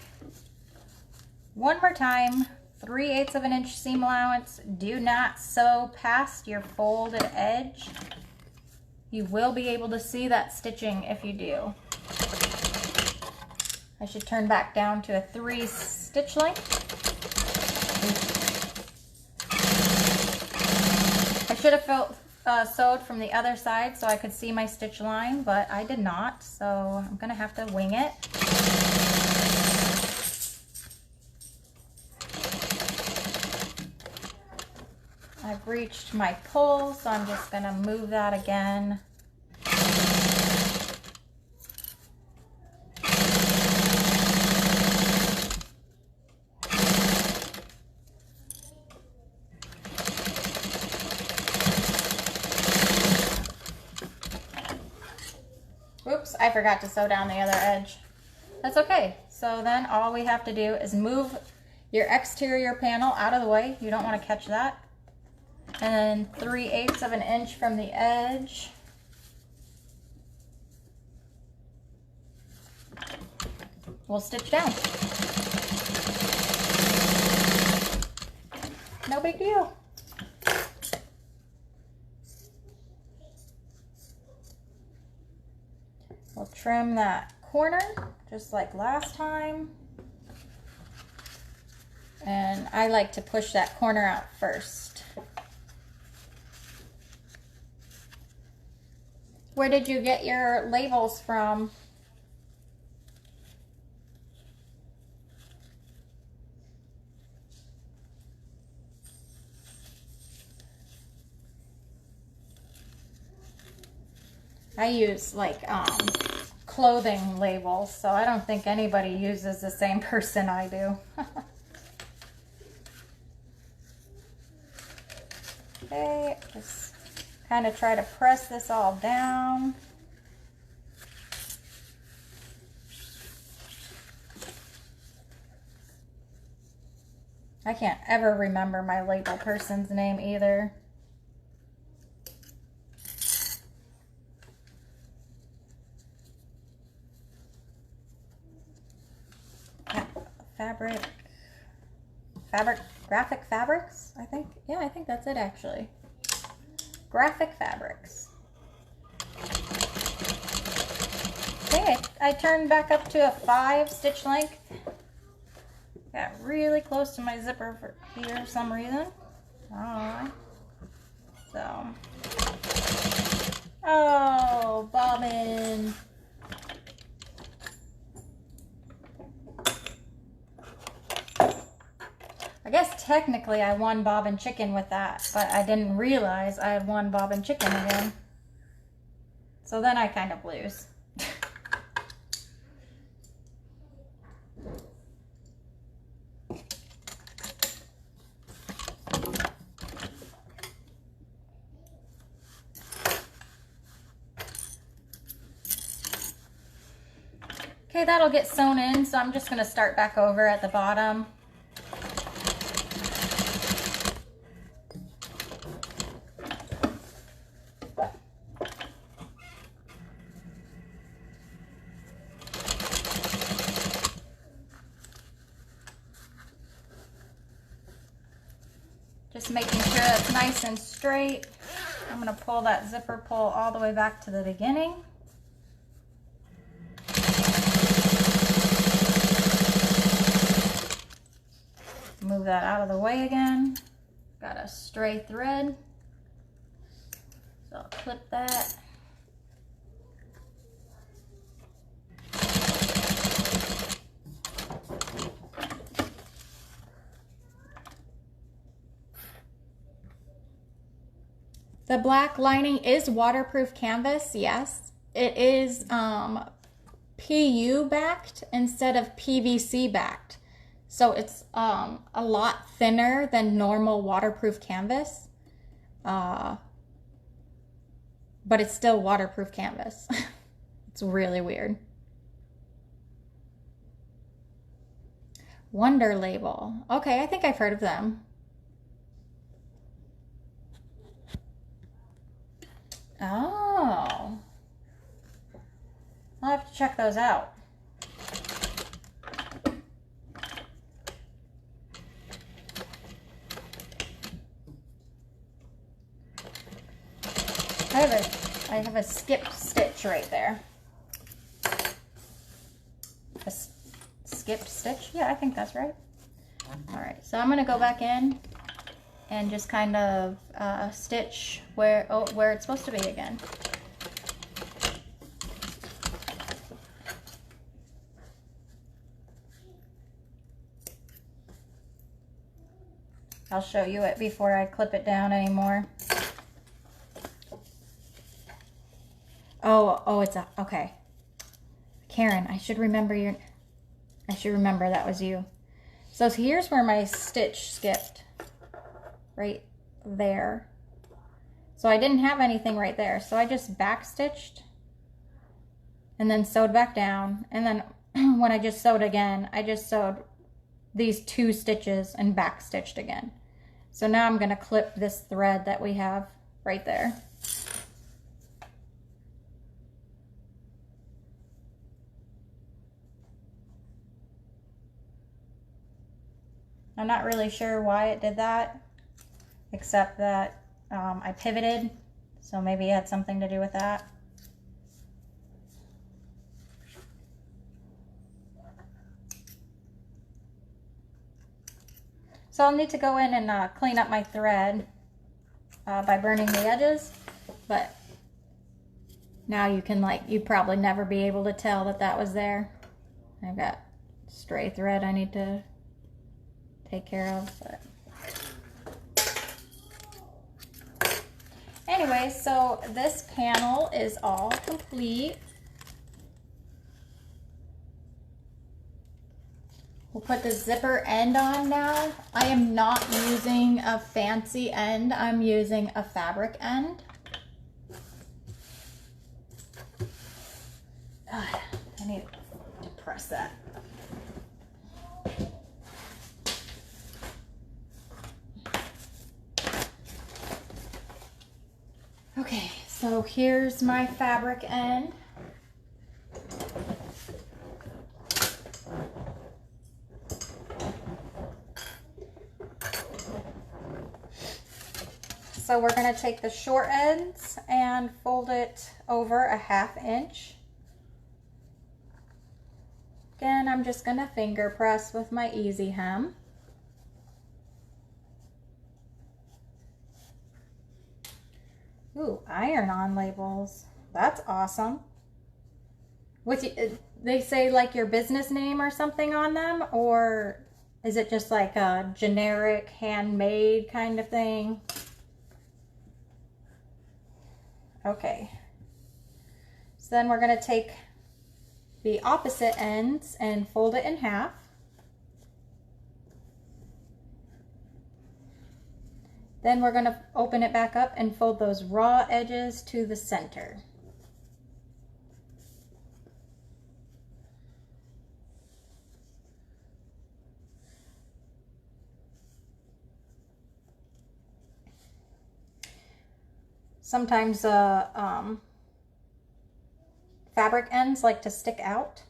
One more time, 3/8 of an inch seam allowance. Do not sew past your folded edge. You will be able to see that stitching if you do. I should turn back down to a 3 stitch length. I should have sewed from the other side so I could see my stitch line, but I did not, so I'm gonna have to wing it. I've reached my pull, so I'm just gonna move that again. Oops, I forgot to sew down the other edge. That's okay. So then all we have to do is move your exterior panel out of the way. You don't want to catch that. And then 3/8 of an inch from the edge. We'll stitch down. No big deal. We'll trim that corner just like last time. And I like to push that corner out first. Where did you get your labels from? I use like clothing labels, so I don't think anybody uses the same person I do. Okay, just kind of try to press this all down. I can't ever remember my label person's name either. Graphic Fabrics, I think. Yeah, I think that's it actually. Graphic Fabrics. Okay, I turned back up to a 5 stitch length. Got really close to my zipper for here for some reason. Alright. So. Oh, bobbin. I guess technically I won bobbin chicken with that, but I didn't realize I had won bobbin chicken again. So then I kind of lose. Okay, that'll get sewn in, so I'm just going to start back over at the bottom. Just making sure it's nice and straight. I'm going to pull that zipper pull all the way back to the beginning. Move that out of the way again. Got a stray thread. So I'll clip that. The black lining is waterproof canvas, yes. It is PU backed instead of PVC backed. So it's a lot thinner than normal waterproof canvas. but it's still waterproof canvas. It's really weird. Wonder Label. Okay, I think I've heard of them. Oh. I'll have to check those out. I have a skipped stitch right there. A skipped stitch? Yeah, I think that's right. All right, so I'm gonna go back in and just kind of stitch where it's supposed to be again. I'll show you it before I clip it down anymore. Oh, it's okay. Karen, I should remember that was you. So here's where my stitch skipped. Right there. So I didn't have anything right there. So I just back stitched and then sewed back down. And then when I just sewed again, I just sewed these 2 stitches and back stitched again. So now I'm gonna clip this thread that we have right there. I'm not really sure why it did that, except that I pivoted, so maybe it had something to do with that. So I'll need to go in and clean up my thread by burning the edges, but now you'd probably never be able to tell that that was there. I've got stray thread I need to take care of, but anyway, so this panel is all complete. We'll put the zipper end on now. I am not using a fancy end, I'm using a fabric end. I need to press that. Okay, so here's my fabric end. So we're going to take the short ends and fold it over a 1/2 inch. Again, I'm just going to finger press with my easy hem. Ooh, iron-on labels. That's awesome. They say like your business name or something on them, or is it just like a generic handmade kind of thing? Okay. So then we're going to take the opposite ends and fold it in half. Then we're going to open it back up and fold those raw edges to the center. Sometimes fabric ends like to stick out.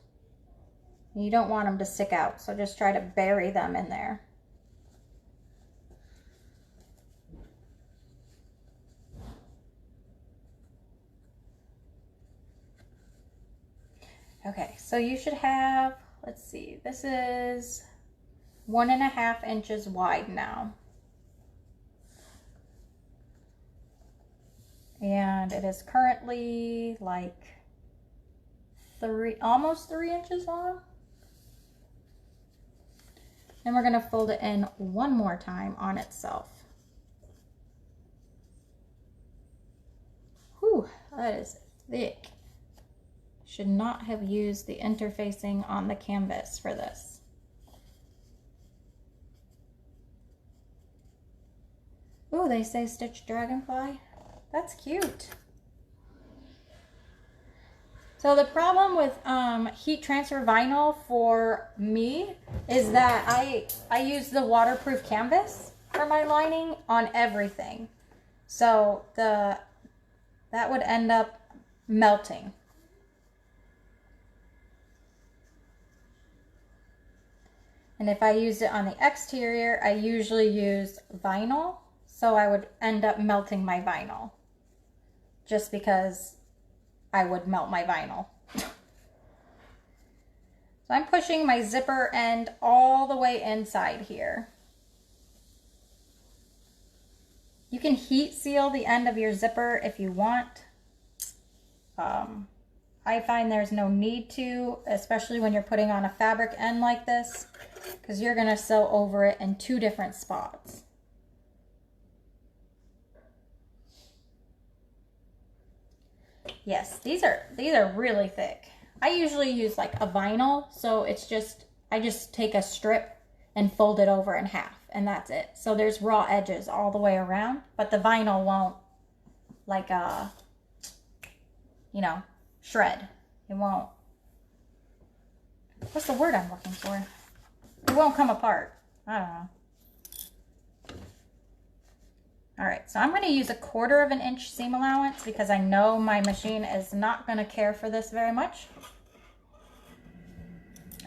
You don't want them to stick out, so just try to bury them in there. Okay, so you should have, let's see, this is 1.5 inches wide now. And it is currently like almost 3 inches long. And we're gonna fold it in one more time on itself. Whew, that is thick. Should not have used the interfacing on the canvas for this. Ooh, they say stitch dragonfly. That's cute. So the problem with heat transfer vinyl for me is that I use the waterproof canvas for my lining on everything. So that would end up melting. And if I used it on the exterior, I usually use vinyl. So I would end up melting my vinyl just because I would melt my vinyl. So I'm pushing my zipper end all the way inside here. You can heat seal the end of your zipper if you want. I find there's no need to, especially when you're putting on a fabric end like this, because you're going to sew over it in 2 different spots. Yes, these are really thick. I usually use like a vinyl, so it's just, I just take a strip and fold it over in half, and that's it. So there's raw edges all the way around, but the vinyl won't like you know, shred. It won't, what's the word I'm looking for? It won't come apart. I don't know. All right, so I'm going to use 1/4 inch seam allowance because I know my machine is not going to care for this very much.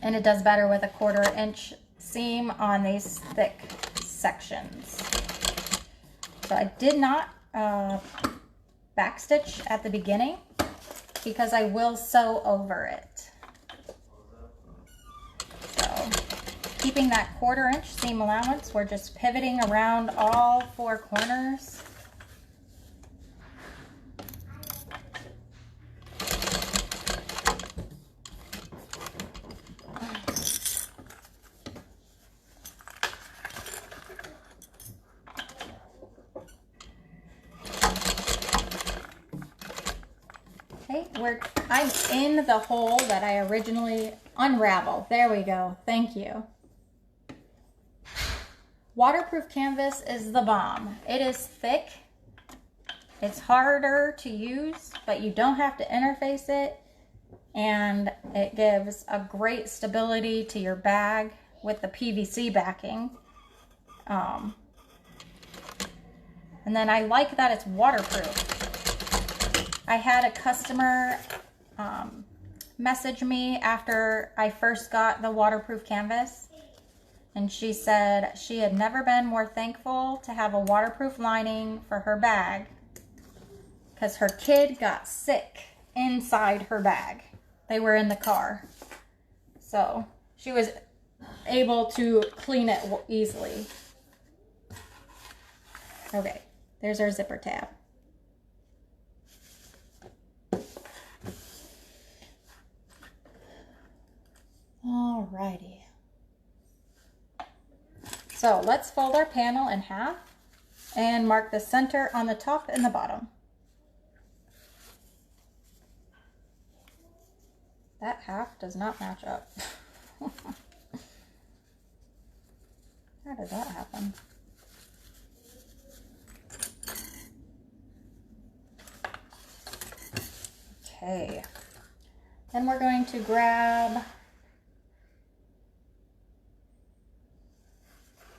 And it does better with 1/4 inch seam on these thick sections. So I did not backstitch at the beginning because I will sew over it. So keeping that 1/4 inch seam allowance, we're just pivoting around all 4 corners. Okay, I'm in the hole that I originally unraveled. There we go. Thank you. Waterproof canvas is the bomb. It is thick. It's harder to use, but you don't have to interface it. And it gives a great stability to your bag with the PVC backing. And then I like that it's waterproof. I had a customer message me after I first got the waterproof canvas, and she said she had never been more thankful to have a waterproof lining for her bag because her kid got sick inside her bag. They were in the car, so she was able to clean it easily. Okay, there's our zipper tab. Alrighty. So let's fold our panel in half and mark the center on the top and the bottom. That half does not match up. How did that happen? Okay. Then we're going to grab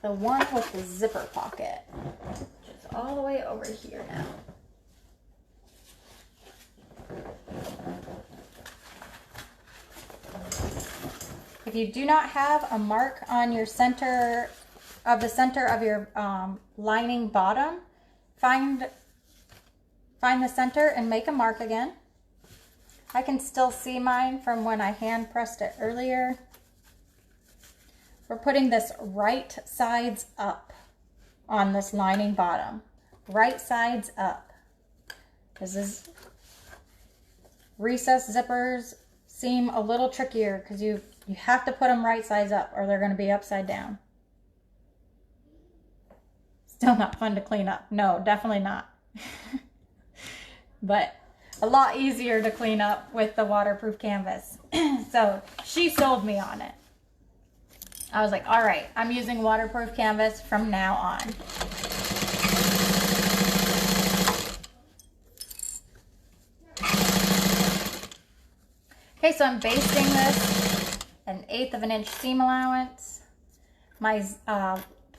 the one with the zipper pocket, which is all the way over here now. If you do not have a mark on your center of your lining bottom, find the center and make a mark again. I can still see mine from when I hand pressed it earlier. We're putting this right sides up on this lining bottom. Right sides up. This is recessed zippers seem a little trickier because you have to put them right sides up or they're going to be upside down. Still not fun to clean up. No, definitely not. But a lot easier to clean up with the waterproof canvas. So she sold me on it. I was like, all right, I'm using waterproof canvas from now on. Okay, so I'm basting this 1/8 of an inch seam allowance. My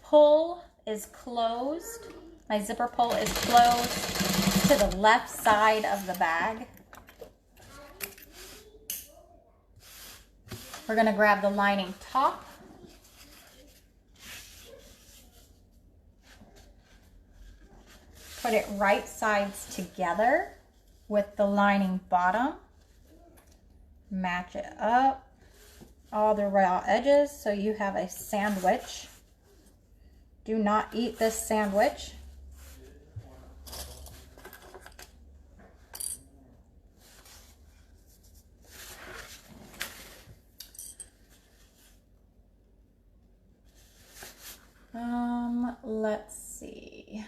pull is closed. My zipper pull is closed to the left side of the bag. We're gonna grab the lining top. Put it right sides together with the lining bottom. Match it up, all the raw edges, so you have a sandwich. Do not eat this sandwich. Let's see.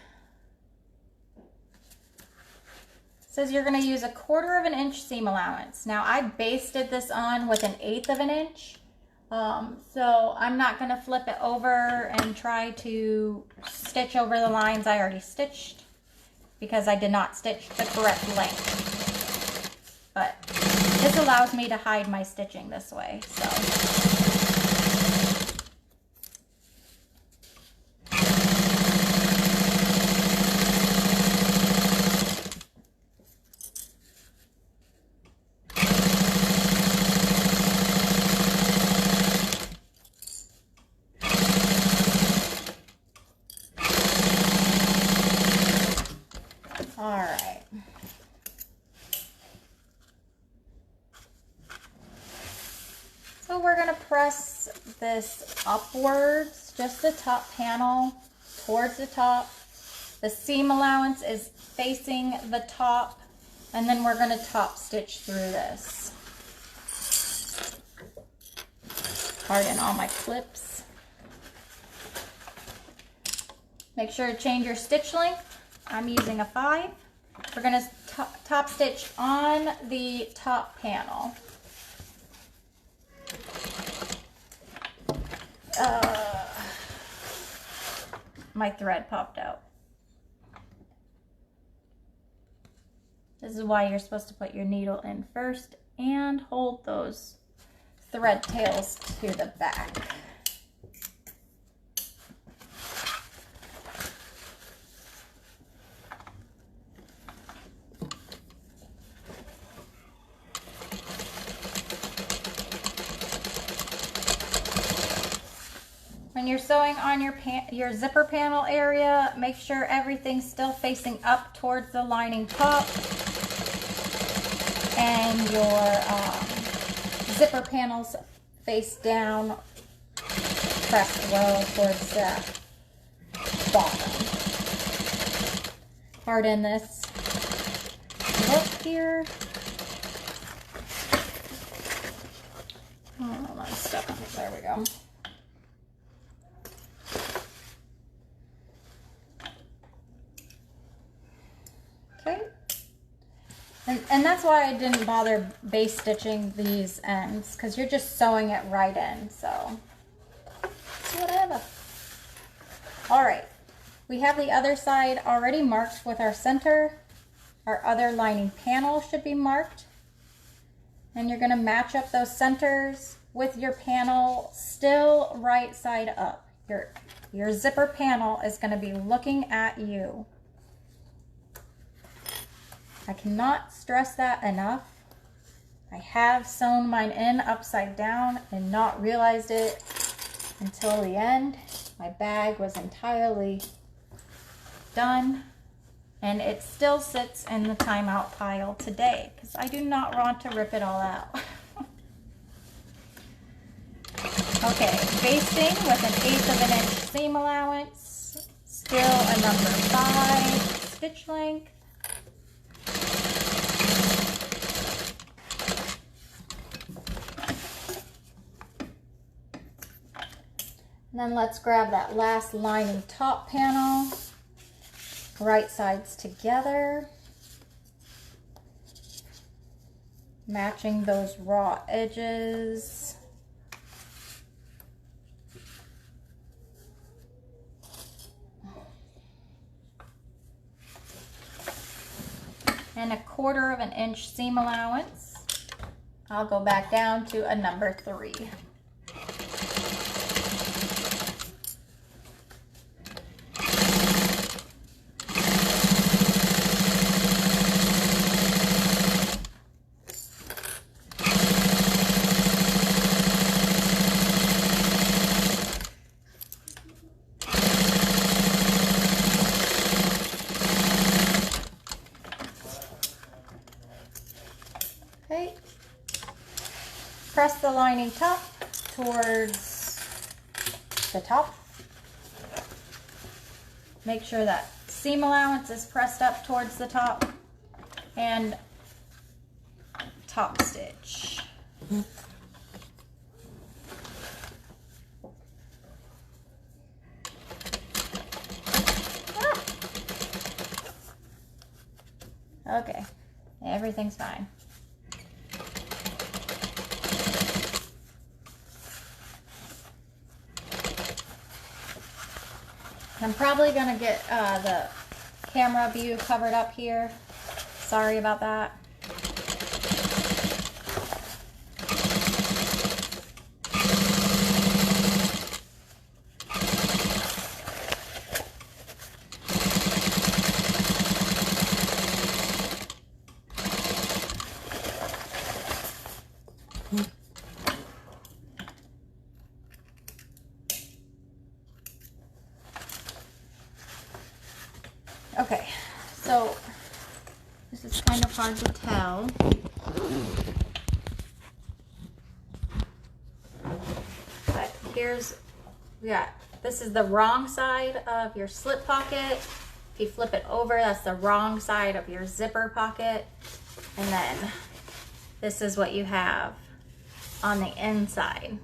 It says you're going to use 1/4 of an inch seam allowance. Now I basted this on with 1/8 of an inch. So I'm not going to flip it over and try to stitch over the lines I already stitched because I did not stitch the correct length. But this allows me to hide my stitching this way. So. All right. So we're going to press this upwards, just the top panel towards the top. The seam allowance is facing the top, and then we're going to top stitch through this. Pardon all my clips. Make sure to change your stitch length. I'm using a 5. We're going to top stitch on the top panel. My thread popped out. This is why you're supposed to put your needle in first and hold those thread tails to the back. When you're sewing on your zipper panel area, make sure everything's still facing up towards the lining top, and your zipper panels face down, pressed well towards the bottom. Pardon this look here. Oh, I'm stuck. There we go. Okay, and that's why I didn't bother base stitching these ends, because you're just sewing it right in, so whatever. All right, we have the other side already marked with our center. Our other lining panel should be marked, and you're going to match up those centers with your panel still right side up. Your zipper panel is going to be looking at you. I cannot stress that enough. I have sewn mine in upside down and not realized it until the end. My bag was entirely done, and it still sits in the timeout pile today because I do not want to rip it all out. Okay, basting with 1/8 of an inch seam allowance, still a number 5 stitch length. And then let's grab that last lining top panel, right sides together, matching those raw edges. And 1/4 of an inch seam allowance. I'll go back down to a number 3. Okay. Press the lining top towards the top. Make sure that seam allowance is pressed up towards the top and top stitch. Okay, everything's fine. I'm probably gonna get the camera view covered up here. Sorry about that. Okay, so this is kind of hard to tell. But this is the wrong side of your slip pocket. If you flip it over, that's the wrong side of your zipper pocket. And then this is what you have on the inside.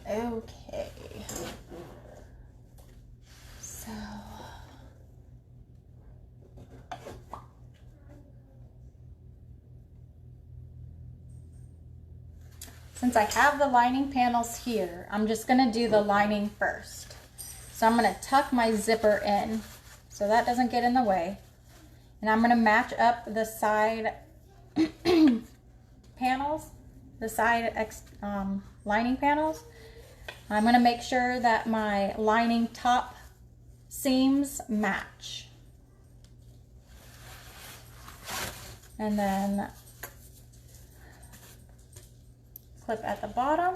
Okay, so since I have the lining panels here, I'm just going to do the lining first. So I'm going to tuck my zipper in so that doesn't get in the way, and I'm going to match up the side panels, the side lining panels. I'm going to make sure that my lining top seams match. And then clip at the bottom.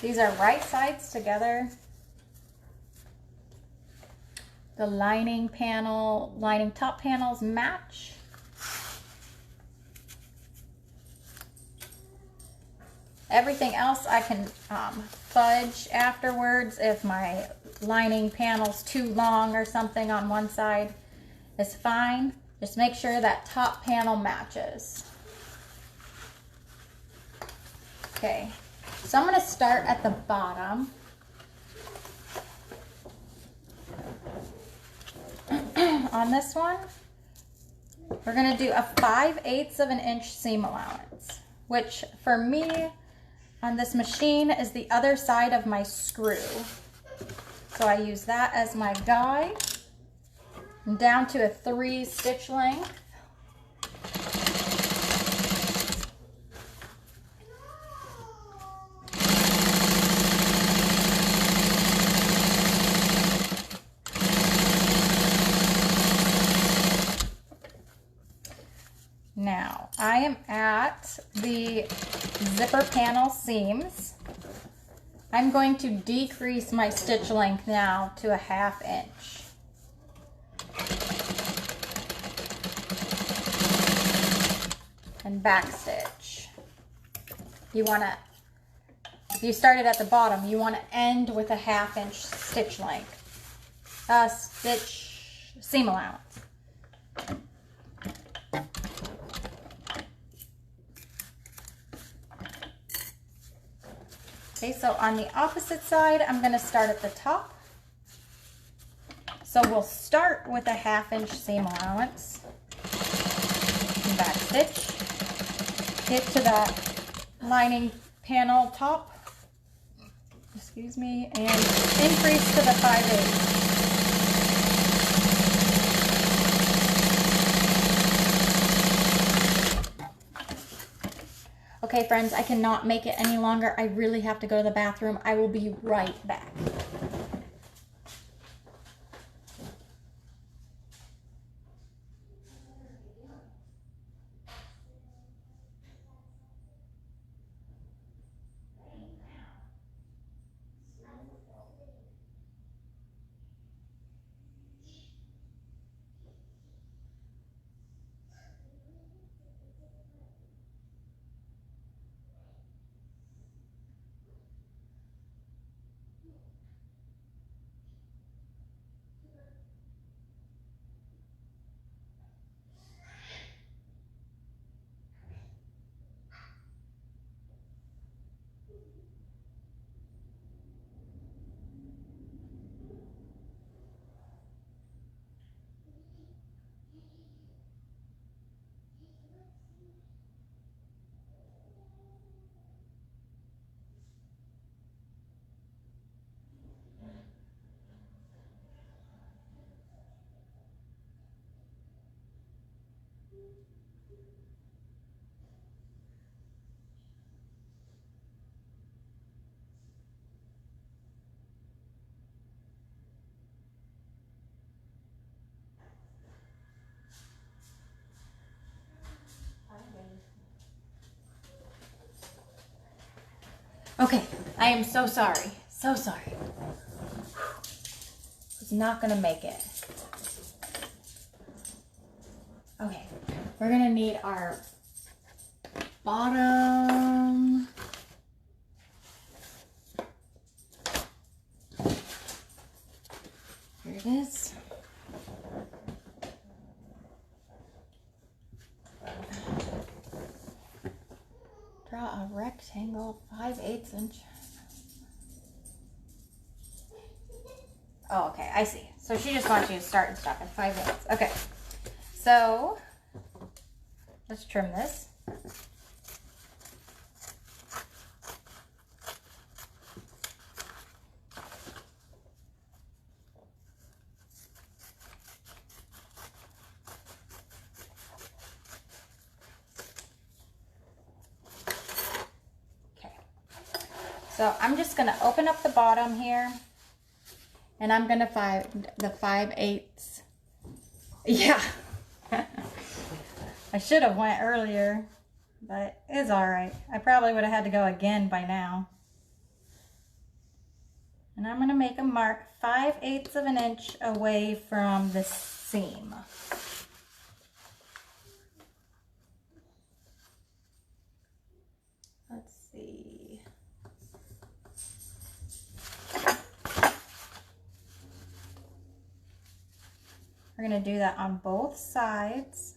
These are right sides together. The lining top panels match. Everything else I can fudge afterwards if my lining panel's too long or something on one side is fine. Just make sure that top panel matches. Okay, so I'm going to start at the bottom. On this one, we're going to do a 5/8 of an inch seam allowance, which for me on this machine is the other side of my screw. So I use that as my guide. I'm down to a 3 stitch length. Now, I am at the zipper panel seams. I'm going to decrease my stitch length now to a 1/2 inch. And back stitch. If you started at the bottom, you want to end with a 1/2 inch stitch length. Seam allowance. Okay, so on the opposite side, I'm going to start at the top. So we'll start with a 1/2 inch seam allowance. Back stitch. Get to that lining panel top. excuse me, and increase to the 5/8. Okay, friends, I cannot make it any longer. I really have to go to the bathroom. I will be right back. Okay, I am so sorry. So sorry. Was not gonna make it. Okay, we're gonna need our bottom. Here it is. Draw a rectangle 5/8 inch. Oh, okay, I see. So she just wants you to start and stop at 5/8. Okay, so let's trim this. So I'm just going to open up the bottom here, and I'm going to find the 5/8. Yeah. I should have went earlier, but it's all right. I probably would have had to go again by now. And I'm going to make a mark 5/8 of an inch away from the seam. Let's see. We're going to do that on both sides.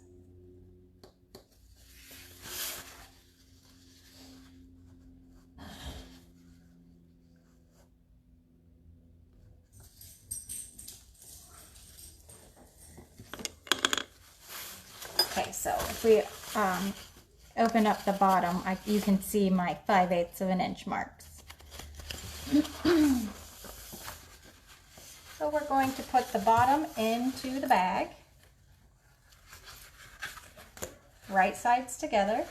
Okay, so if we open up the bottom, you can see my 5/8 of an inch marks. So we're going to put the bottom into the bag, right sides together.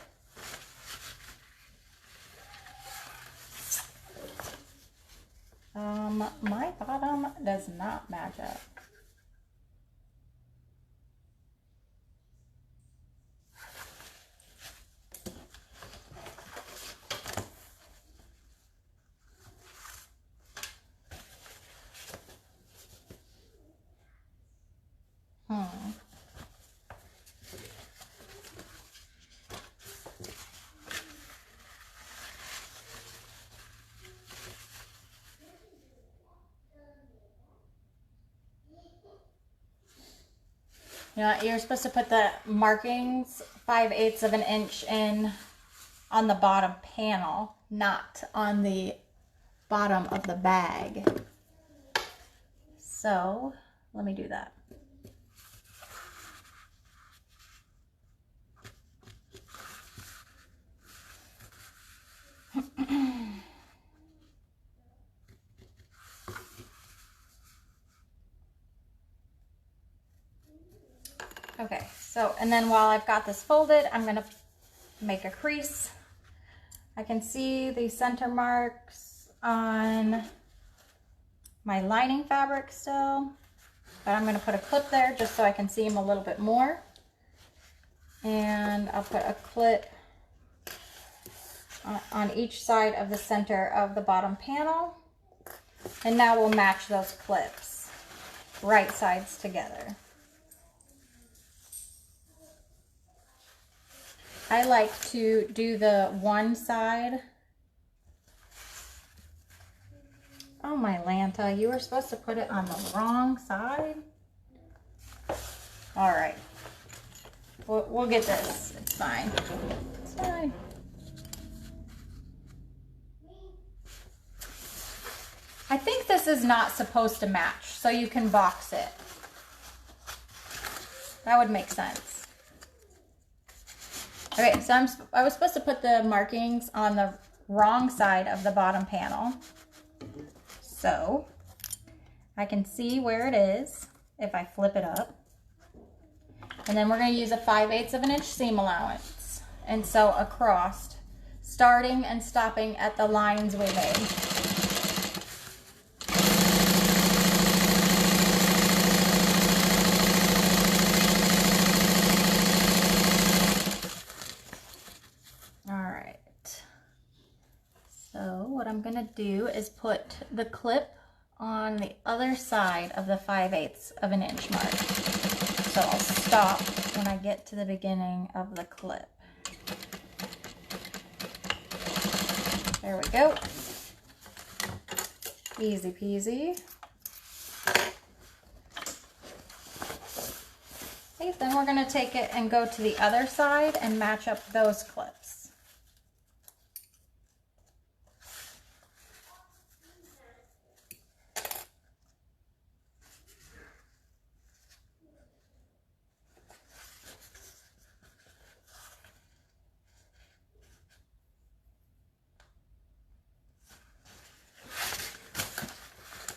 My bottom does not match up. You know, you're supposed to put the markings 5/8 of an inch in on the bottom panel, not on the bottom of the bag. So let me do that. So, and then while I've got this folded, I'm gonna make a crease. I can see the center marks on my lining fabric still, but I'm gonna put a clip there just so I can see them a little bit more. And I'll put a clip on each side of the center of the bottom panel. And now we'll match those clips, right sides together. I like to do the one side. Oh my Lanta, you were supposed to put it on the wrong side? All right, we'll get this, it's fine. It's fine. I think this is not supposed to match, so you can box it. That would make sense. Okay, so I was supposed to put the markings on the wrong side of the bottom panel. So I can see where it is if I flip it up. And then we're going to use a 5/8 of an inch seam allowance and sew across, starting and stopping at the lines we made. What I'm gonna do is put the clip on the other side of the 5/8 of an inch mark. So I'll stop when I get to the beginning of the clip. There we go. Easy peasy. Okay, then we're gonna take it and go to the other side and match up those clips.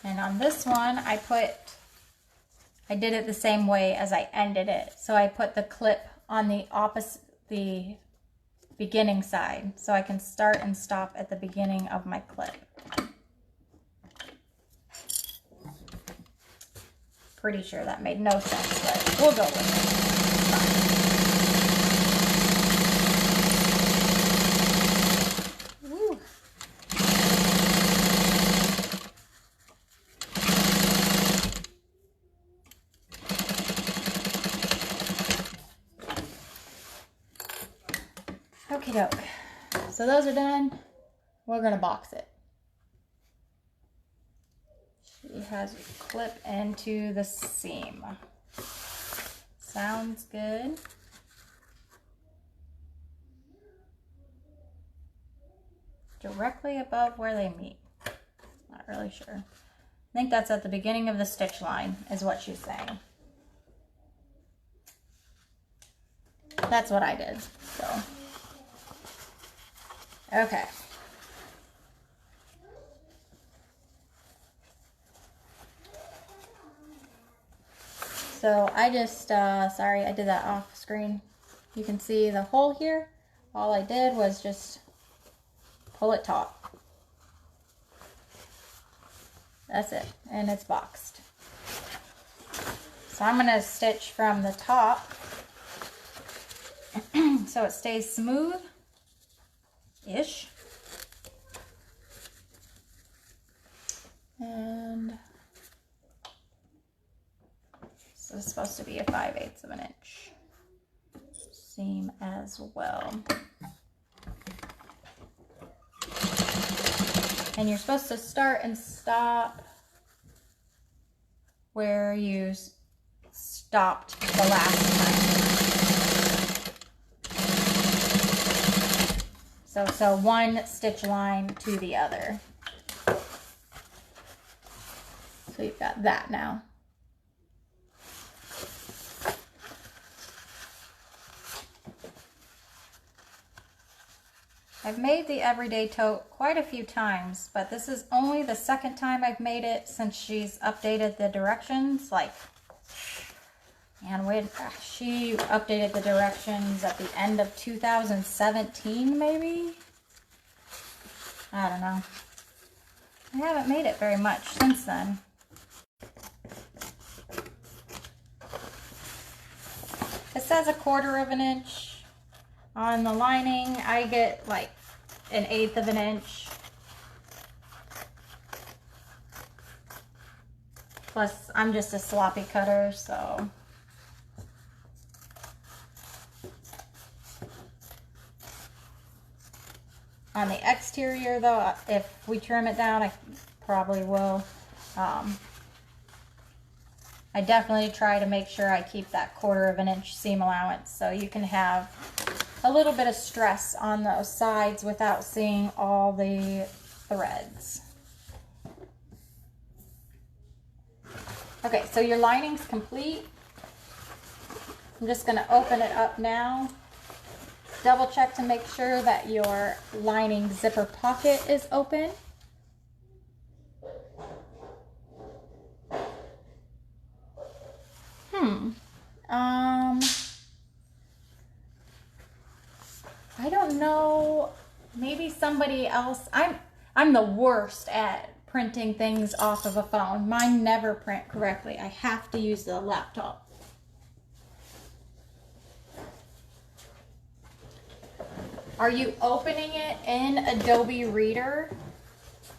And on this one, I did it the same way as I ended it. So I put the clip on the beginning side, so I can start and stop at the beginning of my clip. Pretty sure that made no sense, but we'll go with it. Okie doke. So those are done. We're gonna box it. She has a clip into the seam. Sounds good. Directly above where they meet. Not really sure. I think that's at the beginning of the stitch line, is what she's saying. That's what I did, so. Okay. So I just, sorry, I did that off screen. You can see the hole here. All I did was just pull it taut. That's it, and it's boxed. So I'm gonna stitch from the top so it stays smooth-ish. And this is supposed to be a 5/8 of an inch seam as well. And you're supposed to start and stop where you stopped the last time. So one stitch line to the other. So you've got that now. I've made the Everyday Tote quite a few times, but this is only the second time I've made it since she's updated the directions. Like, And she updated the directions at the end of 2017, maybe? I don't know. I haven't made it very much since then. It says 1/4 of an inch on the lining. I get like 1/8 of an inch. Plus, I'm just a sloppy cutter, so. On the exterior though, if we trim it down, I probably will. I definitely try to make sure I keep that 1/4 of an inch seam allowance so you can have a little bit of stress on those sides without seeing all the threads. Okay, so your lining's complete. I'm just gonna open it up now. Double check to make sure that your lining zipper pocket is open. I don't know, maybe somebody else. I'm the worst at printing things off of a phone. Mine never print correctly. I have to use the laptop. Are you opening it in Adobe Reader?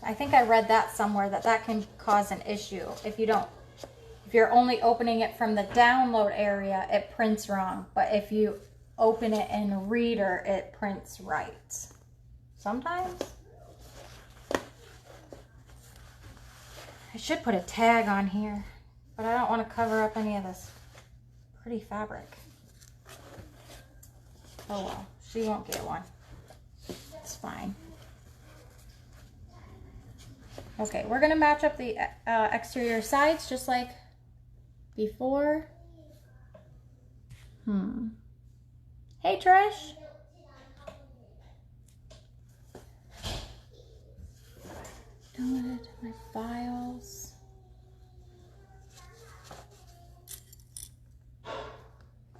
I think I read that somewhere that can cause an issue. If you're only opening it from the download area, it prints wrong. But if you open it in Reader, it prints right. Sometimes. I should put a tag on here, but I don't want to cover up any of this pretty fabric. Oh well, she won't get one. It's fine. Okay, we're gonna match up the exterior sides just like before. Hey Trish. Downloaded my files.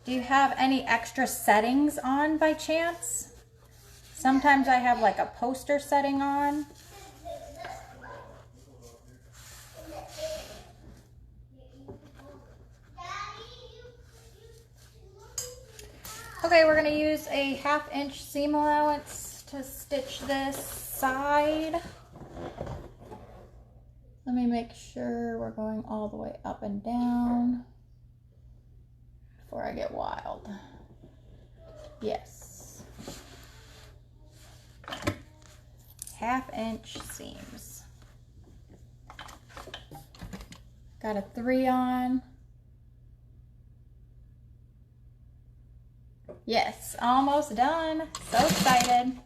Do you have any extra settings on by chance? Sometimes I have like a poster setting on. Okay, we're gonna use a 1/2 inch seam allowance to stitch this side. Let me make sure we're going all the way up and down before I get wild. Yes. 1/2 inch seams. Got a 3 on. Yes, almost done. So excited.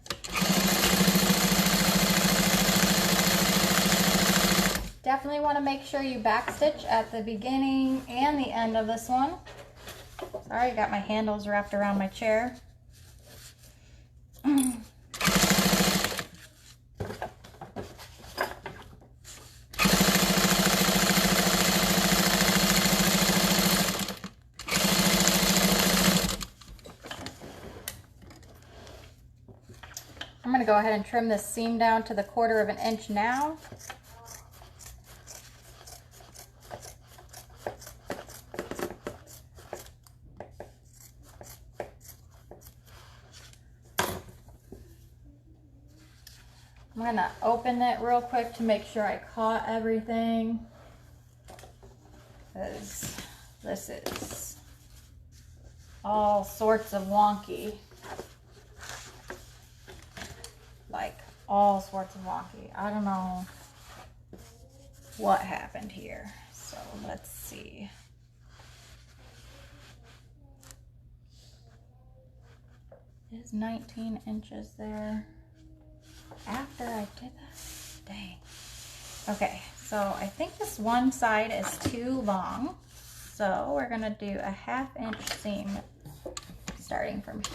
Definitely want to make sure you backstitch at the beginning and the end of this one. Sorry, I got my handles wrapped around my chair. I'm going to go ahead and trim this seam down to the 1/4 of an inch now. I'm going to open it real quick to make sure I caught everything, because this is all sorts of wonky. Like all sorts of wonky. I don't know what happened here. So let's see. Is 19 inches there after I did that? Dang. Okay, so I think this one side is too long. So we're gonna do a 1/2 inch seam starting from here.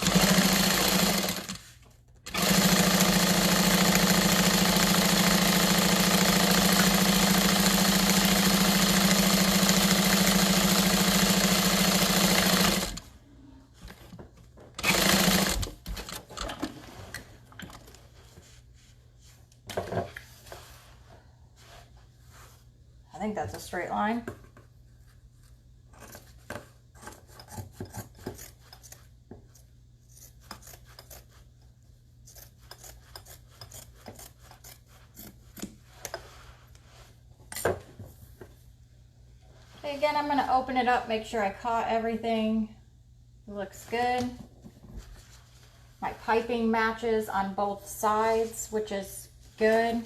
think that's a straight line. Okay, again, I'm going to open it up, make sure I caught everything. It looks good. My piping matches on both sides, which is good.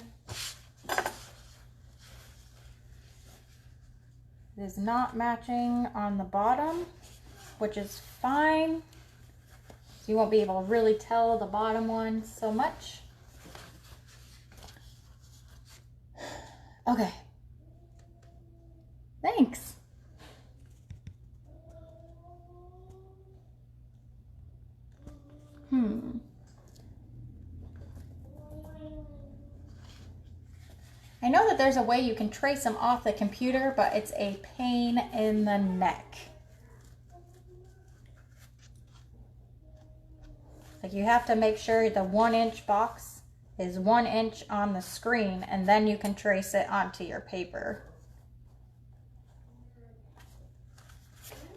It is not matching on the bottom, which is fine. So you won't be able to really tell the bottom one so much. Okay. Thanks. I know that there's a way you can trace them off the computer, but it's a pain in the neck. Like, you have to make sure the 1-inch box is 1 inch on the screen, and then you can trace it onto your paper.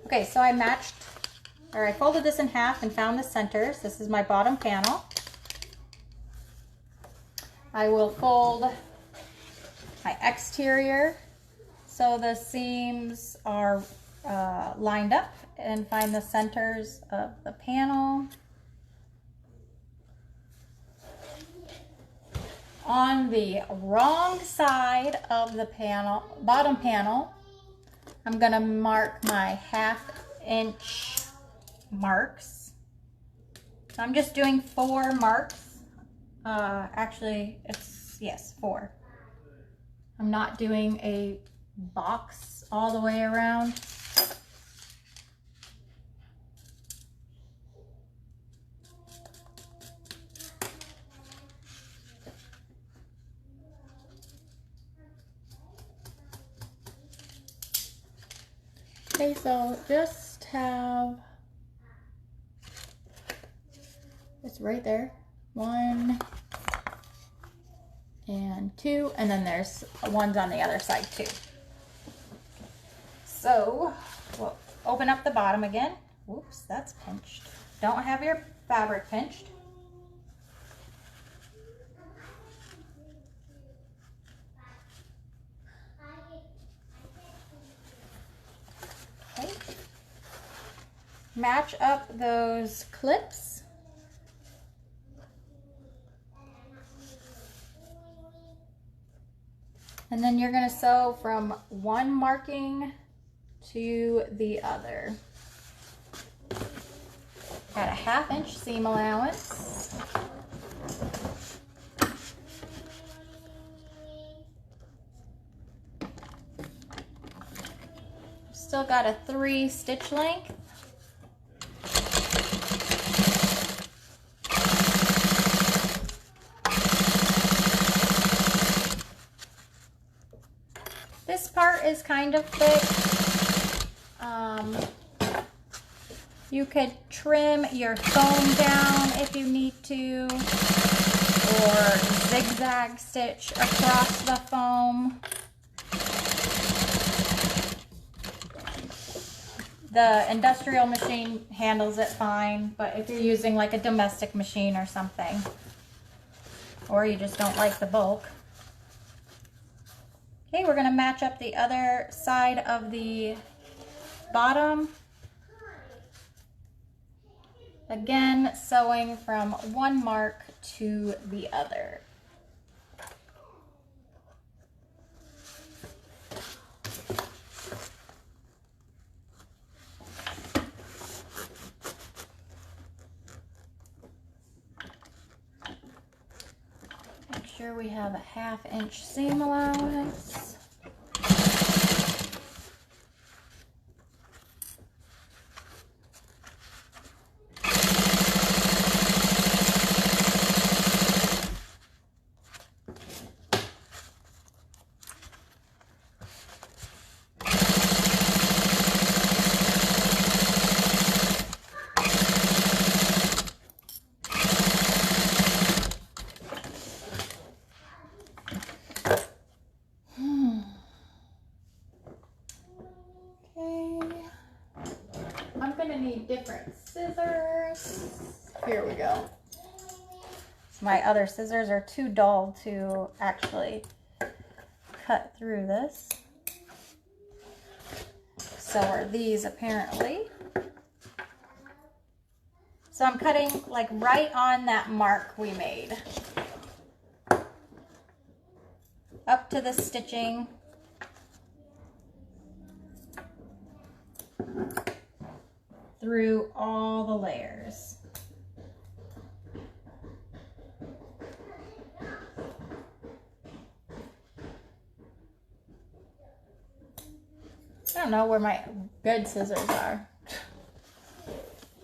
Okay, so I folded this in half and found the centers. This is my bottom panel. I will fold my exterior so the seams are lined up, and find the centers of the panel. On the wrong side of the panel, bottom panel, I'm going to mark my 1/2 inch marks. So I'm just doing 4 marks. Actually, yes, 4. I'm not doing a box all the way around. Okay, so just have, it's right there, 1 and 2, and then there's ones on the other side too. So we'll open up the bottom again. Whoops, that's pinched. Don't have your fabric pinched. Okay. Match up those clips. And then you're going to sew from one marking to the other. Got a 1/2 inch seam allowance. Still got a 3 stitch length. This part is kind of thick. You could trim your foam down if you need to, or zigzag stitch across the foam. The industrial machine handles it fine, but if you're using like a domestic machine or something, or you just don't like the bulk. Okay, we're gonna match up the other side of the bottom. Again, sewing from one mark to the other. Make sure we have a 1/2 inch seam allowance. Here we go. My other scissors are too dull to actually cut through this. So are these apparently. So I'm cutting like right on that mark we made. Up to the stitching. Through all the layers. I don't know where my good scissors are.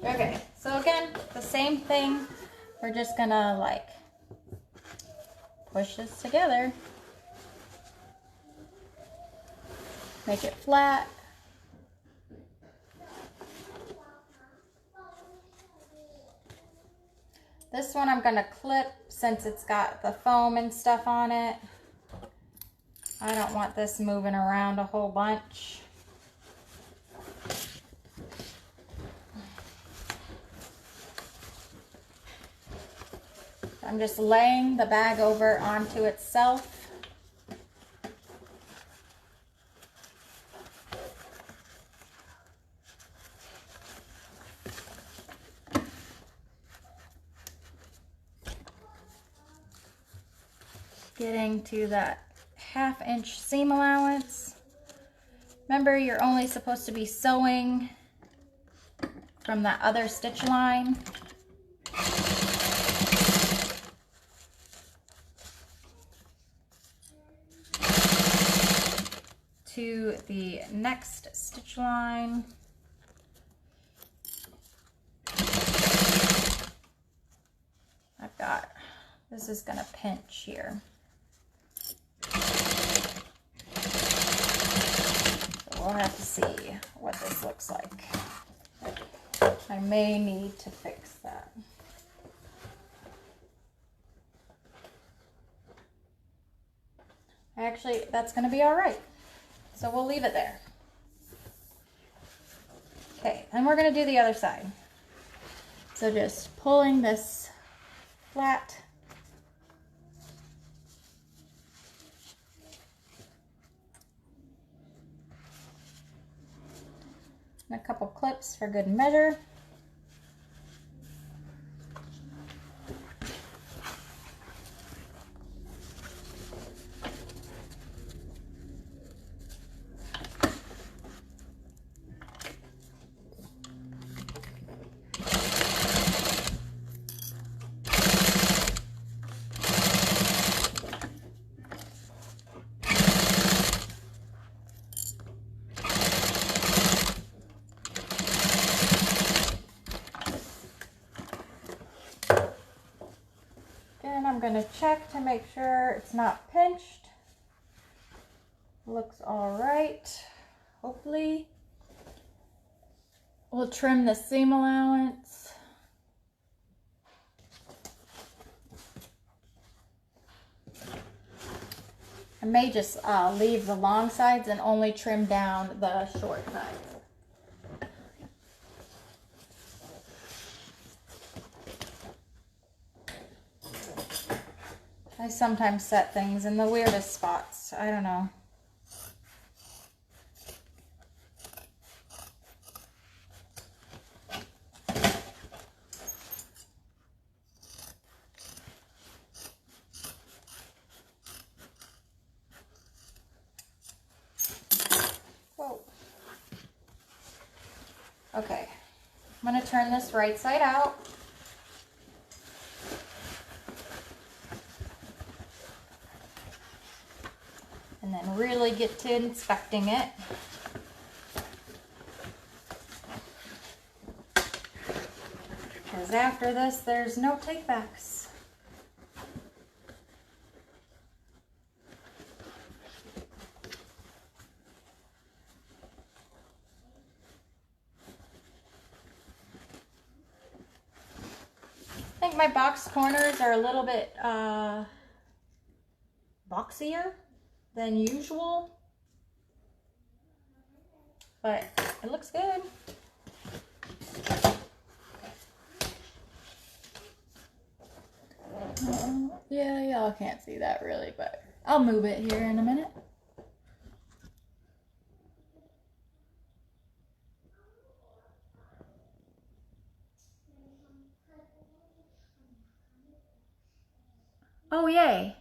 Okay, so again, the same thing. We're just gonna like push this together. Make it flat. This one I'm gonna clip since it's got the foam and stuff on it. I don't want this moving around a whole bunch. I'm just laying the bag over onto itself. Getting to that 1/2 inch seam allowance. Remember, you're only supposed to be sewing from that other stitch line. To the next stitch line. I've got, this is gonna pinch here. We'll have to see what this looks like. I may need to fix that. Actually, that's going to be all right. So we'll leave it there. Okay, and we're going to do the other side. So just pulling this flat. And a couple clips for good measure. I'm going to check to make sure it's not pinched. Looks all right, hopefully. We'll trim the seam allowance. I may just leave the long sides and only trim down the short sides. I sometimes set things in the weirdest spots. I don't know. Whoa. Okay. I'm going to turn this right side out. And then really get to inspecting it. Because after this, there's no takebacks. I think my box corners are a little bit boxier than usual, but it looks good. Yeah, y'all can't see that really, but I'll move it here in a minute. Oh, yay.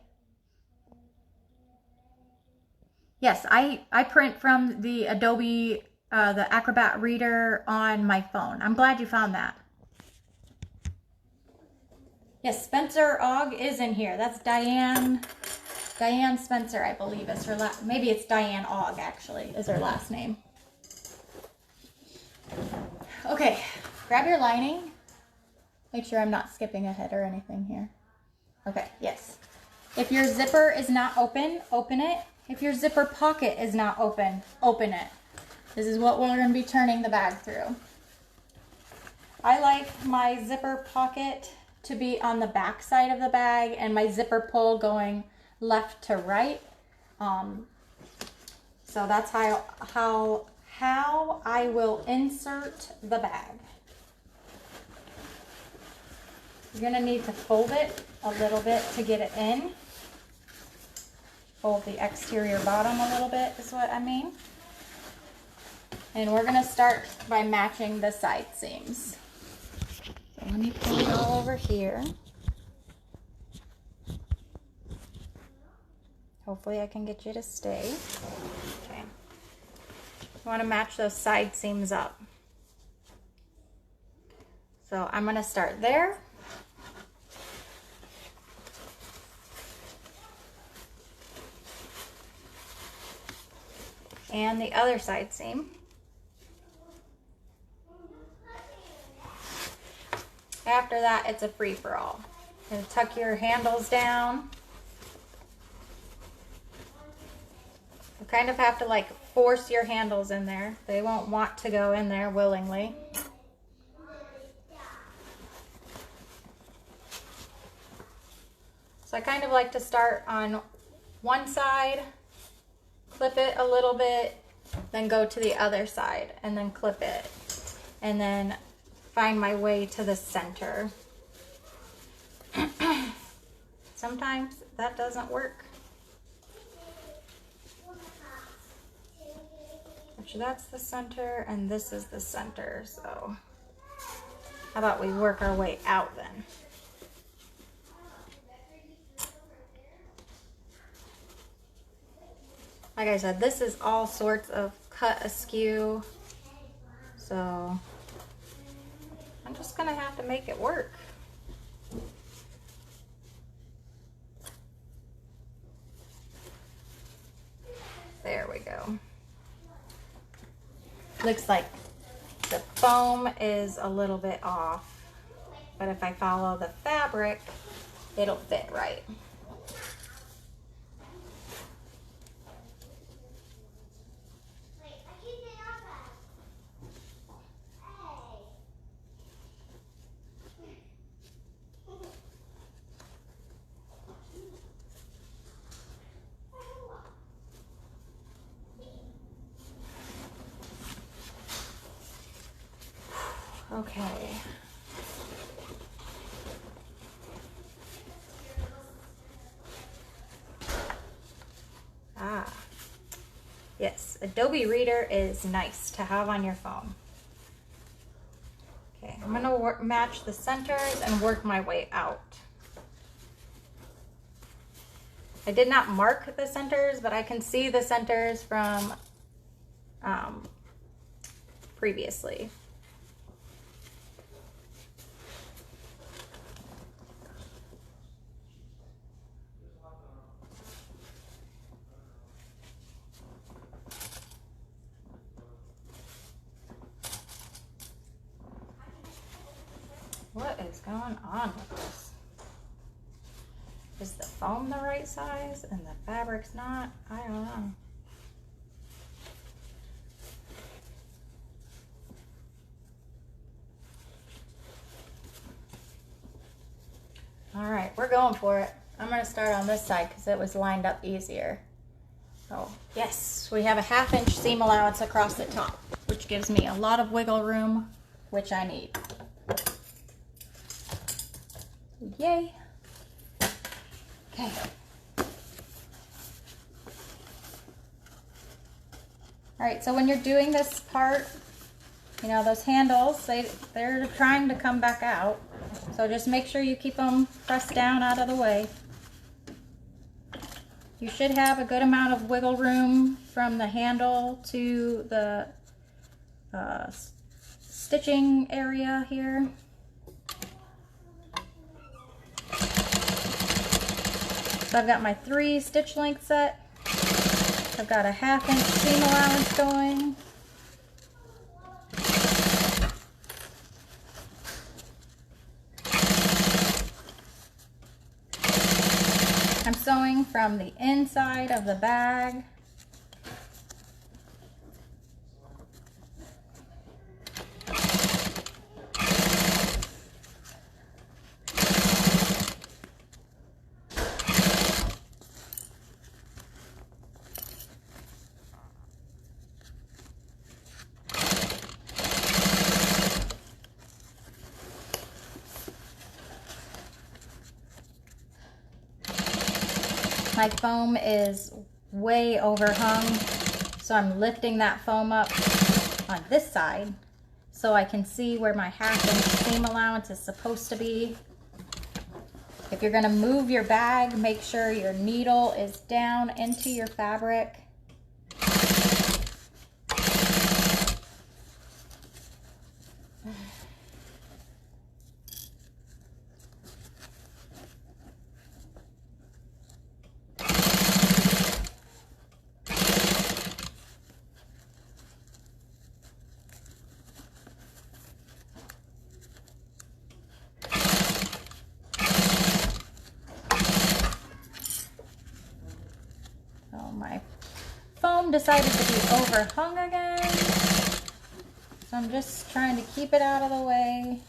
Yes, I print from the Adobe, the Acrobat Reader on my phone. I'm glad you found that. Yes, Spencer Ogg is in here. That's Diane Spencer, I believe is her last. Maybe it's Diane Ogg, actually, is her last name. Okay, grab your lining. Make sure I'm not skipping ahead or anything here. Okay, yes. If your zipper is not open, open it. If your zipper pocket is not open, open it. This is what we're going to be turning the bag through. I like my zipper pocket to be on the back side of the bag and my zipper pull going left to right. So that's how I will insert the bag. You're going to need to fold it a little bit to get it in. Fold the exterior bottom a little bit is what I mean. And we're going to start by matching the side seams. So let me put it all over here. Hopefully I can get you to stay. Okay. You want to match those side seams up. So I'm going to start there. And the other side seam. After that, it's a free-for-all. You're gonna tuck your handles down. You kind of have to like force your handles in there. They won't want to go in there willingly. So I kind of like to start on one side, clip it a little bit, then go to the other side and then clip it, and then find my way to the center. Sometimes that doesn't work. Which that's the center and this is the center, so how about we work our way out then? Like I said, this is all sorts of cut askew, so I'm just gonna have to make it work. There we go. Looks like the foam is a little bit off, but if I follow the fabric, it'll fit right. Okay. Yes, Adobe Reader is nice to have on your phone. Okay, I'm gonna match the centers and work my way out. I did not mark the centers, but I can see the centers from previously. What is going on with this? Is the foam the right size and the fabric's not? I don't know. All right, we're going for it. I'm gonna start on this side because it was lined up easier. So yes, we have a 1/2 inch seam allowance across the top, which gives me a lot of wiggle room, which I need. Yay. Okay. All right, so when you're doing this part, you know, those handles, they're trying to come back out. So just make sure you keep them pressed down out of the way. You should have a good amount of wiggle room from the handle to the stitching area here. So I've got my 3 stitch length set. I've got a 1/2 inch seam allowance going. I'm sewing from the inside of the bag. My foam is way overhung, so I'm lifting that foam up on this side so I can see where my 1/2 inch seam allowance is supposed to be. If you're gonna move your bag, make sure your needle is down into your fabric. My foam decided to be overhung again, so I'm just trying to keep it out of the way.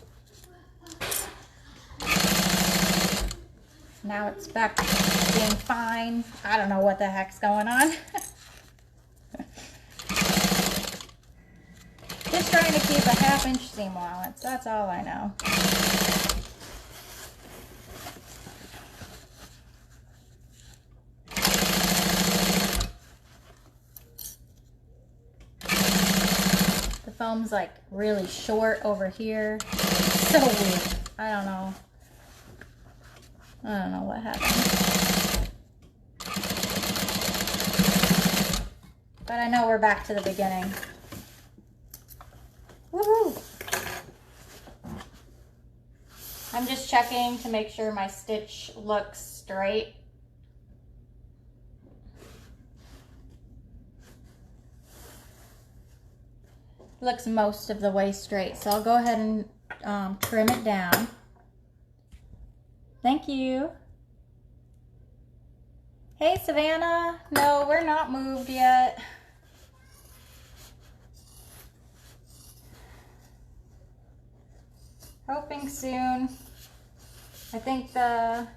Now it's back to being fine. I don't know what the heck's going on. Just trying to keep a 1/2 inch seam allowance, that's all I know. Foam's like really short over here. So weird. I don't know what happened. But I know we're back to the beginning. Woohoo! I'm just checking to make sure my stitch looks straight. Looks most of the way straight, so I'll go ahead and trim it down. Thank you. Hey Savannah, no, we're not moved yet. Hoping soon. I think the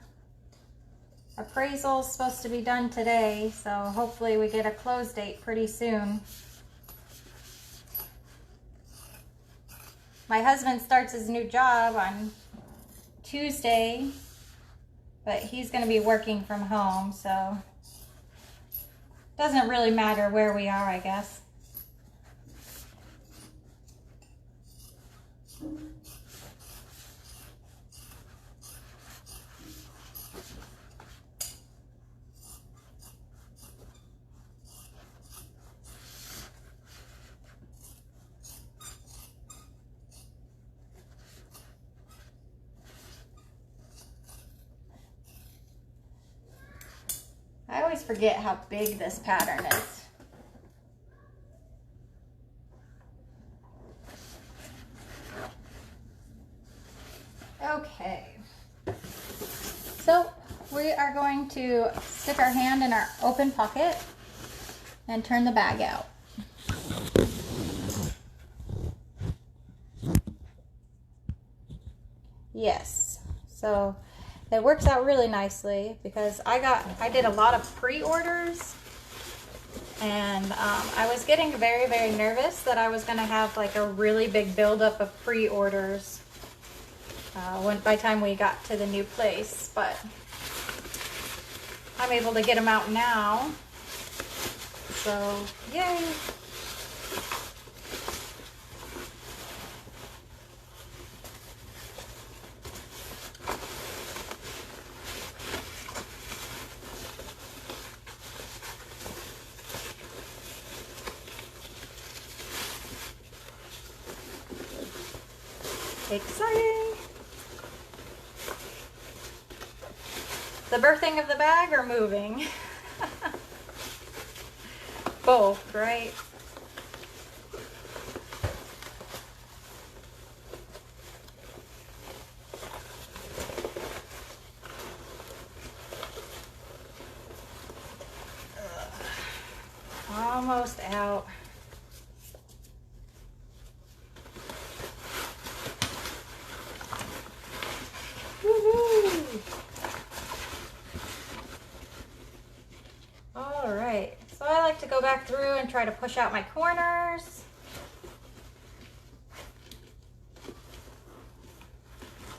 appraisal is supposed to be done today, so hopefully we get a close date pretty soon. My husband starts his new job on Tuesday, but he's going to be working from home, so doesn't really matter where we are, I guess. I always forget how big this pattern is. Okay. So we are going to stick our hand in our open pocket and turn the bag out. Yes. So it works out really nicely because I did a lot of pre-orders, and I was getting very, very nervous that I was going to have like a really big buildup of by the time we got to the new place. But I'm able to get them out now. So, yay. Exciting. The birthing of the bag or moving? Both, right? Almost out. Woohoo! All right, so I like to go back through and try to push out my corners.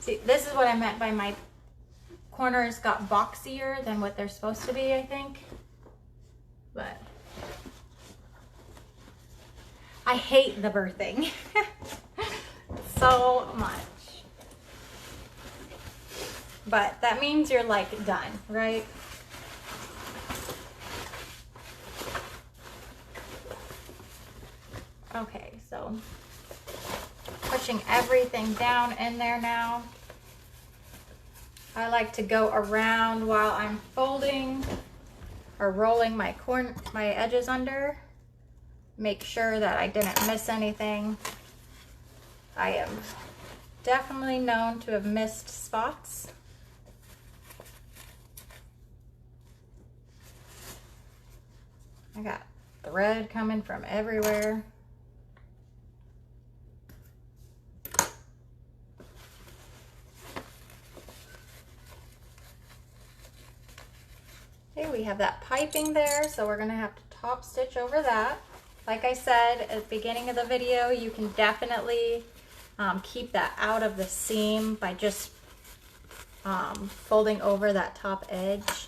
See, this is what I meant by my corners got boxier than what they're supposed to be, I think. But I hate the birthing so much. But that means you're like done, right? Okay, so pushing everything down in there now. I like to go around while I'm folding or rolling my edges under. Make sure that I didn't miss anything. I am definitely known to have missed spots. I got thread coming from everywhere. Okay, we have that piping there, so we're gonna have to top stitch over that. Like I said at the beginning of the video, you can definitely keep that out of the seam by just folding over that top edge.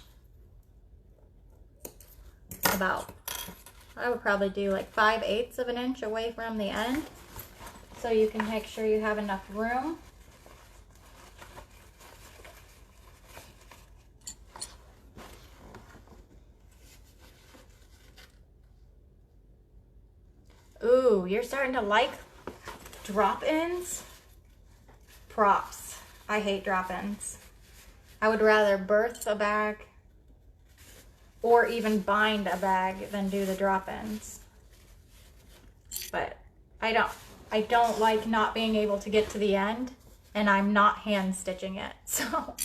About, I would probably do like 5/8 of an inch away from the end, so you can make sure you have enough room. Ooh, you're starting to like drop-ins? Props. I hate drop-ins. I would rather birth a bag or even bind a bag than do the drop-ins. But I don't like not being able to get to the end, and I'm not hand stitching it. So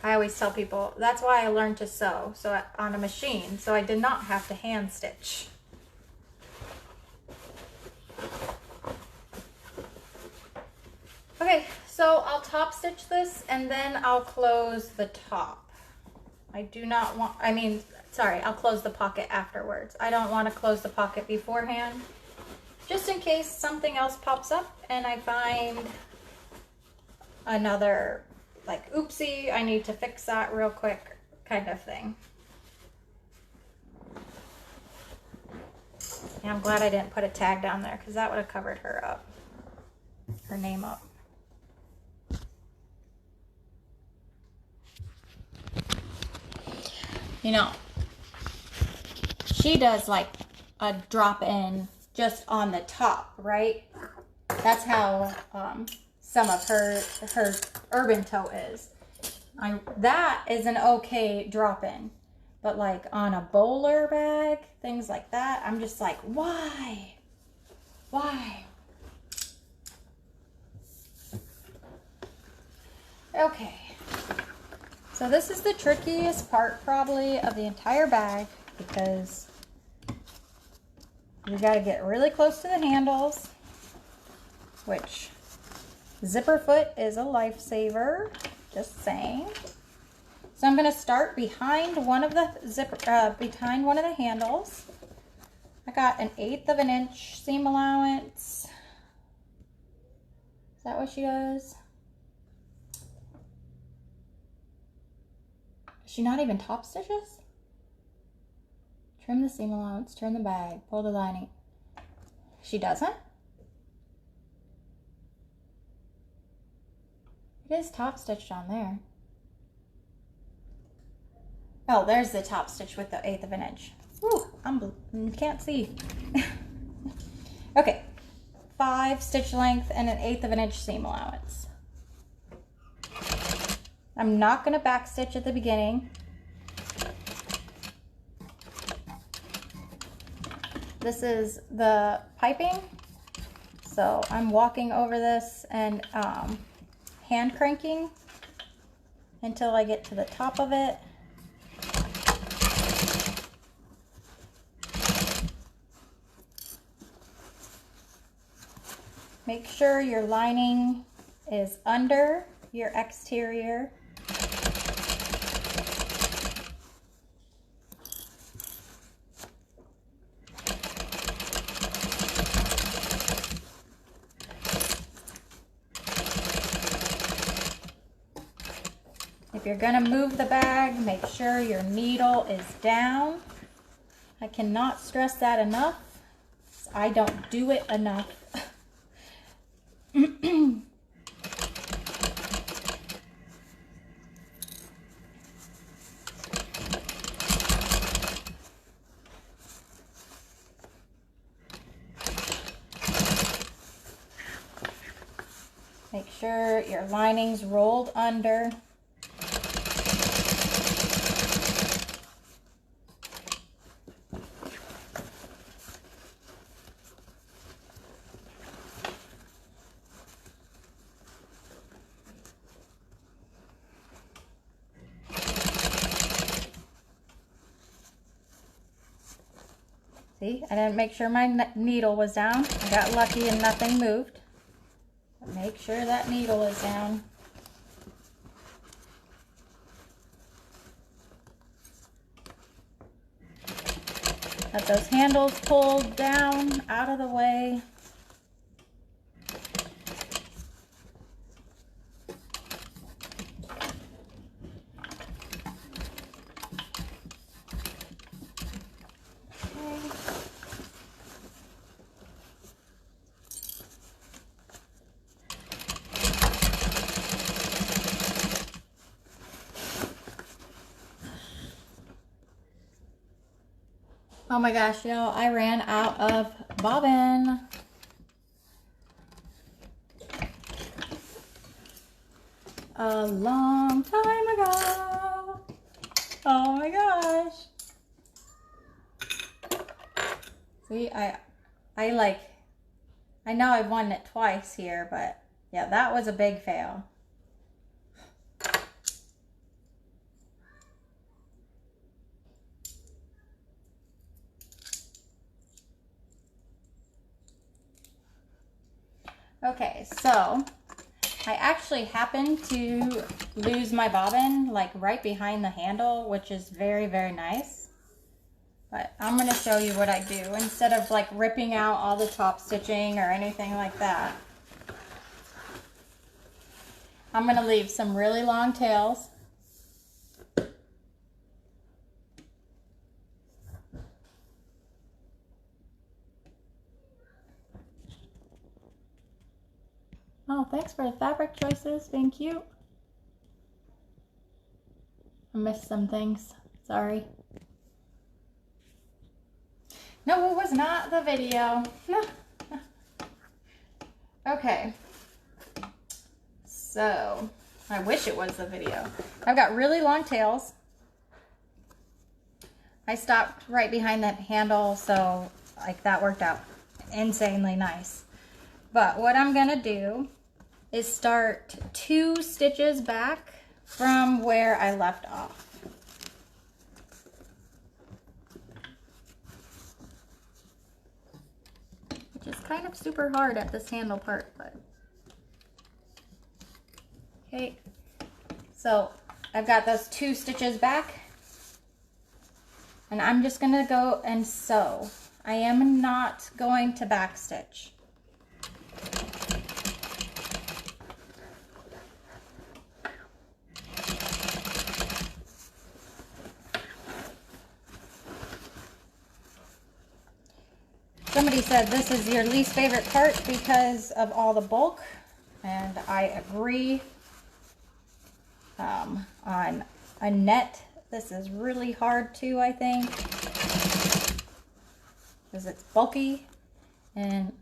I always tell people that's why I learned to sew on a machine, so I did not have to hand stitch. Okay, so I'll top stitch this and then I'll close the top. I'll close the pocket afterwards. I don't want to close the pocket beforehand, just in case something else pops up and I find another, like, oopsie, I need to fix that real quick kind of thing. And I'm glad I didn't put a tag down there because that would have covered her up, her name up. You know, she does like a drop in just on the top, right? That's how some of her urban tote is. That is an okay drop in, but like on a bowler bag, things like that, I'm just like, why? Okay. So this is the trickiest part probably of the entire bag because you got to get really close to the handles, which zipper foot is a lifesaver, just saying. So I'm going to start behind one of the handles. I got an 1/8 of an inch seam allowance. Is that what she does? Is she not even top stitches? Trim the seam allowance, turn the bag, pull the lining. She doesn't? It is top stitched on there. Oh, there's the top stitch with the 1/8 of an inch. Whew, can't see. Okay, 5 stitch length and an 1/8 of an inch seam allowance. I'm not gonna back stitch at the beginning. This is the piping, so I'm walking over this and hand cranking until I get to the top of it. Make sure your lining is under your exterior. If you're gonna move the bag, make sure your needle is down. I cannot stress that enough. I don't do it enough. Make sure your lining's rolled under. See, I didn't make sure my needle was down. I got lucky and nothing moved. But make sure that needle is down. Got those handles pulled down, out of the way. Oh my gosh, y'all, I ran out of bobbin. A long time ago. Oh my gosh. See, I know I've won it twice here, but yeah, that was a big fail. Okay, so I actually happened to lose my bobbin like right behind the handle, which is very, very nice. But I'm going to show you what I do instead of like ripping out all the top stitching or anything like that. I'm going to leave some really long tails. Oh, thanks for the fabric choices. Being cute. I missed some things. Sorry. No, it was not the video. Okay. So, I wish it was the video. I've got really long tails. I stopped right behind that handle, so like that worked out insanely nice. But what I'm gonna do is start 2 stitches back from where I left off. Which is kind of super hard at this handle part, but okay. So I've got those 2 stitches back and I'm just gonna go and sew. I am not going to back stitch. Somebody said this is your least favorite part because of all the bulk, and I agree. On a net, this is really hard too, I think, because it's bulky, and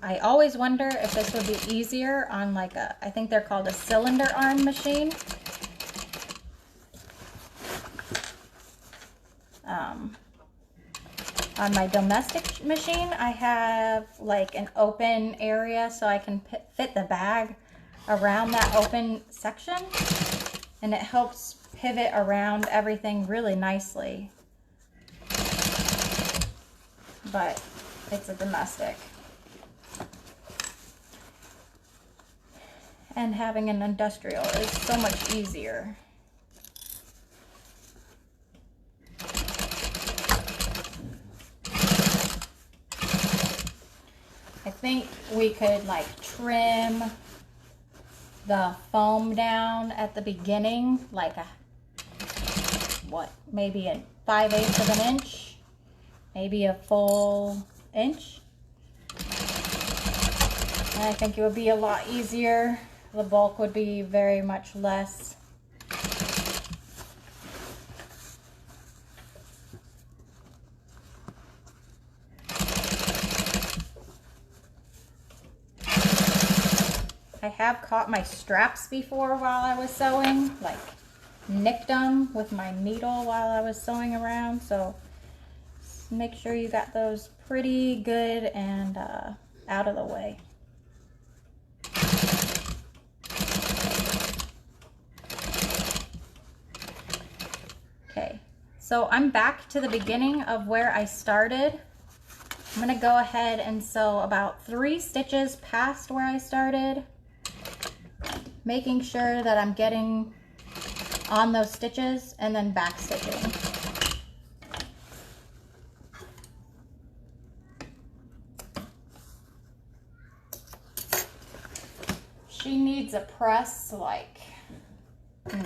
I always wonder if this would be easier on like I think they're called a cylinder arm machine. On my domestic machine, I have like an open area so I can fit the bag around that open section, and it helps pivot around everything really nicely. But it's a domestic. And having an industrial is so much easier. I think we could like trim the foam down at the beginning, like maybe a 5/8 of an inch, maybe a full inch. And I think it would be a lot easier. The bulk would be very much less. I have caught my straps before while I was sewing, like nicked them with my needle while I was sewing around, so make sure you got those pretty good and out of the way. Okay, so I'm back to the beginning of where I started. I'm going to go ahead and sew about 3 stitches past where I started, making sure that I'm getting on those stitches and then back stitching. She needs a press like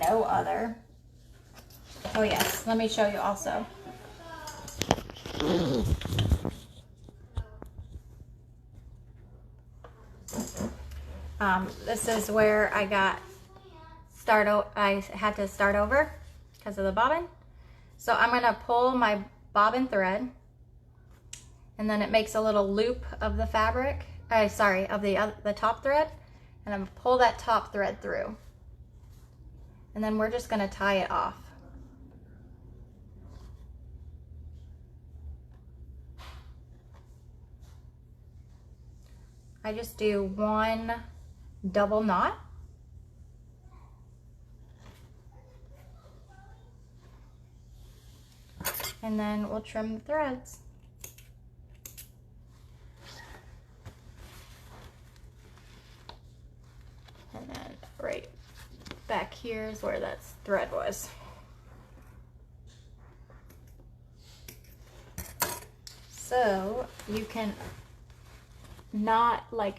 no other. Oh yes, let me show you also. This is where I had to start over because of the bobbin. So I'm gonna pull my bobbin thread, and then it makes a little loop of the fabric. Of the top thread, and I'm gonna pull that top thread through, and then we're just gonna tie it off. I just do 1 double knot. And then we'll trim the threads. And then right back here is where that thread was. So you can not like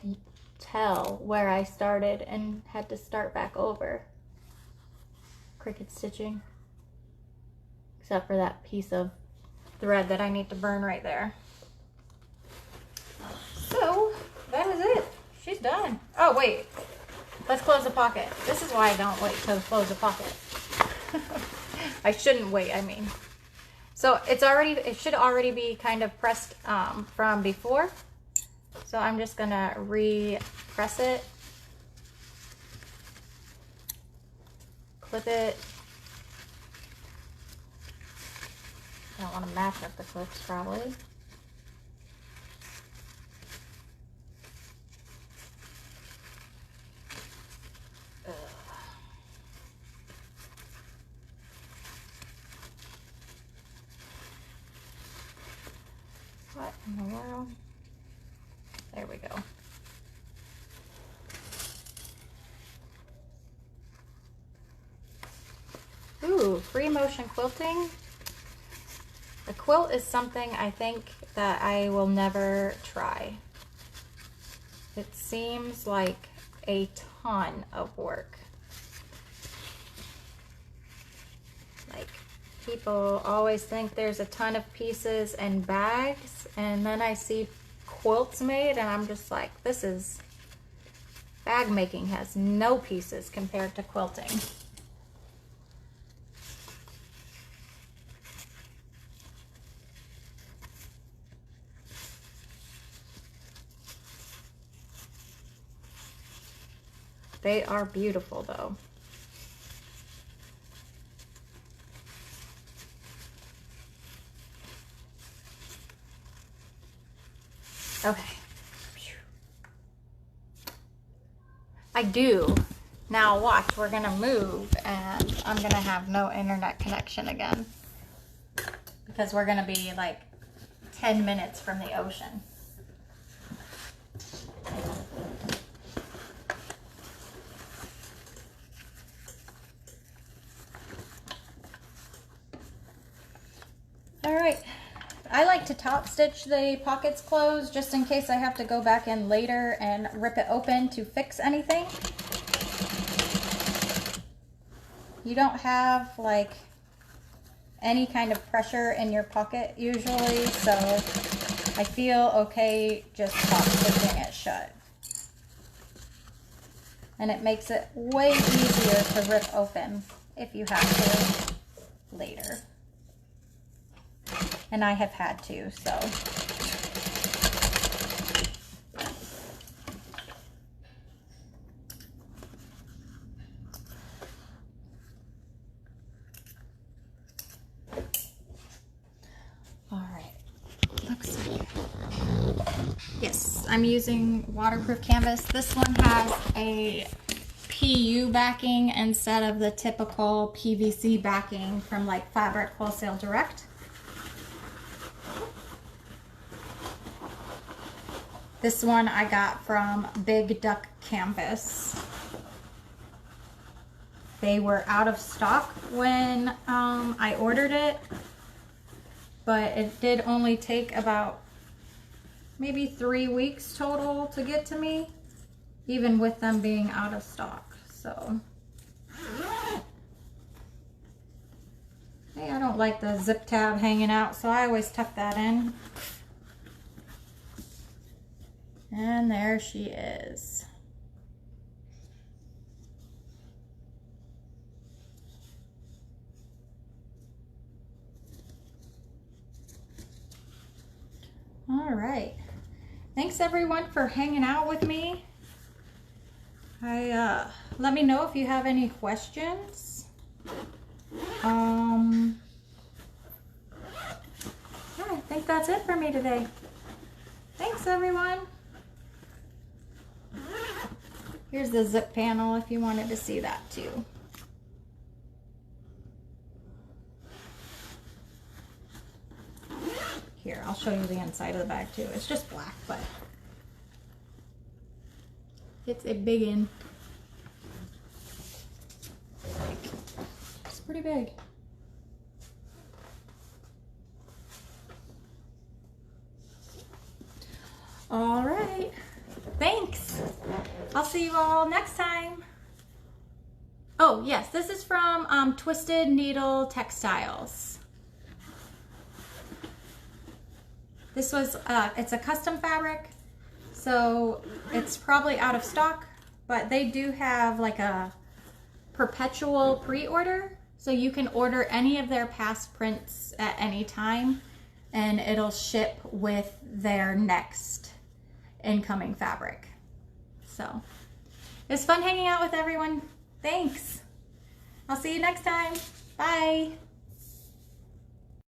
tell where I started and had to start back over. Cricket stitching. Except for that piece of thread that I need to burn right there. So that is it. She's done. Oh wait, let's close the pocket. This is why I don't wait to close the pocket. I shouldn't wait, I mean. So it should already be kind of pressed from before. So I'm just gonna re-press it, clip it. I don't want to match up the clips probably. Ugh. What in the world? There we go. Ooh, free motion quilting. A quilt is something I think that I will never try. It seems like a ton of work. Like People always think there's a ton of pieces and bags, and then I see quilts made and I'm just like, this is, bag making has no pieces compared to quilting. They are beautiful though. Okay. I do. Now watch, we're gonna move and I'm gonna have no internet connection again. Because we're gonna be like 10 minutes from the ocean. All right. I like to top stitch the pockets closed just in case I have to go back in later and rip it open to fix anything. You don't have like any kind of pressure in your pocket usually, so I feel okay just top stitching it shut. And it makes it way easier to rip open if you have to later. And I have had to, so. All right, looks like, yes, I'm using waterproof canvas. This one has a PU backing instead of the typical PVC backing from like Fabric Wholesale Direct. This one I got from Big Duck Canvas. They were out of stock when I ordered it, but it did only take about maybe 3 weeks total to get to me, even with them being out of stock. So, hey, I don't like the zip tab hanging out, so I always tuck that in. And there she is. All right. Thanks everyone for hanging out with me. Let me know if you have any questions. Yeah, I think that's it for me today. Thanks everyone. Here's the zip panel if you wanted to see that too. Here, I'll show you the inside of the bag too. It's just black, but it's a big one. It's pretty big. All right. Thanks. I'll see you all next time. Oh, yes, this is from Twisted Needle Textiles. This was, it's a custom fabric, so it's probably out of stock, but they do have like a perpetual pre-order, so you can order any of their past prints at any time, and it'll ship with their next incoming fabric. So it's fun hanging out with everyone. Thanks. I'll see you next time. Bye.